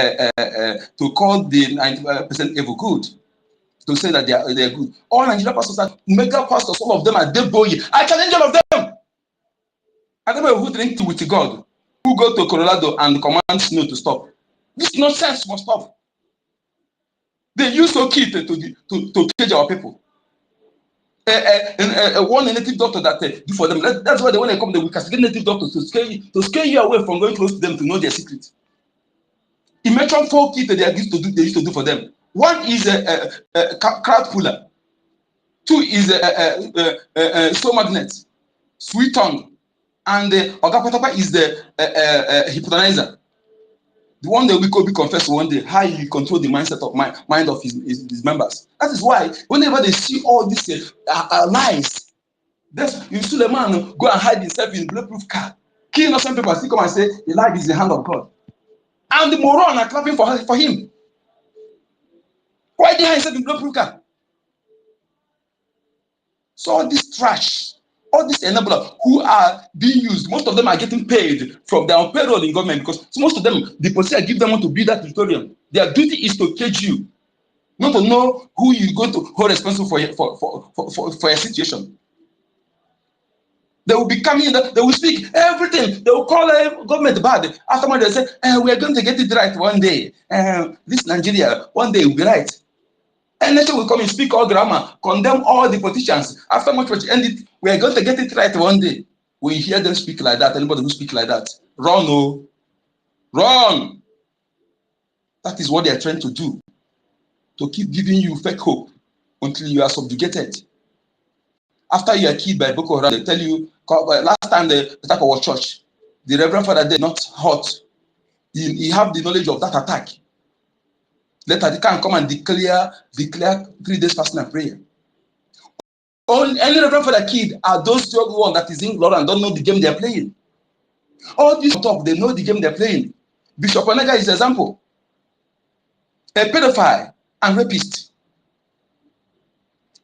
call the 95% evil good, to say that they are good. All Nigerian pastors are mega pastors, all of them are dead boy. I challenge all of them. I don't know who drink tea with God, who go to Colorado and command snow to stop. This nonsense must stop. They use Oki to cage our people. One native doctor that do for them. That's why when they come, they will castigate native doctors to scare you away from going close to them to know their secret. Imagine 4 kits that they used to do for them. One is a crowd puller. 2 is a soul magnet, sweet tongue, and Ogapatapa is the hypnotizer. The one that we could be confessed one day, how you control the mindset of mind of his members. That is why whenever they see all these lies, you see the man go and hide himself in a bulletproof car, kill innocent people, still come and say the life is the hand of God. And the moron are clapping for him. Why did he hide himself in a bulletproof car? So all this trash, all these enablers who are being used, most of them are getting paid from their own payroll in government, because most of them, the police give them to be that tutorial. Their duty is to cage you, not to know who you're going to hold responsible for your situation. They will be coming, they will speak everything. They will call government bad. After they say, we are going to get it right one day. This Nigeria, one day will be right. And nation will come and speak all grammar, condemn all the politicians. After much end it, we are going to get it right one day. When you hear them speak like that, anybody who speak like that, run, oh, run. That is what they are trying to do, to keep giving you fake hope until you are subjugated. After you are killed by Boko Haram, they tell you, last time the attack was church, the Reverend Father did not hurt. He have the knowledge of that attack. Later they can come and declare 3 days fasting and prayer. Any Reverend Father kid are those young ones that is in Lord and don't know the game they are playing. All these talk, they know the game they're playing. Bishop Onega is an example. A pedophile and rapist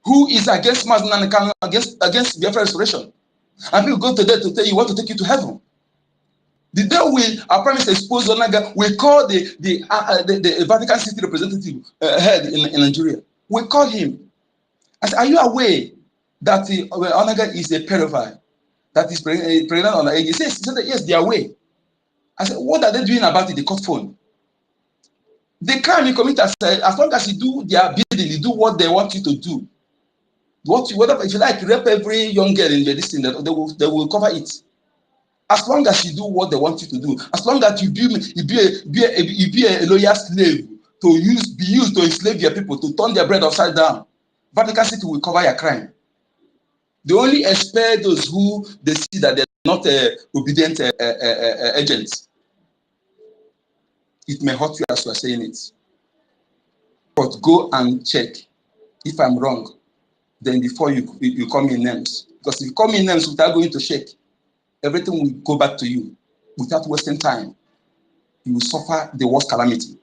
who is against Muslim and against Biafra restoration. And people go to there to tell you want to take you to heaven. The day our Prime Minister exposed Onega, we call the Vatican City representative head in Nigeria. We call him. I said, are you aware that Onega is a pedophile that is pregnant on the age? He said that yes, they are aware. I said, what are they doing about it? The court phone. The crime you commit, as long as you do their bidding, you do what they want you to do. Whatever, if you like, rape every young girl in the listing, they will cover it. As long as you do what they want you to do, as long as you be a loyal slave to be used to enslave your people, to turn their bread upside down, Vatican City will cover your crime. They only expel those who they see that they're not obedient agents. It may hurt you as you are saying it, but go and check. If I'm wrong, then before you call me names, because if you call me names without going to check, everything will go back to you without wasting time. You will suffer the worst calamity.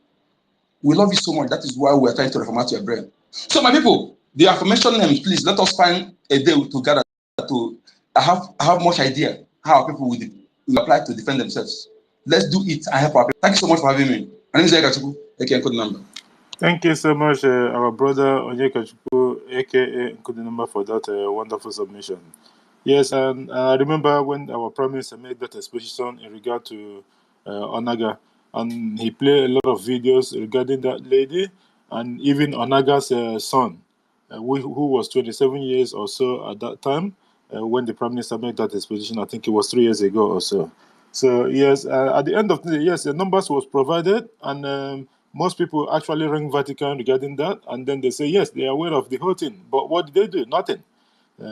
We love you so much. That is why we are trying to reformat your brain. So, my people, the affirmation names, please let us find a day together to I have much idea how people will apply to defend themselves. Let's do it and help our people. Thank you so much for having me. My name is Ekachuku, aka Code Number. Thank you so much, our brother Onyekachuku, aka Nkudinumba, for that wonderful submission. Yes, and I remember when our Prime Minister made that exposition in regard to Onaga, and he played a lot of videos regarding that lady, and even Onaga's son, who was 27 years or so at that time, when the Prime Minister made that exposition. I think it was 3 years ago or so. So, yes, at the end of the day, yes, the numbers was provided, and most people actually rang Vatican regarding that, and then they say, yes, they are aware of the whole thing. But what did they do? Nothing.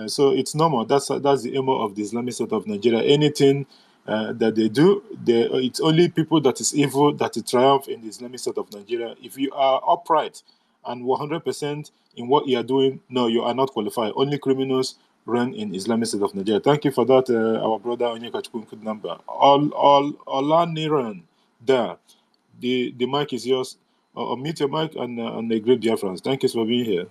So it's normal. That's the aim of the Islamic State of Nigeria. Anything that they do, it's only people that is evil that triumph in the Islamic State of Nigeria. If you are upright and 100% in what you are doing, no, you are not qualified. Only criminals run in Islamic State of Nigeria. Thank you for that, our brother Onyekachukwu number. All Niran there. The mic is yours. Unmute your mic and the great Biafrans. Thank you for being here.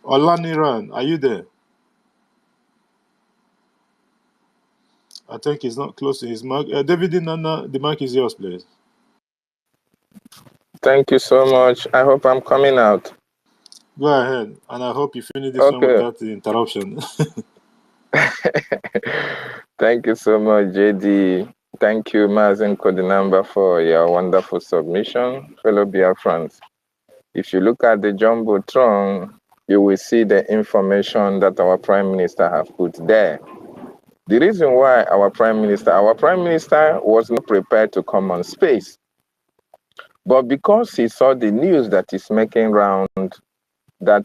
Olaniran, are you there? I think he's not close to his mic. David Nana, the mic is yours, please. Thank you so much. I hope I'm coming out. Go ahead, and I hope you finish this one without the interruption. Thank you so much, JD. Thank you, Mazen Kodinamba, for your wonderful submission, fellow Biafrans. If you look at the Jumbotron, you will see the information that our Prime Minister have put there. The reason why our Prime Minister was not prepared to come on space. But because he saw the news that is making round that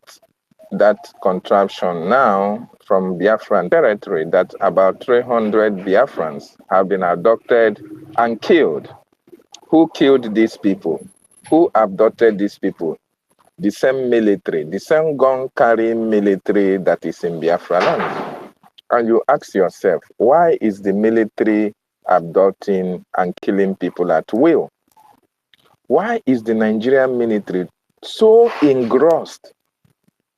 contraption now from Biafran territory, that about 300 Biafrans have been abducted and killed. Who killed these people? Who abducted these people? The same military, the same gun-carrying military that is in Biafraland. And you ask yourself, why is the military abducting and killing people at will? Why is the Nigerian military so engrossed,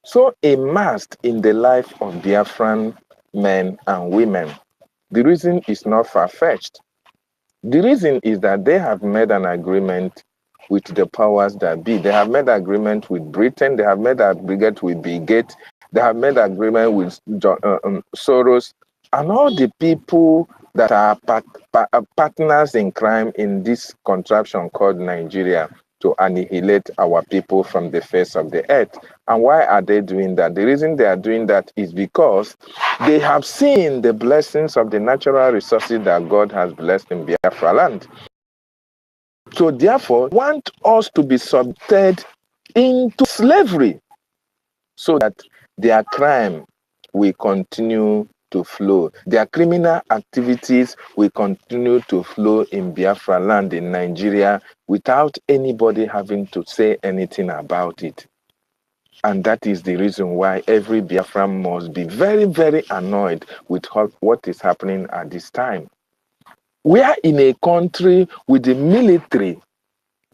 so immersed in the life of Biafran men and women? The reason is not far-fetched. The reason is that they have made an agreement with the powers that be. They have made an agreement with Britain. They have made an agreement with Bill Gates. They have made an agreement with Soros and all the people that are partners in crime in this contraption called Nigeria to annihilate our people from the face of the earth. And why are they doing that? The reason they are doing that is because they have seen the blessings of the natural resources that God has blessed in Biafraland. So therefore, want us to be subjected into slavery so that their crime will continue to flow. Their criminal activities will continue to flow in Biafra land in Nigeria without anybody having to say anything about it. And that is the reason why every Biafran must be very, very annoyed with what is happening at this time. We are in a country with the military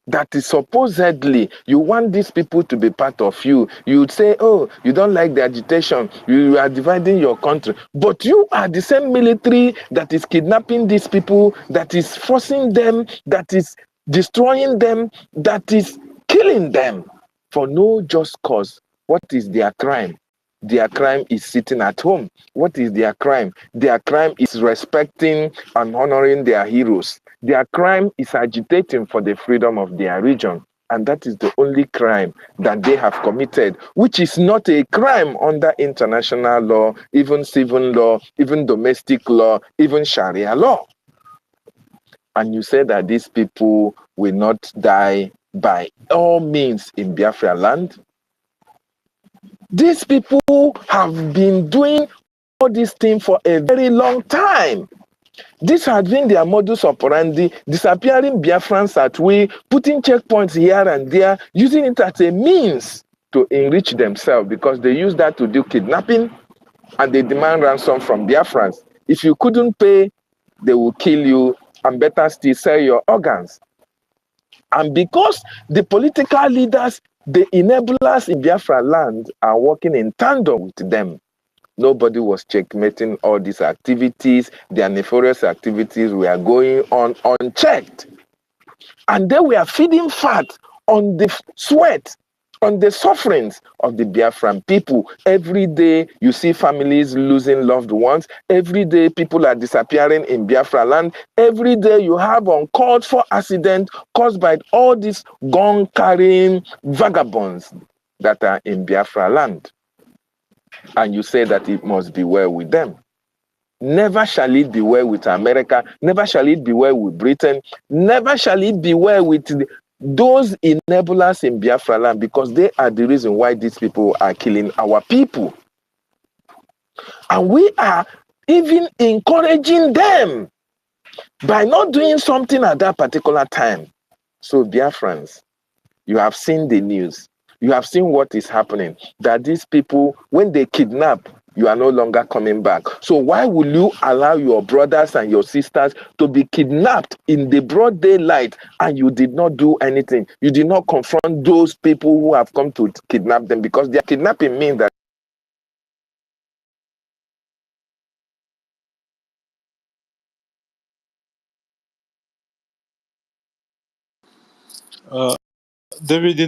that is supposedly, you want these people to be part of you. You would say, oh, you don't like the agitation. You are dividing your country. But you are the same military that is kidnapping these people, that is forcing them, that is destroying them, that is killing them for no just cause. What is their crime? Their crime is sitting at home. What is their crime? Their crime is respecting and honoring their heroes. Their crime is agitating for the freedom of their region. And that is the only crime that they have committed, which is not a crime under international law, even civil law, even domestic law, even Sharia law. And you say that these people will not die by all means in Biafra land? These people have been doing all this thing for a very long time. This has been their modus operandi, disappearing Biafrans at will, putting checkpoints here and there, using it as a means to enrich themselves because they use that to do kidnapping and they demand ransom from Biafrans. If you couldn't pay, they will kill you and better still sell your organs. And because the political leaders, the enablers in Biafraland are working in tandem with them, nobody was checkmating all these activities. Their nefarious activities were going on unchecked. And they were feeding fat on the sweat, on the sufferings of the Biafran people. Every day you see families losing loved ones. Every day people are disappearing in Biafraland. Every day you have uncalled for accidents caused by all these gun-carrying vagabonds that are in Biafraland. And you say that it must be well with them. Never shall it be well with America. Never shall it be well with Britain. Never shall it be well with those enablers in Biafraland, because they are the reason why these people are killing our people. And we are even encouraging them by not doing something at that particular time. So Biafrans, you have seen the news. You have seen what is happening, that these people, when they kidnap, you are no longer coming back. So why will you allow your brothers and your sisters to be kidnapped in the broad daylight and you did not do anything? You did not confront those people who have come to kidnap them, because their kidnapping means that David,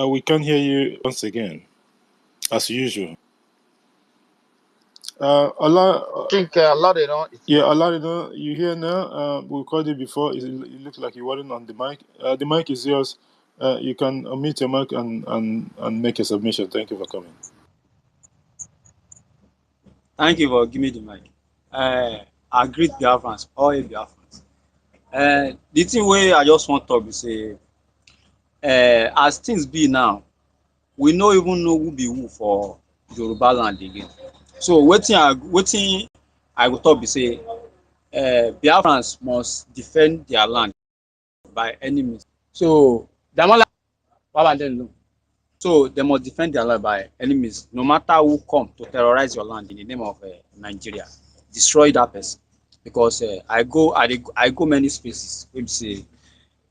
we can't hear you once again, as usual. Allah, I think Lauderdale is yeah, Allah, you hear now? We called you before. It looks like you weren't on the mic. The mic is yours. You can unmute your mic and make a submission. Thank you for coming. Thank you for giving me the mic. I greet Biafrans, all Biafrans. The thing where I just want to talk is say, as things be now, we no even know who be who for Yoruba land again. So waiting I will talk be say, Biafrans must defend their land by any means. So so they must defend their land by any means, no matter who come to terrorize your land in the name of Nigeria. Destroy that person, because I go many spaces. We say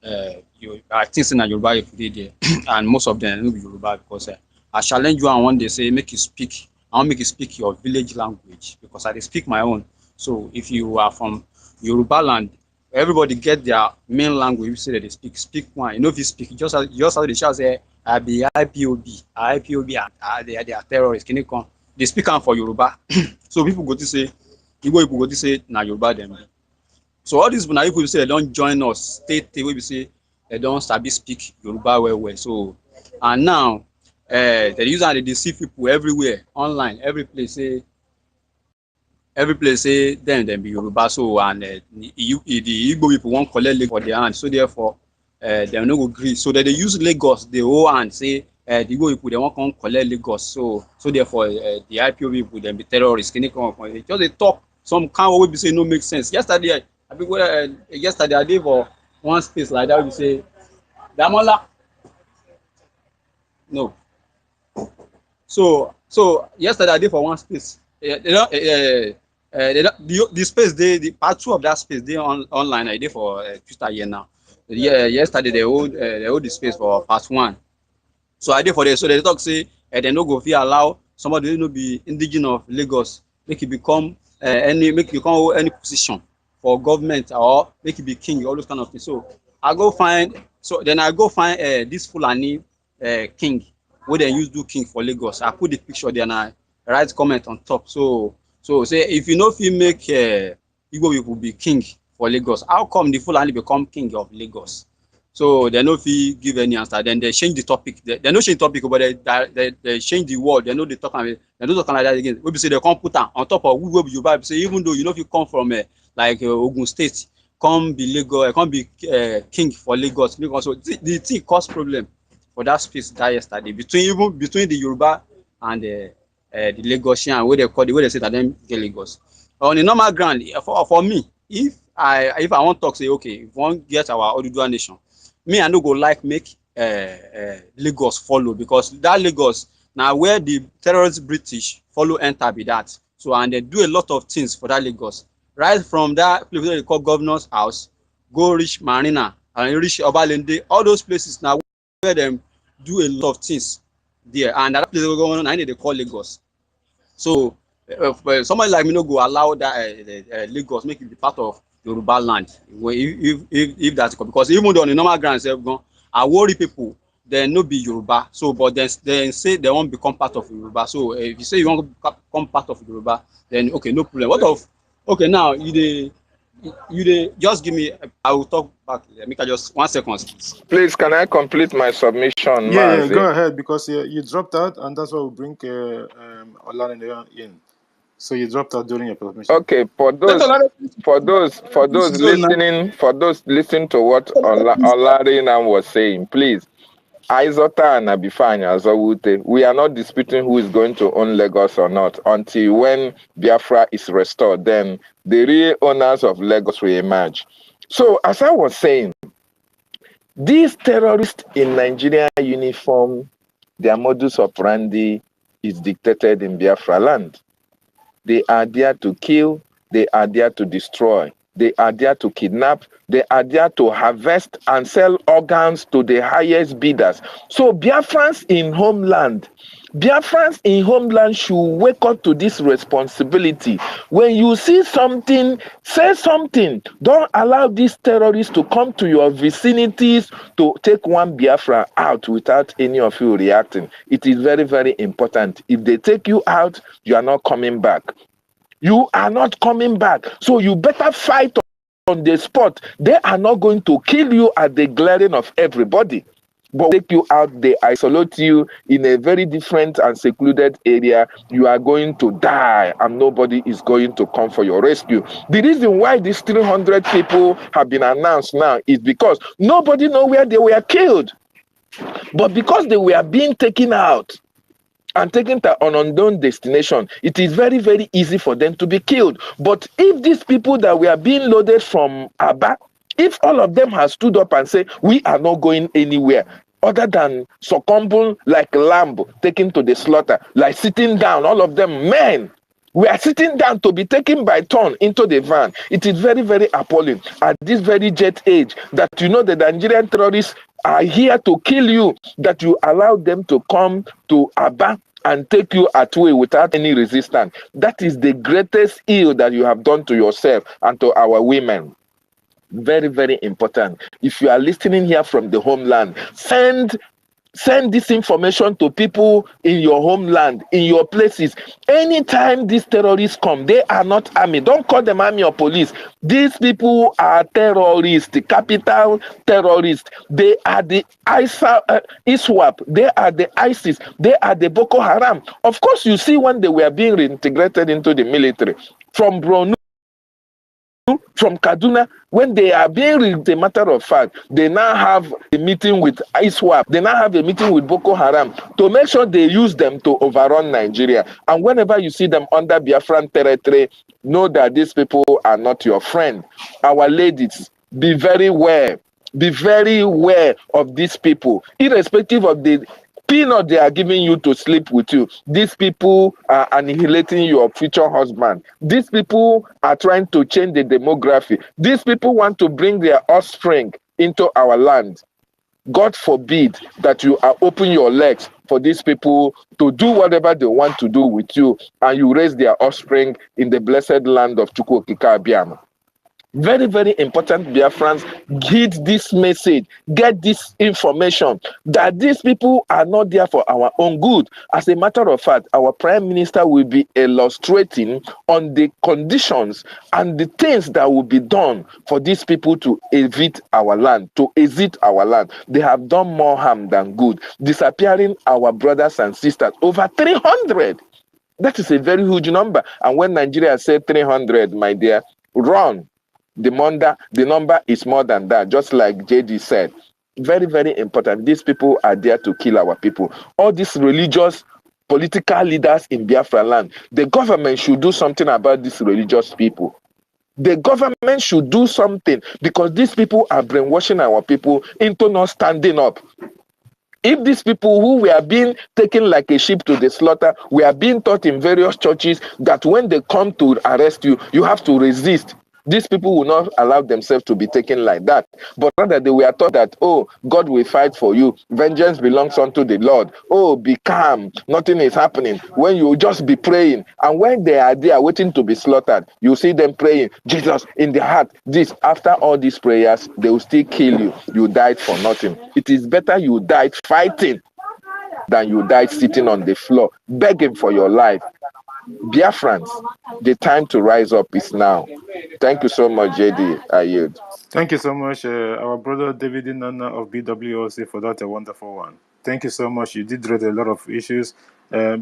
I think in Yoruba if you there, and most of them will be Yoruba, because I challenge you and one day say make you speak. I want make you speak your village language, because I speak my own. So if you are from Yoruba land, everybody get their main language. You say that they speak one. You know if you speak, just as the shout say I be IPOB, they are terrorists. Can you come? They speak for Yoruba. So people go to say, people go to say na Yoruba them. So all these people say they don't join us. State we say they don't sabi speak Yoruba well. So and now they use and they deceive people everywhere online. Every place say them be Yoruba. So and the Igbo people won't collect for their hand. So therefore they no go agree. So that they use Lagos the whole and say the Igbo people they won't come collect Lagos. So therefore the IPO people them be terrorists. Can you come? Just they talk some kind of way we say no make sense. Yesterday I did for one space like that. We say Damola. No. So yesterday I did for one space. The space the part 2 of that space they online. I did for Twitter here now. Yesterday they hold the space for part 1. So I did for this. So they talk say they no go fit allow somebody who no be indigenous of Lagos make it become any position for government, or make it be king, all those kind of things. So I go find this Fulani king where they use do king for Lagos. I put the picture there and I write comment on top. So say if you know if you make Igbo people be king for Lagos, how come the Fulani become king of Lagos? So they know if he give any answer, then they change the topic. They no change the topic, but they change the word. They know they talk like that again. We say they come put on top of who will be Yoruba. Say even though you know if you come from like Ogun State, come be Lagos, come be king for Lagos. So the thing cause problem for that space that yesterday between the Yoruba and the Lagosian, where they call the way they say that them get Lagos. On the normal ground, for me, if I want to talk, say okay, if we want get our Oduduwa nation, me I no go like make Lagos follow, because that Lagos now where the terrorist British follow enter be that. So and they do a lot of things for that Lagos. Right from that place they call Governor's House, go reach Marina and reach Obalende, all those places now where them do a lot of things there, and that place going on, I need to call Lagos. So somebody like me no go allow that Lagos make it be part of Yoruba land. If that's because even though on the normal ground I worry people they no be Yoruba. So but then say they won't become part of Yoruba. So if you say you want to become part of Yoruba, then okay, no problem. What of okay now you just give me, I will talk back. Make just 1 second. Please, can I complete my submission, Yeah, Mazi? go ahead, because you dropped out, and that's why we bring Olanide in. So you dropped out during your permission. Okay, for those listening to what Olarina was saying, please. Aizota and Abifanya Azawute, we are not disputing who is going to own Lagos or not until when Biafra is restored. Then the real owners of Lagos will emerge. So, as I was saying, these terrorists in Nigerian uniform, their modus operandi is dictated in Biafraland. They are there to kill, they are there to destroy, they are there to kidnap, they are there to harvest and sell organs to the highest bidders. So Biafrans in homeland should wake up to this responsibility. When you see something, say something. Don't allow these terrorists to come to your vicinities to take one Biafra out without any of you reacting. It is very, very important. If they take you out, you are not coming back. You are not coming back. So you better fight on the spot. They are not going to kill you at the glaring of everybody, but take you out, they isolate you in a very different and secluded area. You are going to die and nobody is going to come for your rescue. The reason why these 300 people have been announced now is because nobody knows where they were killed. But because they were being taken out and taken to an unknown destination, it is very, very easy for them to be killed. But if these people that were being loaded from Aba, if all of them have stood up and said, we are not going anywhere, other than succumbing like lamb taken to the slaughter, like sitting down, all of them, men, we are sitting down to be taken by turn into the van. It is very, very appalling at this very jet age that you know the Nigerian terrorists are here to kill you, that you allow them to come to Aba and take you away without any resistance. That is the greatest ill that you have done to yourself and to our women. Very, very important. If you are listening here from the homeland, send this information to people in your homeland, in your places. Anytime these terrorists come, they are not army. Don't call them army or police. These people are terrorists, capital terrorists. They are the ISWAP. They are the ISIS. They are the Boko Haram. Of course, you see when they were being reintegrated into the military from Borno, from Kaduna, when they are being, a matter of fact, they now have a meeting with ISWAP, they now have a meeting with Boko Haram to make sure they use them to overrun Nigeria. And whenever you see them under Biafran territory, know that these people are not your friend. Our ladies, be very aware of these people, irrespective of the peanut they are giving you to sleep with you. These people are annihilating your future husband. These people are trying to change the demography. These people want to bring their offspring into our land. God forbid that you are open your legs for these people to do whatever they want to do with you, and you raise their offspring in the blessed land of Chukwokika Abiama. Very, very important, Biafrans, get this message, get this information that these people are not there for our own good. As a matter of fact, our Prime Minister will be illustrating on the conditions and the things that will be done for these people to exit our land, They have done more harm than good, disappearing our brothers and sisters, over 300. That is a very huge number. And when Nigeria said 300, my dear, run. The number is more than that, just like JD said. Very, very important. These people are there to kill our people. All these religious political leaders in Biafraland. The government should do something about these religious people. The government should do something because these people are brainwashing our people into not standing up. If these people who were being taken like a sheep to the slaughter, we are being taught in various churches that when they come to arrest you, you have to resist. These people will not allow themselves to be taken like that. But rather they were taught that, oh, God will fight for you. Vengeance belongs unto the Lord. Oh, be calm. Nothing is happening. When you just be praying. And when they are there waiting to be slaughtered, you see them praying, Jesus, in the heart. This, after all these prayers, they will still kill you. You died for nothing. It is better you died fighting than you died sitting on the floor, begging for your life. Biafrans, the time to rise up is now. Thank you so much, JD. I yield. Thank you so much, our brother David Nana of BWOC, for that wonderful one. Thank you so much. You did raise a lot of issues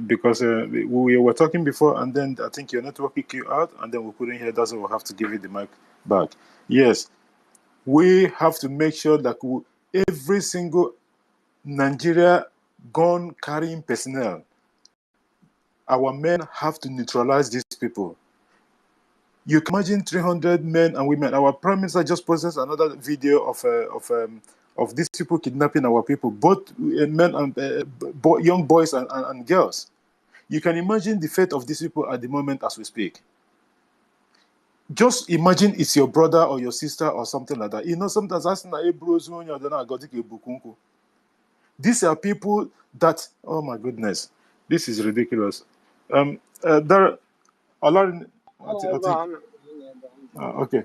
because we were talking before, and then I think your network kicked you out, and then we couldn't hear. That's why we'll have to give you the mic back. Yes, we have to make sure that every single Nigeria gun carrying personnel, our men have to neutralize these people. You can imagine 300 men and women. Our prime minister just posted another video of these people kidnapping our people, both men and young boys and girls. You can imagine the fate of these people at the moment as we speak. Just imagine it's your brother or your sister or something like that. You know, sometimes these are people that, oh my goodness, this is ridiculous. There, Alarin, I think, okay.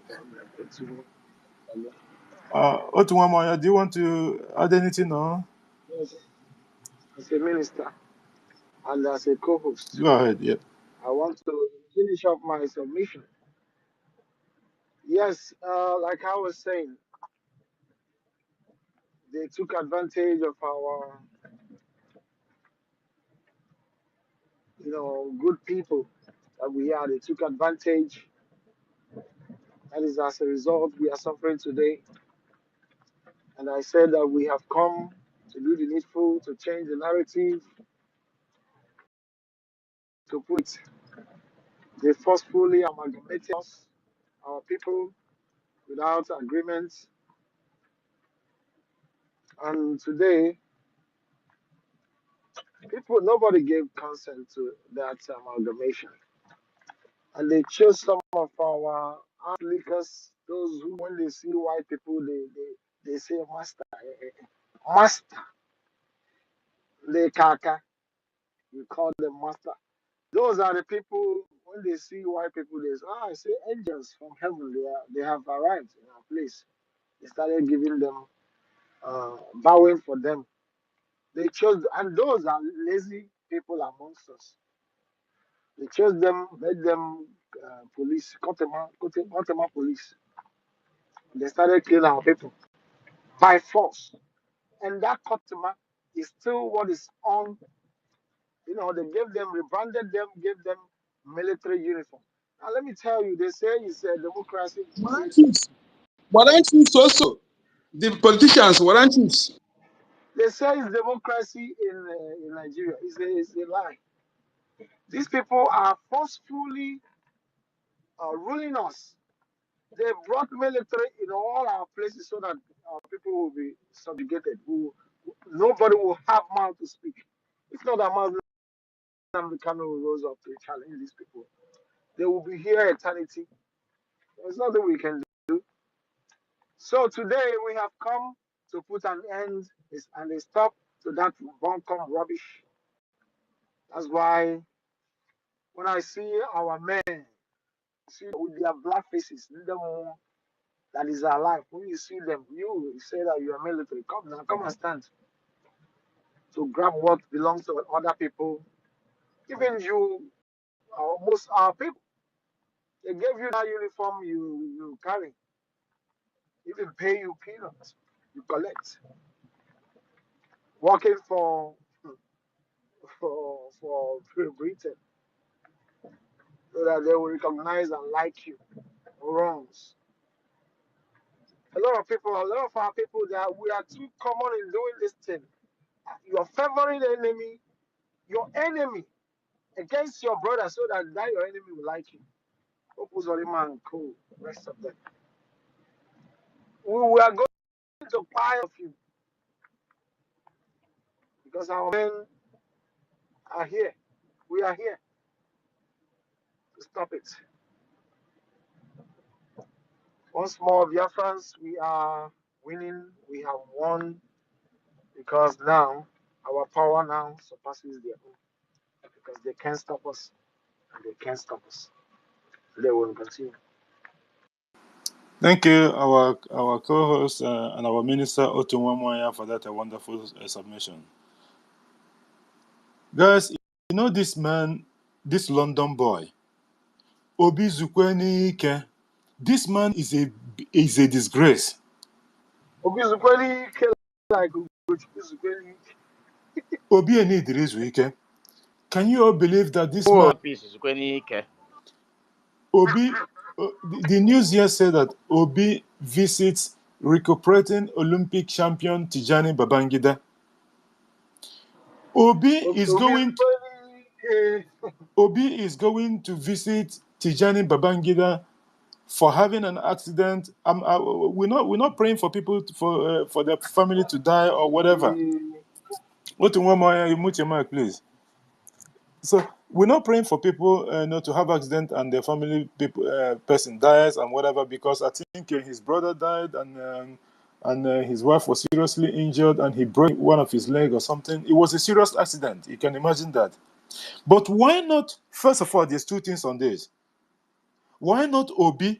Otumwamaya, do you want to add anything? No? Yes, as a minister and as a co-host, Go ahead. Yeah. I want to finish up my submission. Yes, like I was saying, they took advantage of our, good people that we are. They took advantage. That is as a result we are suffering today. And I said that we have come to do the needful, to change the narrative, to put they forcefully amalgamated us, our people, without agreement. And today, nobody gave consent to that amalgamation. And they chose some of our leakers, those who, when they see white people, they say, Master, Master, they kaka, we call them Master. Those are the people, when they see white people, they say, I say, angels from heaven, they have arrived in our place. They started giving them, bowing for them. They chose, and those are lazy people amongst us. They chose them, made them police, Kotema police. They started killing our people by force. And that Kotema is still what is on, they gave them, rebranded them, gave them military uniform. Now, let me tell you, they say it's a democracy. Weren't you so? The politicians, weren't you? They say it's democracy in Nigeria. It's a lie. These people are forcefully ruling us. They brought military in all our places so that our people will be subjugated. Nobody will have mouth to speak. It's not that Mazen Kano rose up to challenge these people. They will be here eternity. There's nothing we can do. So today we have come to put an end and a stop to that bunkum rubbish. That's why when I see our men, see with their black faces, that is alive. When you see them, you say that you are military. Come now, come and stand to grab what belongs to other people. Even you, most our people, they gave you that uniform you carry. Even pay you peanuts, you collect. Working for Britain, so that they will recognize and like you. Wrongs. A lot of our people, that we are too common in doing this thing. Your favoring enemy, your enemy against your brother so that your enemy will like you. Opuzorima and Co. Rest of them. We are going to pile of you because our men are here. We are here to stop it. Once more, Biafrans, we are winning. We have won because now our power now surpasses their own. Because they can't stop us and they can't stop us. They will continue. Thank you, our co-host and our minister Otunwamoya, for that wonderful submission. Guys, you know this man, this London boy, Obi Zukwenike. This man is a disgrace. Obi Zukweli like Zukweli. Obi Enidirizuike. Can you all believe that this Oh, man, peace is going to Obi, the news here said that Obi visits recuperating Olympic champion Tijani Babangida. Obi is going to visit Tijani Babangida for having an accident. We're not praying for people for their family to die or whatever. What one more? You mute your mic, please. So we're not praying for people to have accident and their family person dies and whatever, because I think his brother died and his wife was seriously injured and he broke one of his leg or something. It was a serious accident. You can imagine that. But why not? First of all, there's two things on this. Why not Obi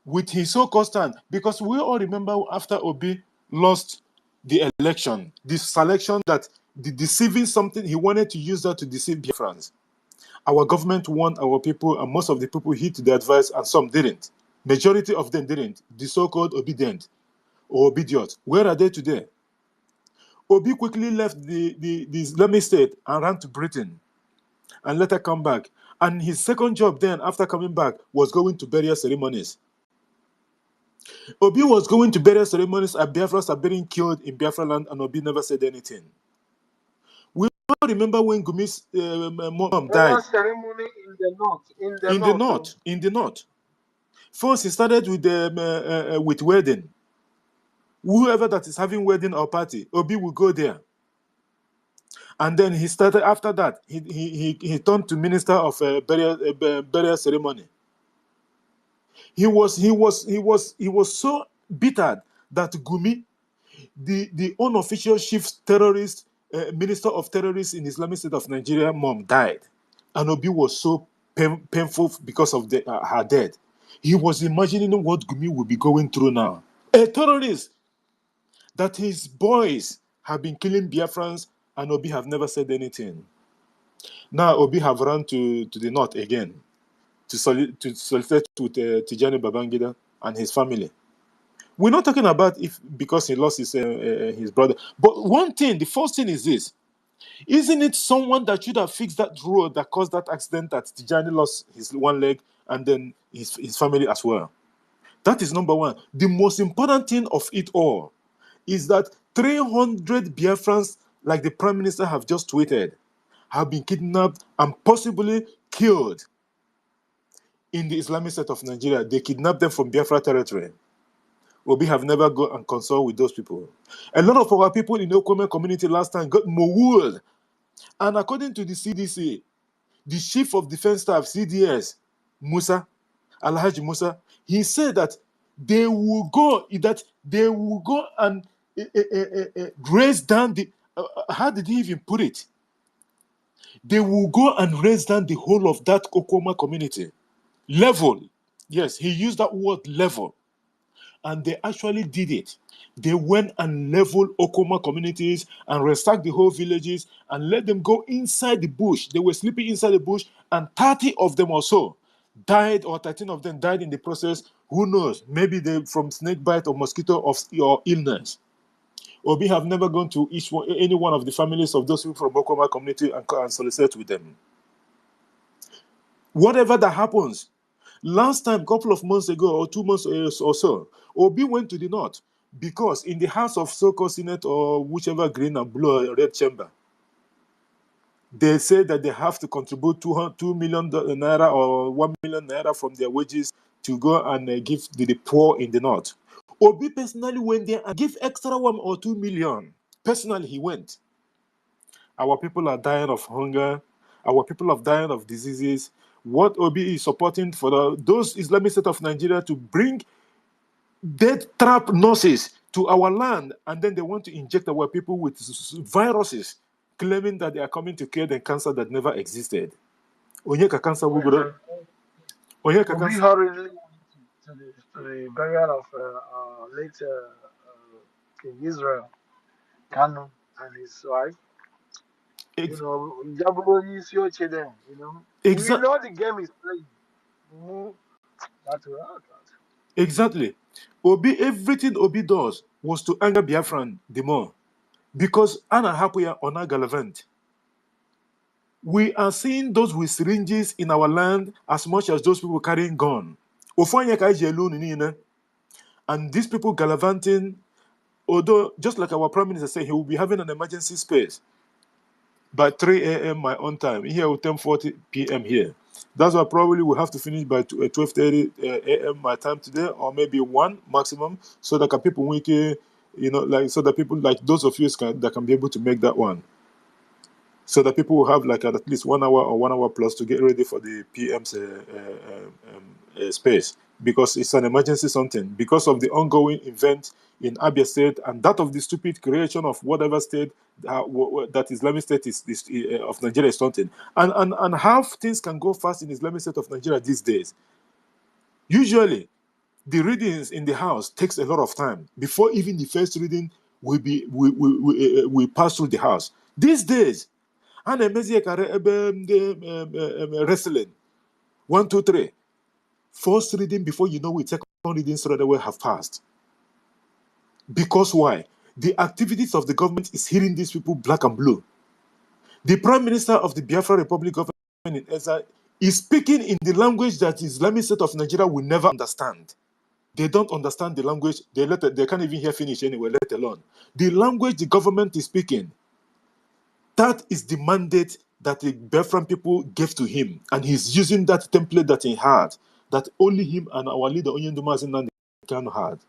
with his so-called stand? Because we all remember after Obi lost the election, this selection, that the deceiving something, he wanted to use that to deceive Biafrans. Our government warned our people, and most of the people heed the advice, and some didn't. Majority of them didn't. The so-called obedient or obedient. Where are they today? Obi quickly left the Islamic State and ran to Britain and later come back. And his second job then, after coming back, was going to burial ceremonies. Obi was going to burial ceremonies and Biafrans are being killed in Biafraland, and Obi never said anything. We all remember when Gumi's mom died. Ceremony in the north. In the north. First, he started with wedding. Whoever that is having wedding or party, Obi will go there. And then he started, after that, he turned to minister of burial ceremony. He was so bitter that Gumi, the unofficial chief terrorist, minister of terrorists in Islamic State of Nigeria, mom died. And Obi was so painful because of her death. He was imagining what Gumi will be going through now. A terrorist that his boys have been killing Biafrans, and Obi have never said anything. Now Obi have run to the north again to solicit with Tijani Babangida and his family. We're not talking about because he lost his brother. But one thing, the first thing is this. Isn't it someone that should have fixed that road that caused that accident that Tijani lost his one leg and then his family as well? That is number one. The most important thing of it all is that 300 Biafrans, like the Prime Minister have just tweeted, have been kidnapped and possibly killed in the Islamic State of Nigeria. They kidnapped them from Biafra territory. Obi have never gone and consult with those people. A lot of our people in the Okome community last time got mowed. And according to the CDC, the Chief of Defense Staff, CDS, Alhaji Musa, he said that they will go and raise down the, how did he even put it? They will go and raise down the whole of that Okoma community. Level. Yes, he used that word level. And they actually did it. They went and leveled Okoma communities and ransacked the whole villages and let them go inside the bush. They were sleeping inside the bush, and 30 of them or so died, or 13 of them died in the process. Who knows? Maybe they from snake bite or mosquito or illness. Obi have never gone to any one of the families of those people from Okoma community and solicit with them. Whatever that happens, last time, a couple of months ago or 2 months or so, Obi went to the north because in the House of so-called Senate or whichever green and blue or red chamber, They say that they have to contribute 2 million naira or 1 million naira from their wages to go and give the poor in the north. Obi personally went there and gave extra 1 or 2 million. Personally, he went. Our people are dying of hunger. Our people are dying of diseases. What Obi is supporting for those Islamic State of Nigeria to bring death trap nurses to our land, and then they want to inject our people with viruses, claiming that they are coming to cure the cancer that never existed. Onyeka cancer Well, Onyeka Obi cancer. hurriedly went to the burial of late King Israel Kanu and his wife. You Ex- know, Jabuloni is your children, you know. We exa- know the game is playing. That's right. exactly. Obi, everything Obi does was to anger Biafran the more. Because Anna Hapuya Ona Galavant. We are seeing those with syringes in our land as much as those people carrying gun. Ofanya alone in. And these people gallivanting, although just like our prime minister said, he will be having an emergency space by 3 a.m. my own time. Here at 10:40 p.m. here. That's why probably we'll have to finish by 12:30 a.m. my time today, or maybe 1 maximum, so that people so that people like those of you that can be able to make that one. So that people will have like at least 1 hour or 1 hour plus to get ready for the PM's space, because it's an emergency something because of the ongoing event in Abia State and that of the stupid creation of whatever state that Islamic State of Nigeria is something, and how things can go fast in Islamic State of Nigeria these days. Usually, the readings in the house takes a lot of time before even the first reading will pass through the house. These days, and wrestling 1, 2, 3. First reading before you know it, second reading straight away have passed. Because why? The activities of the government is hitting these people black and blue. The Prime Minister of the Biafra Republic government in exile is speaking in the language that the Islamic State of Nigeria will never understand. They don't understand the language. They can't even hear finish anyway, let alone. The language the government is speaking, that is the mandate that the Biafran people gave to him. And he's using that template that he had, that only him and our leader, Onyendumazi Nandi, had.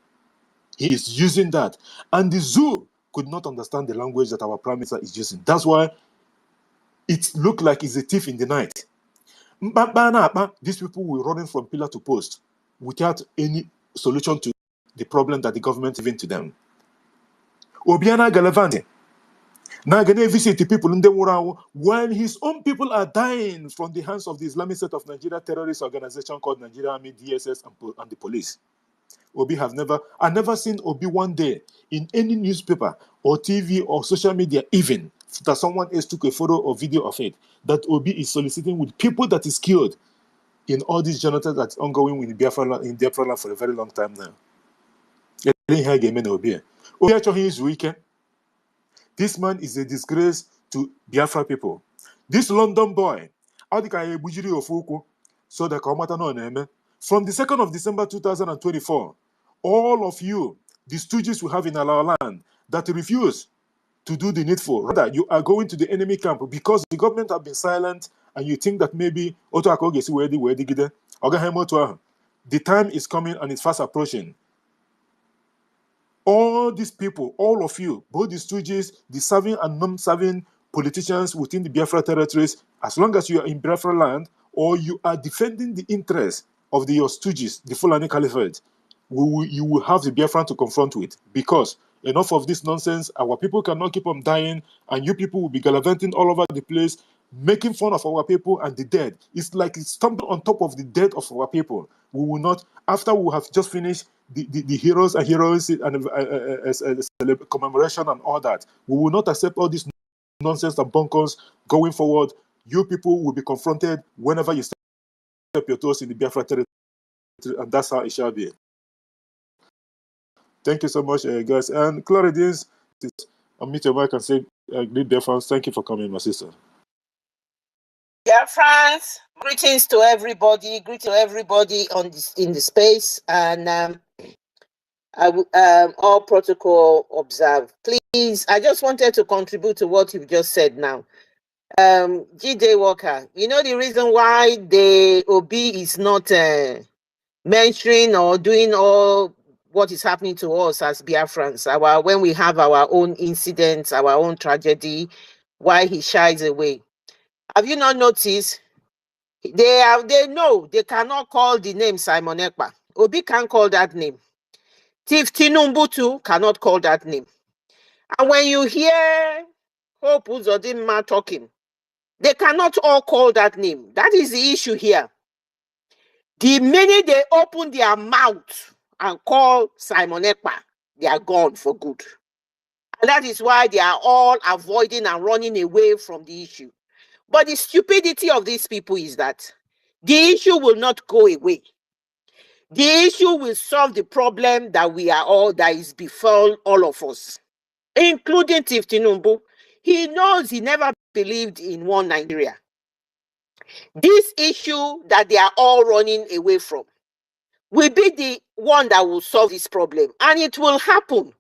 He is using that. And the zoo could not understand the language that our prime minister is using. That's why it looked like he's a thief in the night. These people were running from pillar to post without any solution to the problem that the government is giving to them. Obiana Galavante. Now, going to visit the people in the world when his own people are dying from the hands of the Islamic State of Nigeria terrorist organization called Nigeria Army, DSS, and the police. I've never seen Obi one day in any newspaper or TV or social media, even that someone else took a photo or video of it, that Obi is soliciting with people that is killed in all these genocides that's ongoing in Biafraland for a very long time now. This man is a disgrace to Biafra people. This London boy, from the 2nd of December 2024, all of you, the stooges we have in our land that refuse to do the needful, rather you are going to the enemy camp because the government have been silent and you think that maybe the time is coming and it's fast approaching. All these people, all of you, both the stooges, the serving and non-serving politicians within the Biafra territories, as long as you are in Biafra land or you are defending the interests of your stooges, the Fulani Caliphate, you will have the Biafran to confront with, because enough of this nonsense. Our people cannot keep on dying, and you people will be gallivanting all over the place, making fun of our people and the dead. It's like it's stumbling on top of the dead of our people. We will not, after we have just finished the heroes and heroes and commemoration and all that, we will not accept all this nonsense and bunkers going forward. You people will be confronted whenever you step your toes in the Biafra territory, and that's how it shall be. Thank you so much, guys. And Claridins, unmute your mic and say, great Biafrans, thank you for coming, my sister. Biafrans, greetings to everybody. Greet to everybody in the space, and all protocol observed. Please, I just wanted to contribute to what you've just said now. G.J. Walker, you know the reason why the OB is not mentioning or doing all what is happening to us as Biafrans, when we have our own incidents, our own tragedy, why he shies away. Have you not noticed? They know they cannot call the name Simon Ekpa. Obi can't call that name. Chief Tinumbu too cannot call that name. And when you hear Hope Uzodinma talking, they cannot all call that name. That is the issue here. The minute they open their mouth and call Simon Ekpa, they are gone for good. And that is why they are all avoiding and running away from the issue. But the stupidity of these people is that the issue will not go away. The issue will solve the problem that that is befall all of us, including Chief Tinumbu. He knows he never believed in one Nigeria. This issue that they are all running away from will be the one that will solve this problem. And it will happen.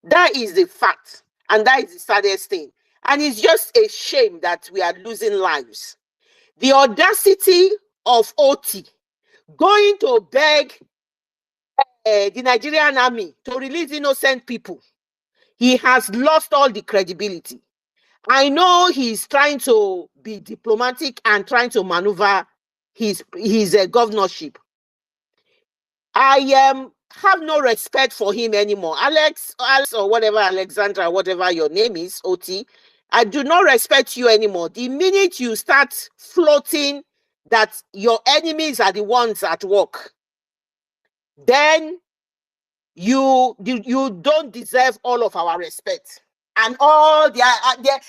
That is the fact. And that is the saddest thing. And it's just a shame that we are losing lives. The audacity of OT going to beg the Nigerian army to release innocent people. He has lost all the credibility. I know he's trying to be diplomatic and trying to maneuver his governorship. I have no respect for him anymore. Alex or whatever, Alexandra, whatever your name is, OT, I do not respect you anymore. The minute you start floating that your enemies are the ones at work, then you don't deserve all of our respect. And all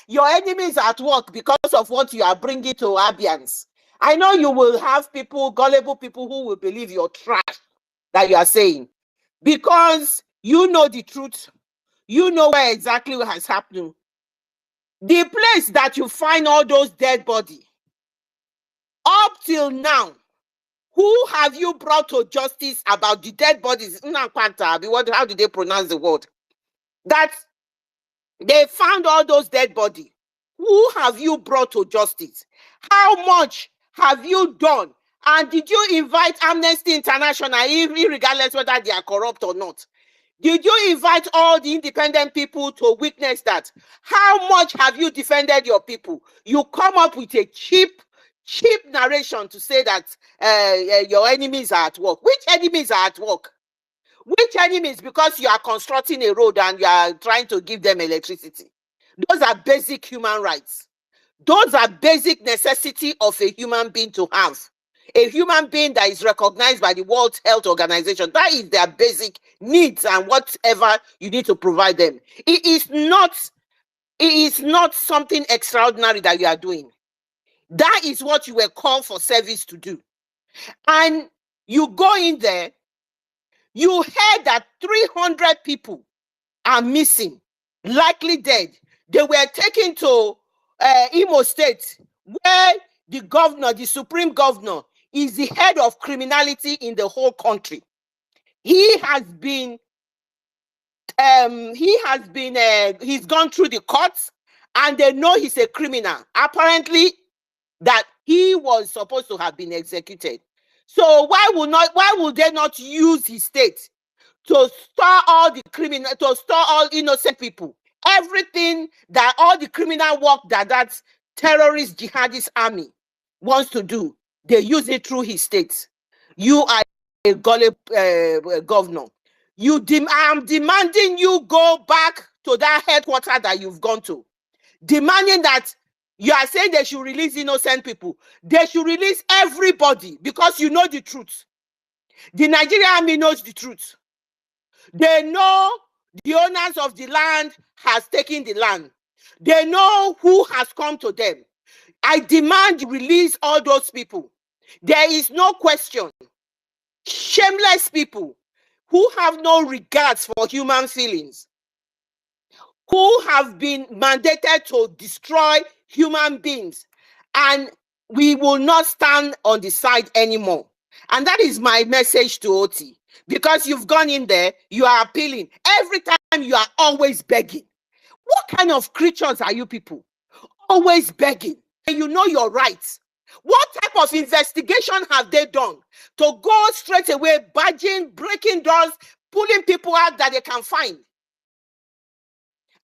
your enemies are at work because of what you are bringing to Abians. I know you will have people, gullible people, who will believe your trash that you are saying, because you know the truth. You know where exactly what has happened. The place that you find all those dead bodies, up till now, who have you brought to justice about the dead bodies? How do they pronounce the word? That they found all those dead bodies. Who have you brought to justice? How much have you done? And did you invite Amnesty International, regardless whether they are corrupt or not? Did you invite all the independent people to witness that? How much have you defended your people? You come up with a cheap narration to say that your enemies are at work. Which enemies are at work? Which enemies? Because you are constructing a road and you are trying to give them electricity. Those are basic human rights. Those are basic necessity of a human being to have. A human being that is recognized by the World Health Organization. That is their basic needs and whatever you need to provide them. It is not something extraordinary that you are doing. That is what you were called for service to do. And you go in there, you heard that 300 people are missing, likely dead. They were taken to Imo State, where the governor, the supreme governor, is the head of criminality in the whole country. He's gone through the courts, and they know he's a criminal. Apparently, that he was supposed to have been executed. So why would they not use his state to store all the criminal, to store all innocent people? Everything that all the criminal work that terrorist jihadist army wants to do, they use it through his state. You are a gullible governor. I am demanding you go back to that headquarters that you've gone to, demanding that you are saying they should release innocent people. They should release everybody, because you know the truth. The Nigerian army knows the truth. They know the owners of the land has taken the land. They know who has come to them. I demand you release all those people. There is no question. Shameless people who have no regards for human feelings, who have been mandated to destroy human beings, and we will not stand on the side anymore. And that is my message to OT, because you've gone in there, you are appealing. Every time you are always begging. What kind of creatures are you people? Always begging. and you know your rights. What type of investigation have they done to go straight away, badging, breaking doors, pulling people out that they can find,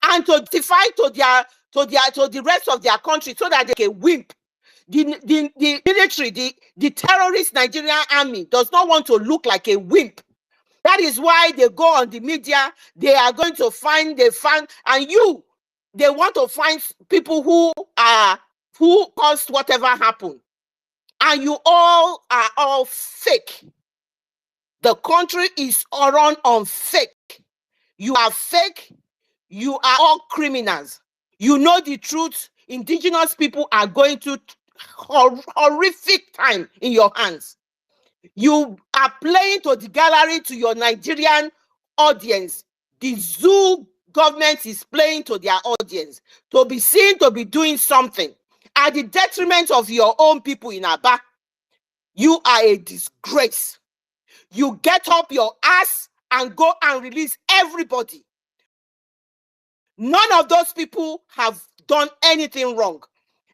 and to defy to the rest of their country so that they can wimp? The military, the terrorist Nigerian army does not want to look like a wimp. That is why they go on the media. They are going to find, they want to find people who caused whatever happened. And you all are all fake. The country is run on fake. You are fake. You are all criminals. You know the truth. Indigenous people are going to horrific time in your hands. You are playing to the gallery, to your Nigerian audience. The zoo government is playing to their audience to be seen to be doing something at the detriment of your own people in Aba. You are a disgrace. You get up your ass and go and release everybody. None of those people have done anything wrong.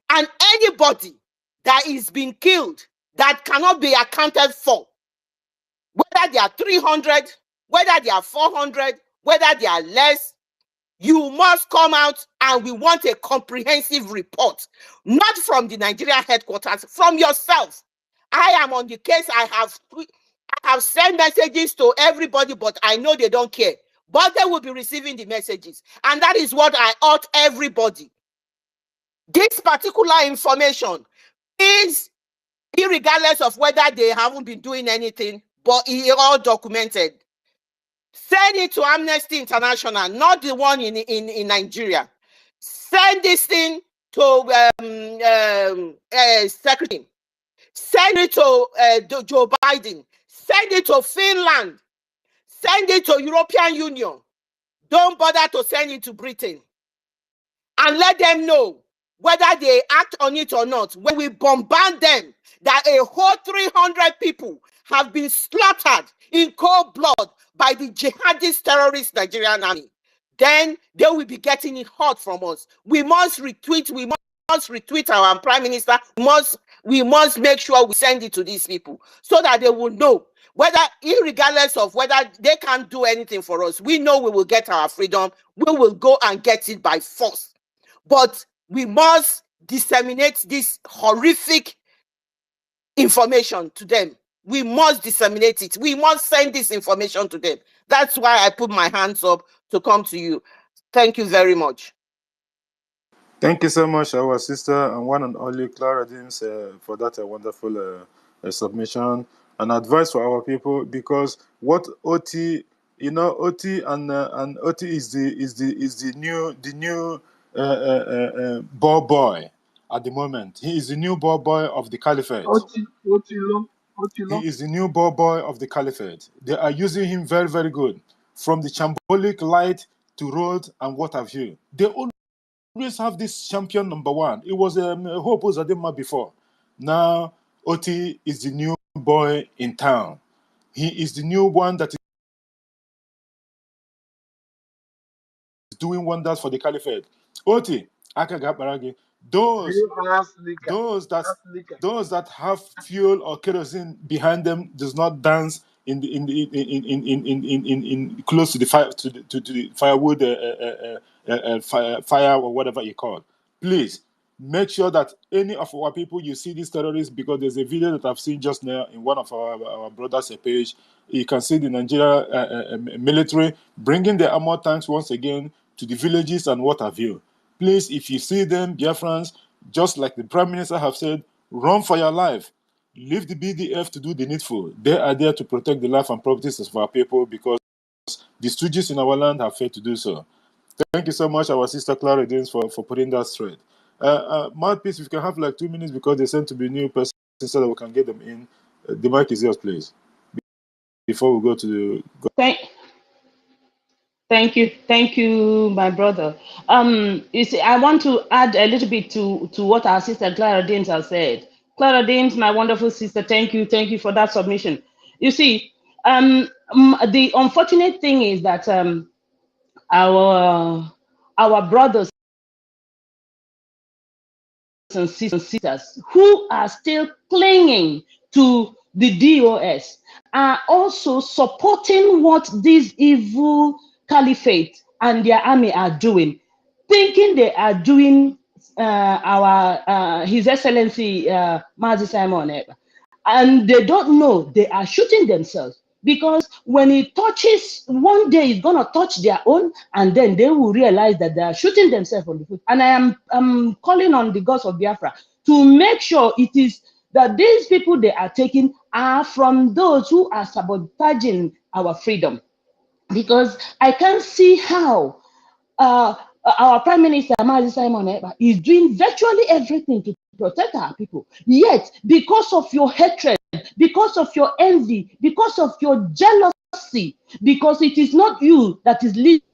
And anybody that is being killed that cannot be accounted for, whether they are 300, whether they are 400, whether they are less, you must come out, and we want a comprehensive report, not from the Nigeria headquarters, from yourself. I am on the case. I have sent messages to everybody, but I know they don't care. But they will be receiving the messages. And that is what I urge everybody. This particular information is, irregardless of whether they haven't been doing anything, but it's all documented. Send it to Amnesty International, not the one in Nigeria. Send this thing to Secretary. Send it to Joe Biden. Send it to Finland. Send it to European Union. Don't bother to send it to Britain. And let them know whether they act on it or not. When we bombard them, that a whole 300 people have been slaughtered in cold blood by the jihadist terrorist Nigerian army, then they will be getting it hot from us. We must retweet our Prime Minister. We must make sure we send it to these people so that they will know whether, irregardless of whether they can't do anything for us, we know we will get our freedom. We will go and get it by force. But we must disseminate this horrific information to them. We must disseminate it. We must send this information to them. That's why I put my hands up to come to you. Thank you very much. Thank you so much, our sister and one and only Clara Dims, for that wonderful submission and advice for our people. Because what OT, OT and OT is the new ball boy at the moment. He is the new ball boy of the caliphate. He is the new ball boy of the caliphate. They are using him very, very good. From the shambolic light to Rawth and what have you. They always have this champion number one. It was Hope Uzodinma before. Now, Oti is the new boy in town. He is the new one that is doing wonders for the caliphate. Oti, Akagabaragi, those that have fuel or kerosene behind them does not dance in close to the fire to the firewood fire or whatever you call it. Please make sure that any of our people, you see these terrorists, because there's a video that I've seen just now in one of our brothers' page. You can see the Nigeria military bringing the armored tanks once again to the villages and what have you. Please, if you see them, Biafrans, just like the Prime Minister have said, run for your life. Leave the BDF to do the needful. They are there to protect the life and properties of our people, because the stooges in our land have failed to do so. Thank you so much, our sister Clara James, for putting that straight. Mouthpiece, if you can have like 2 minutes, because they sent to be new person so that we can get them in. The mic is yours, please. Before we go to the... Thank you, my brother. You see, I want to add a little bit to what our sister Clara Dames has said. Clara Dames, my wonderful sister, thank you for that submission. You see, the unfortunate thing is that our brothers and sisters who are still clinging to the DOS are also supporting what this evil caliphate and their army are doing, thinking they are doing His Excellency Mazi Simon Ekpa. And they don't know they are shooting themselves, because when it touches, one day it's going to touch their own, and then they will realize that they are shooting themselves on the foot. And I'm calling on the gods of Biafra to make sure it is that these people they are taking are from those who are sabotaging our freedom, because I can't see how our Prime Minister Mazi Simon Ekpa is doing virtually everything to protect our people. Yet, because of your hatred, because of your envy, because of your jealousy, because it is not you that is leading,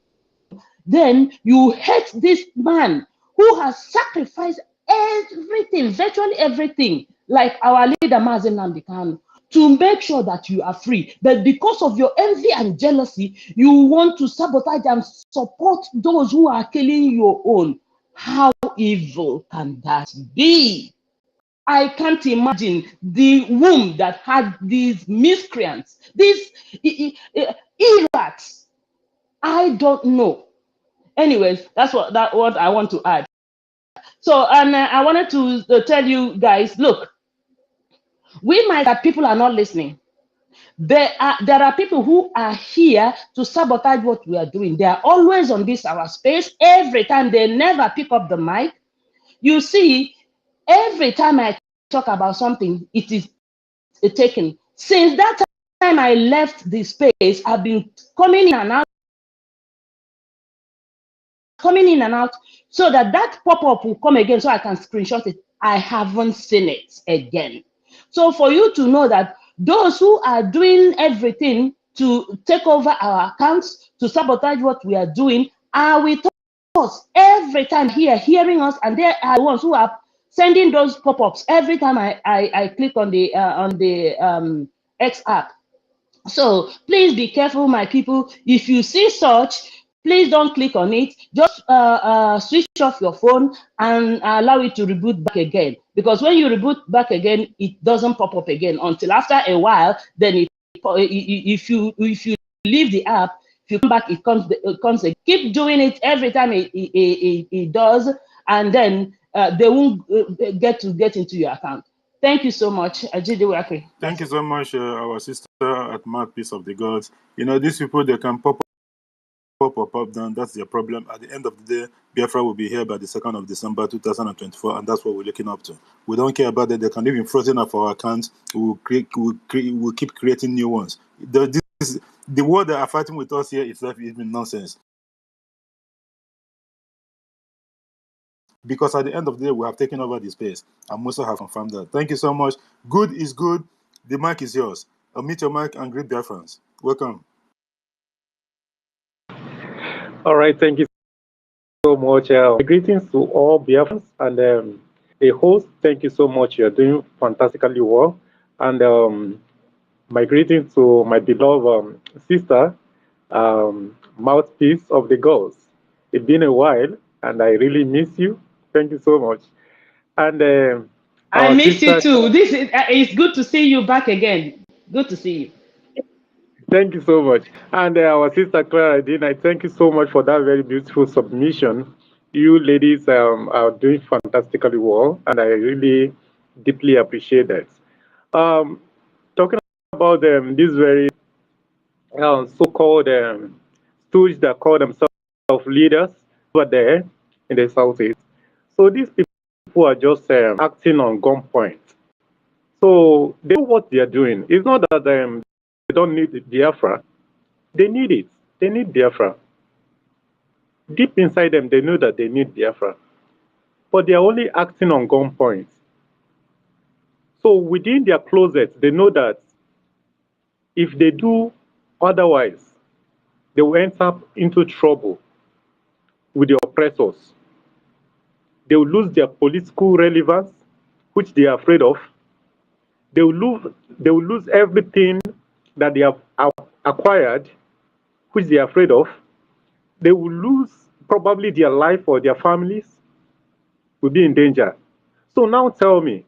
then you hate this man who has sacrificed everything, virtually everything, like our leader Mazi Nnamdi Kanu, to make sure that you are free. But because of your envy and jealousy, you want to sabotage and support those who are killing your own. How evil can that be? I can't imagine the womb that had these miscreants, these irats. I don't know. Anyways, that's what I want to add. So, and I wanted to tell you guys, look, we might that people are not listening. There are people who are here to sabotage what we are doing. They are always on this our space. Every time they never pick up the mic. You see, every time I talk about something, it is taken. Since that time I left the space, I've been coming in and out, so that pop-up will come again so I can screenshot it. I haven't seen it again. So for you to know that those who are doing everything to take over our accounts, to sabotage what we are doing, are with us every time here, hearing us, and they are the ones who are sending those pop-ups every time I click on the X app. So please be careful, my people. If you see such, please don't click on it. Just switch off your phone and allow it to reboot back again. Because when you reboot back again, it doesn't pop up again until after a while. Then if you leave the app, if you come back, it comes again. Keep doing it every time it does, and then they won't get into your account. Thank you so much, Ajide Wakri. Thank you so much, our sister at Mouthpiece of the Gods. You know, these people, they can pop down. That's their problem. At the end of the day, Biafra will be here by the 2nd of December 2024, and that's what we're looking up to. We don't care about that. They can even frozen up our accounts. We'll keep creating new ones. The war that are fighting with us here is even nonsense. Because at the end of the day, we have taken over the space, and Musa have confirmed that. Thank you so much. Good is good. The mic is yours. Unmute your mic and greet Biafrans. Welcome. All right, thank you so much. Greetings to all Biafrans and the host. Thank you so much. You're doing fantastically well. And my greetings to my beloved sister, Mouthpiece of the Gods. It's been a while, and I really miss you. Thank you so much. And I miss you too. This is it's good to see you back again. Good to see you. Thank you so much. And our sister Clara Dean, I thank you so much for that very beautiful submission. You ladies are doing fantastically well, and I really deeply appreciate that. Talking about these very so-called stooges that call themselves leaders over there in the southeast. So these people are just acting on gunpoint. So they know what they are doing. It's not that they don't need Biafra. They need it. They need Biafra. Deep inside them, they know that they need Biafra. But they are only acting on gunpoint. So within their closet, they know that if they do otherwise, they will enter into trouble with the oppressors. They will lose their political relevance, which they are afraid of. They will lose everything that they have acquired, which they are afraid of. They will lose probably their life or their families will be in danger. So now tell me,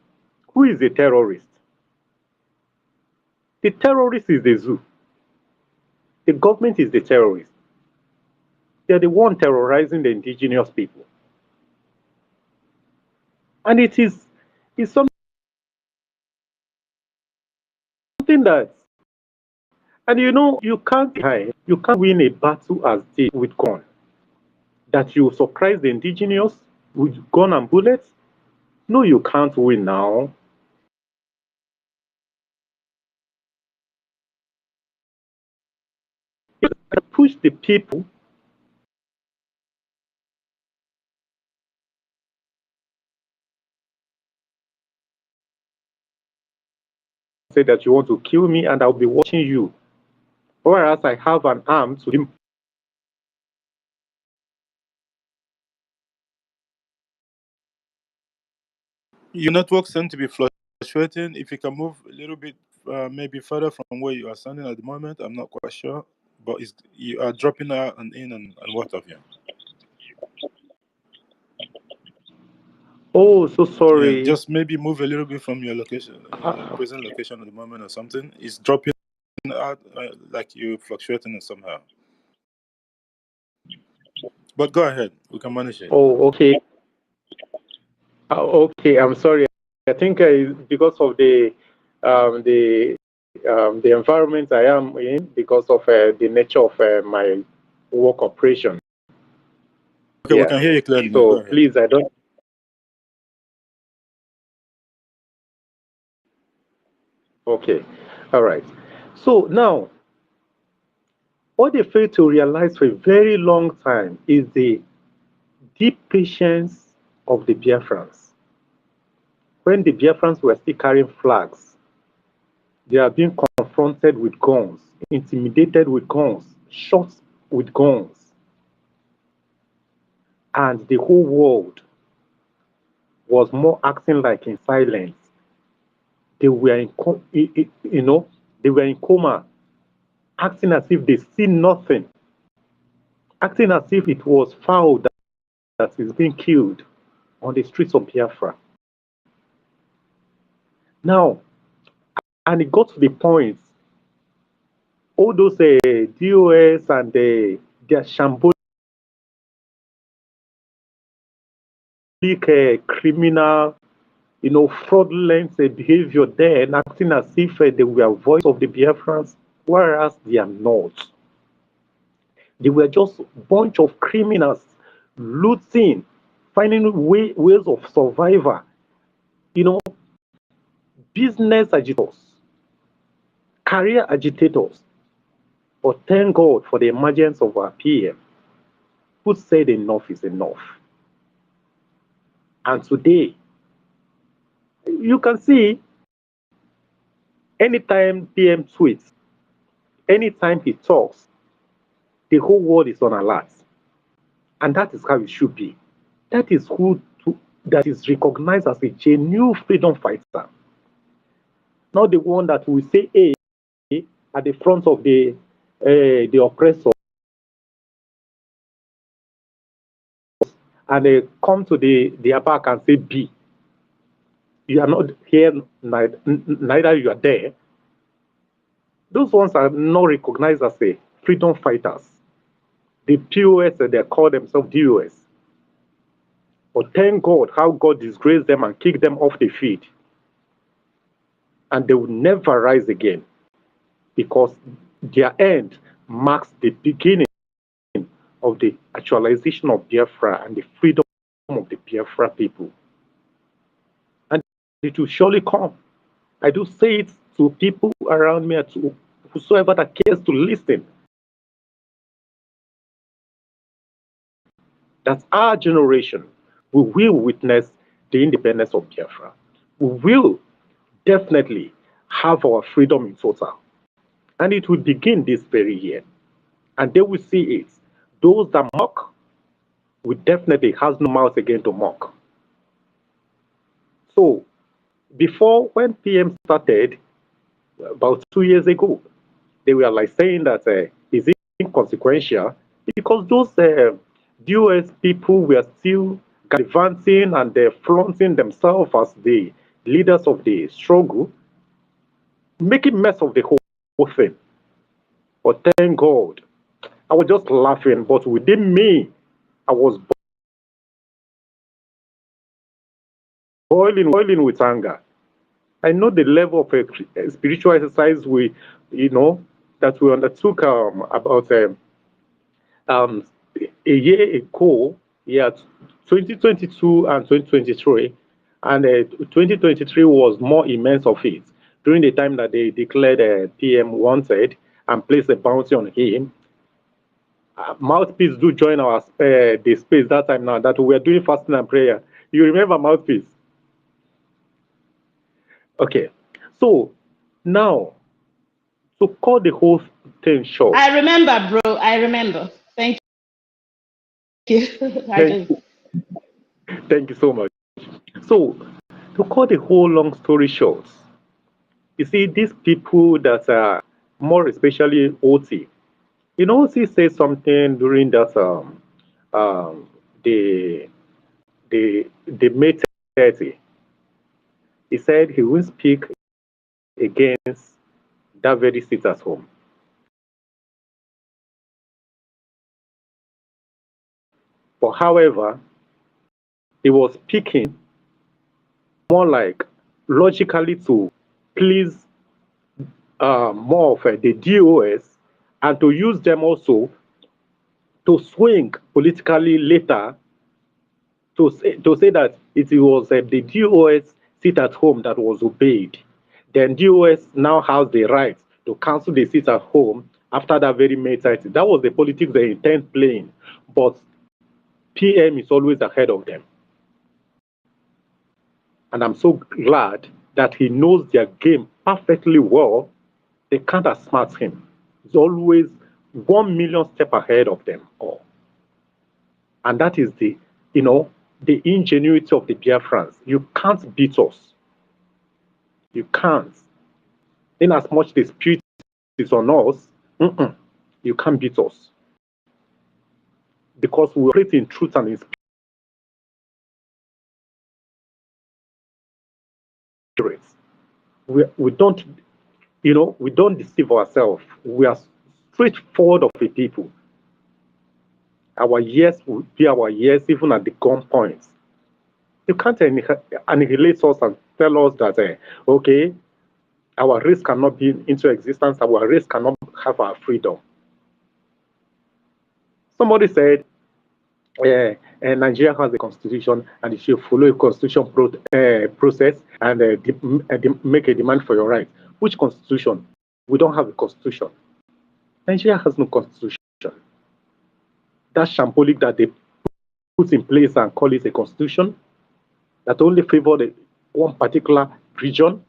who is a terrorist? The terrorist is the zoo. The government is the terrorist. They're the one terrorizing the indigenous people. And it's something that, and you can't win a battle as this with gun. That you surprise the indigenous with gun and bullets? No, you can't win now. You push the people. Say that you want to kill me and I'll be watching you. Whereas I have an arm to him. Your network seems to be fluctuating. If you can move a little bit, maybe further from where you are standing at the moment, I'm not quite sure. But you are dropping out and in and what have you. Oh, so sorry. Yeah, just maybe move a little bit from your location, present location at the moment or something. It's dropping out like you're fluctuating it somehow. But go ahead, we can manage it. Oh, okay. Okay, I'm sorry. I think because of the environment I am in, because of the nature of my work operation. Okay, we can hear you clearly. Go So ahead. please, I don't. Okay, all right. So now, what they fail to realize for a very long time is the deep patience of the Biafrans. When the Biafrans were still carrying flags, they are being confronted with guns, intimidated with guns, shot with guns. And the whole world was more acting like in silence. They were they were in coma, acting as if they see nothing, acting as if it was foul that is being killed on the streets of Biafra. Now, and it got to the point, all those DOS and their shambolic criminal, fraudulent behavior there, and acting as if they were voice of the Biafrans, whereas they are not. They were just a bunch of criminals looting, finding ways of survival, business agitators, career agitators. But thank God for the emergence of our PM, who said enough is enough. And today, you can see anytime PM tweets, anytime he talks, the whole world is on alert. And that is how it should be. That is that is recognized as a genuine freedom fighter. Not the one that will say A at the front of the oppressor and they come to their back and say B. You are not here, neither you are there. Those ones are not recognized as a freedom fighters. The POS, they call themselves DOS. But thank God how God disgraced them and kicked them off the field. And they will never rise again because their end marks the beginning of the actualization of Biafra and the freedom of the Biafra people. And it will surely come. I do say it to people around me, to whosoever that cares to listen, that our generation we will witness the independence of Biafra. We will definitely have our freedom in total. And it will begin this very year. And they will see it. Those that mock will definitely have no mouth again to mock. So, before when PM started, about 2 years ago, they were like saying that is it inconsequential because those DOS people were still advancing and they're flaunting themselves as the leaders of the struggle, making mess of the whole thing. But thank God, I was just laughing, but within me, I was boiling with anger. I know the level of spiritual exercise that we undertook about um, a year ago, 2022 and 2023, and 2023 was more immense of it during the time that they declared PM wanted and placed a bounty on him. Mouthpiece do join our the space that time now that we are doing fasting and prayer. You remember Mouthpiece? Okay, so now to cut the whole thing short. I remember, bro. I remember. Thank you. Thank you so much. So to cut the whole long story short, you see, these people that are more especially OT, OT said something during that the May 30. He said he will speak against that very seat at home. But however, he was speaking more like logically to please more of the DOS and to use them also to swing politically later to say that it was the DOS sit at home that was obeyed. Then DOS now has the right to cancel the sit at home after that very May 30. That was the politics they intend playing. But PM is always ahead of them. And I'm so glad that he knows their game perfectly well. They can't outsmart him. He's always 1 million steps ahead of them all. And that is the ingenuity of the Biafrans. You can't beat us. You can't. In as much the spirit is on us, you can't beat us. Because we operate in truth and in spirit. We don't, we don't deceive ourselves. We are straightforward of a people. Our yes will be our yes, even at the gun points. You can't annihilate us and tell us that, okay, our race cannot be into existence, our race cannot have our freedom. Somebody said, Nigeria has a constitution and it should follow a constitution process and make a demand for your rights. Which constitution? We don't have a constitution. Nigeria has no constitution. That shambolic that they put in place and call it a constitution that only favor one particular region.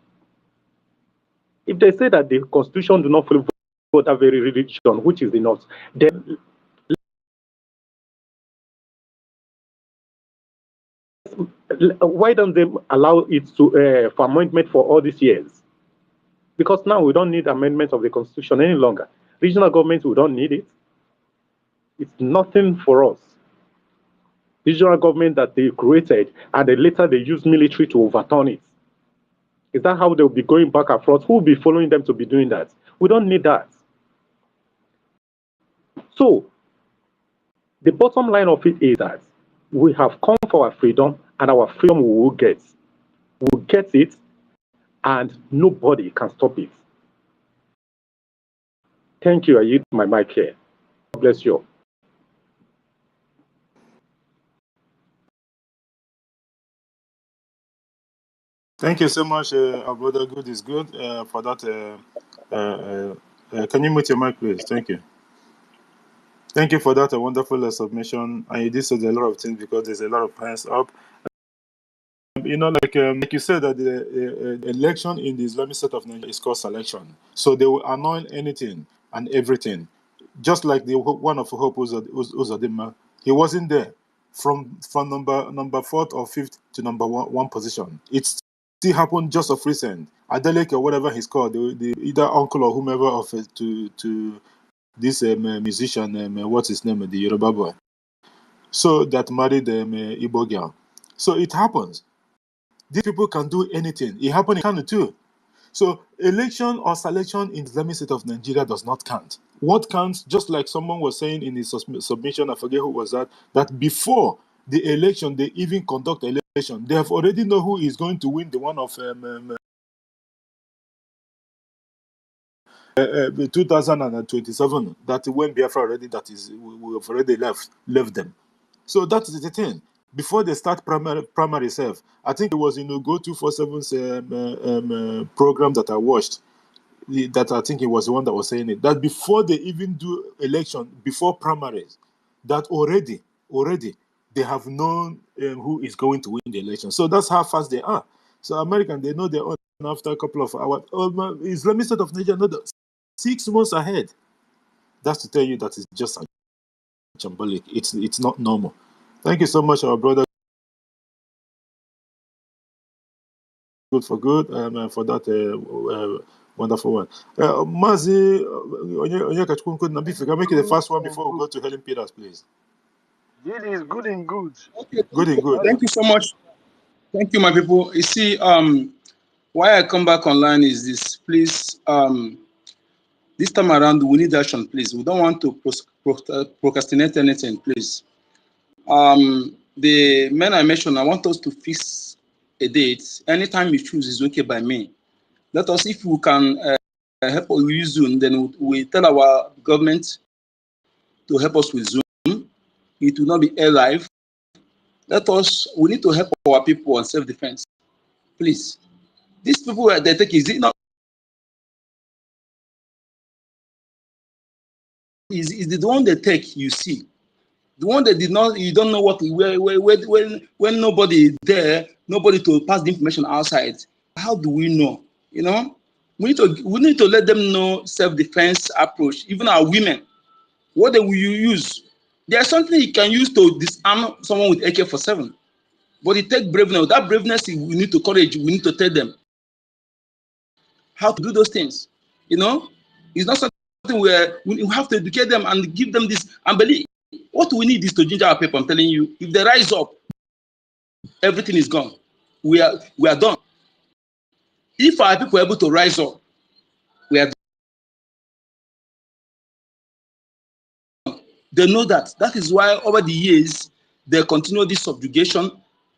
If they say that the constitution do not favor that very region, which is the north, then why don't they allow it to for amendment for all these years? Because now we don't need amendment of the constitution any longer. Regional governments, we don't need it. It's nothing for us. Regional government that they created and then later they use military to overturn it. Is that how they'll be going back and forth? Who will be following them to be doing that? We don't need that. So the bottom line of it is that we have come for our freedom, and our freedom we will get. We'll get it, and nobody can stop it. Thank you. I use my mic here. God bless you. Thank you so much, our brother. Good is good for that. Can you mute your mic, please? Thank you. Thank you for that wonderful submission. And you did say a lot of things because there's a lot of hands up. Like you said that the election in the Islamic State of Nigeria is called selection. So they will anoint anything and everything. Just like the one of Hope Uzodinma, he wasn't there from number 4th or 5th to number one position. It still happened just of recent. Adeleke or whatever he's called, the either uncle or whomever of to this musician, what's his name, the Yoruba boy. so that married Igbo girl. So it happens. These people can do anything. It happened in Kano too. So election or selection in the Islamic State of Nigeria does not count. What counts, just like someone was saying in his submission, I forget who was that before the election, they even conduct election. They have already know who is going to win the one of 2027. That when Biafra already, that is, we have already left them. So that is the thing. Before they start primary self, I think it was in Go 247's program that I watched. That I think it was the one that was saying it. That before they even do election, before primaries, that already they have known who is going to win the election. So that's how fast they are. So American, they know their own after a couple of hours. Islamic State of Nigeria know that 6 months ahead. That's to tell you that it's just shambolic. It's not normal. Thank you so much, our brother. Good for good, for that wonderful one. Mazi, make it the first one before we go to Helen Peters, please. It is good and good. Okay, Good and good. thank you so much. Thank you, my people. You see, why I come back online is this. Please, this time around, we need action, please. We don't want to procrastinate anything, please. The men I mentioned, I want us to fix a date. Anytime you choose is okay by me. Let us, if we can help us use Zoom, then we tell our government to help us with Zoom. It will not be air live. We need to help our people on self-defense. Please. These people they take, is it not? Is the one they take, you see. The one that did not, you don't know what, when nobody is there, nobody to pass the information outside. How do we know? You know, we need to let them know self-defense approach. Even our women, what they will use. There's something you can use to disarm someone with AK-47, but it takes braveness. That braveness, we need to courage. We need to tell them how to do those things. You know, it's not something where we have to educate them and give them this and believe. What we need is to ginger our people. I'm telling you, if they rise up, everything is gone. We are done. If our people are able to rise up, we are done. They know that. That is why over the years they continue this subjugation,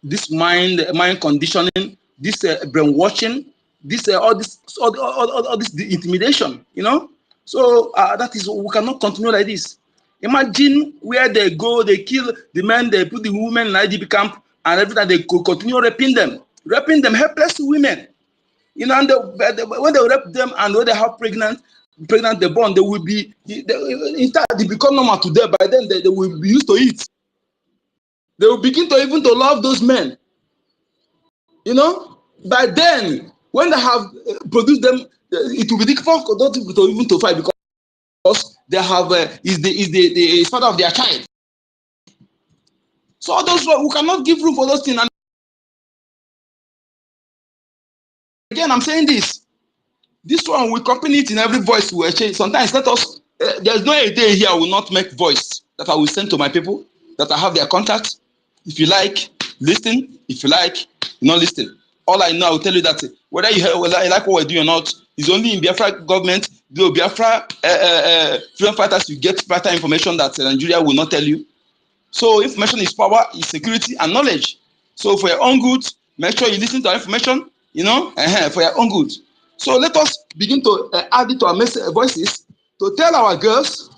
this mind conditioning, this brainwashing, this all this the intimidation. You know, so that is, we cannot continue like this. Imagine where they go, they kill the men, they put the women in IDP camp, and every time they continue raping them, helpless women. You know, and when they rape them and when they have pregnant, they born, they will be, in fact, they become normal to them. By then, they will be used to it. They will begin to even to love those men. You know, by then, when they have produced them, it will be difficult to even to fight because they have is the father of their child. So those we cannot give room for those things. And again, I'm saying this. This one we accompany it in every voice we exchange. Sometimes let us. There's no a day here I will not make voice that I will send to my people that I have their contact. If you like, listen. If you like, not listen. All I know, I will tell you that whether you like what we're doing or not, is only in Biafra government, the Biafra freedom fighters, you get better information that Nigeria will not tell you. So information is power, is security and knowledge. So for your own good, make sure you listen to our information, you know, for your own good. So let us begin to add it to our voices to tell our girls,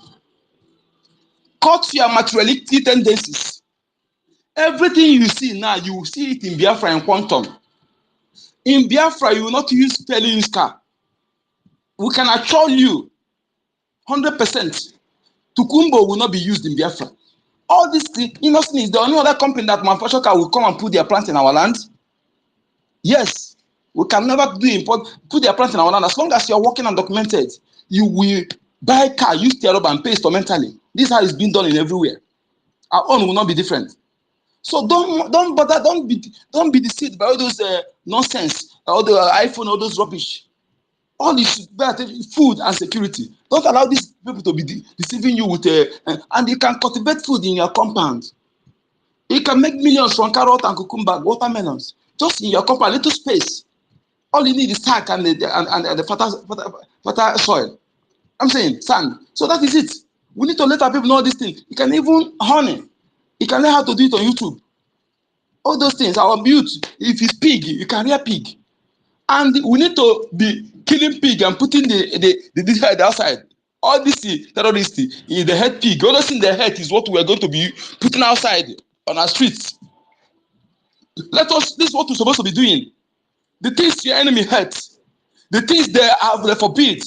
cut your materialistic tendencies. Everything you see now, you will see it in Biafra and quantum. In Biafra, you will not use fairly used car. We can assure you 100%, Tukumbo will not be used in Biafra. All these things, innocent is the only other company that manufacture car will come and put their plants in our land. Yes, we can never put their plants in our land. As long as you're working undocumented, you will buy a car, use their and pay instrumentally. This is how it's been done in everywhere. Our own will not be different. So don't bother, don't be deceived by all those nonsense, all the iPhone, all those rubbish. All this food and security. Don't allow these people to be deceiving you with and you can cultivate food in your compound. You can make millions from carrot and cucumber, watermelons, just in your compound, little space. All you need is sack and the fertile soil. I'm saying sand. So that is it. We need to let our people know this thing. You can even honey. You can learn how to do it on YouTube. All those things. Our youth, if it's pig, you can rear pig. And we need to be killing pig and putting the head outside. All this terrorists in the head pig. All those in the head is what we are going to be putting outside on our streets. This is what we're supposed to be doing. The things your enemy hates, the things they forbid,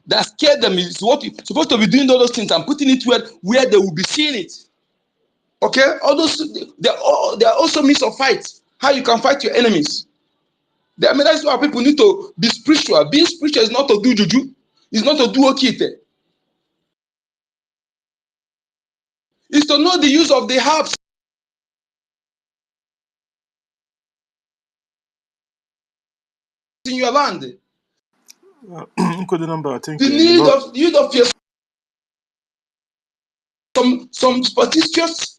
that scare them is what you're supposed to be doing. All those things and putting it where they will be seeing it. Okay, all those they are also means of fight. How you can fight your enemies. That's why people need to be spiritual. Being spiritual is not to do juju. It's not to do okite. It's to know the use of the herbs in your land. The number, I think, The need of your some superstitious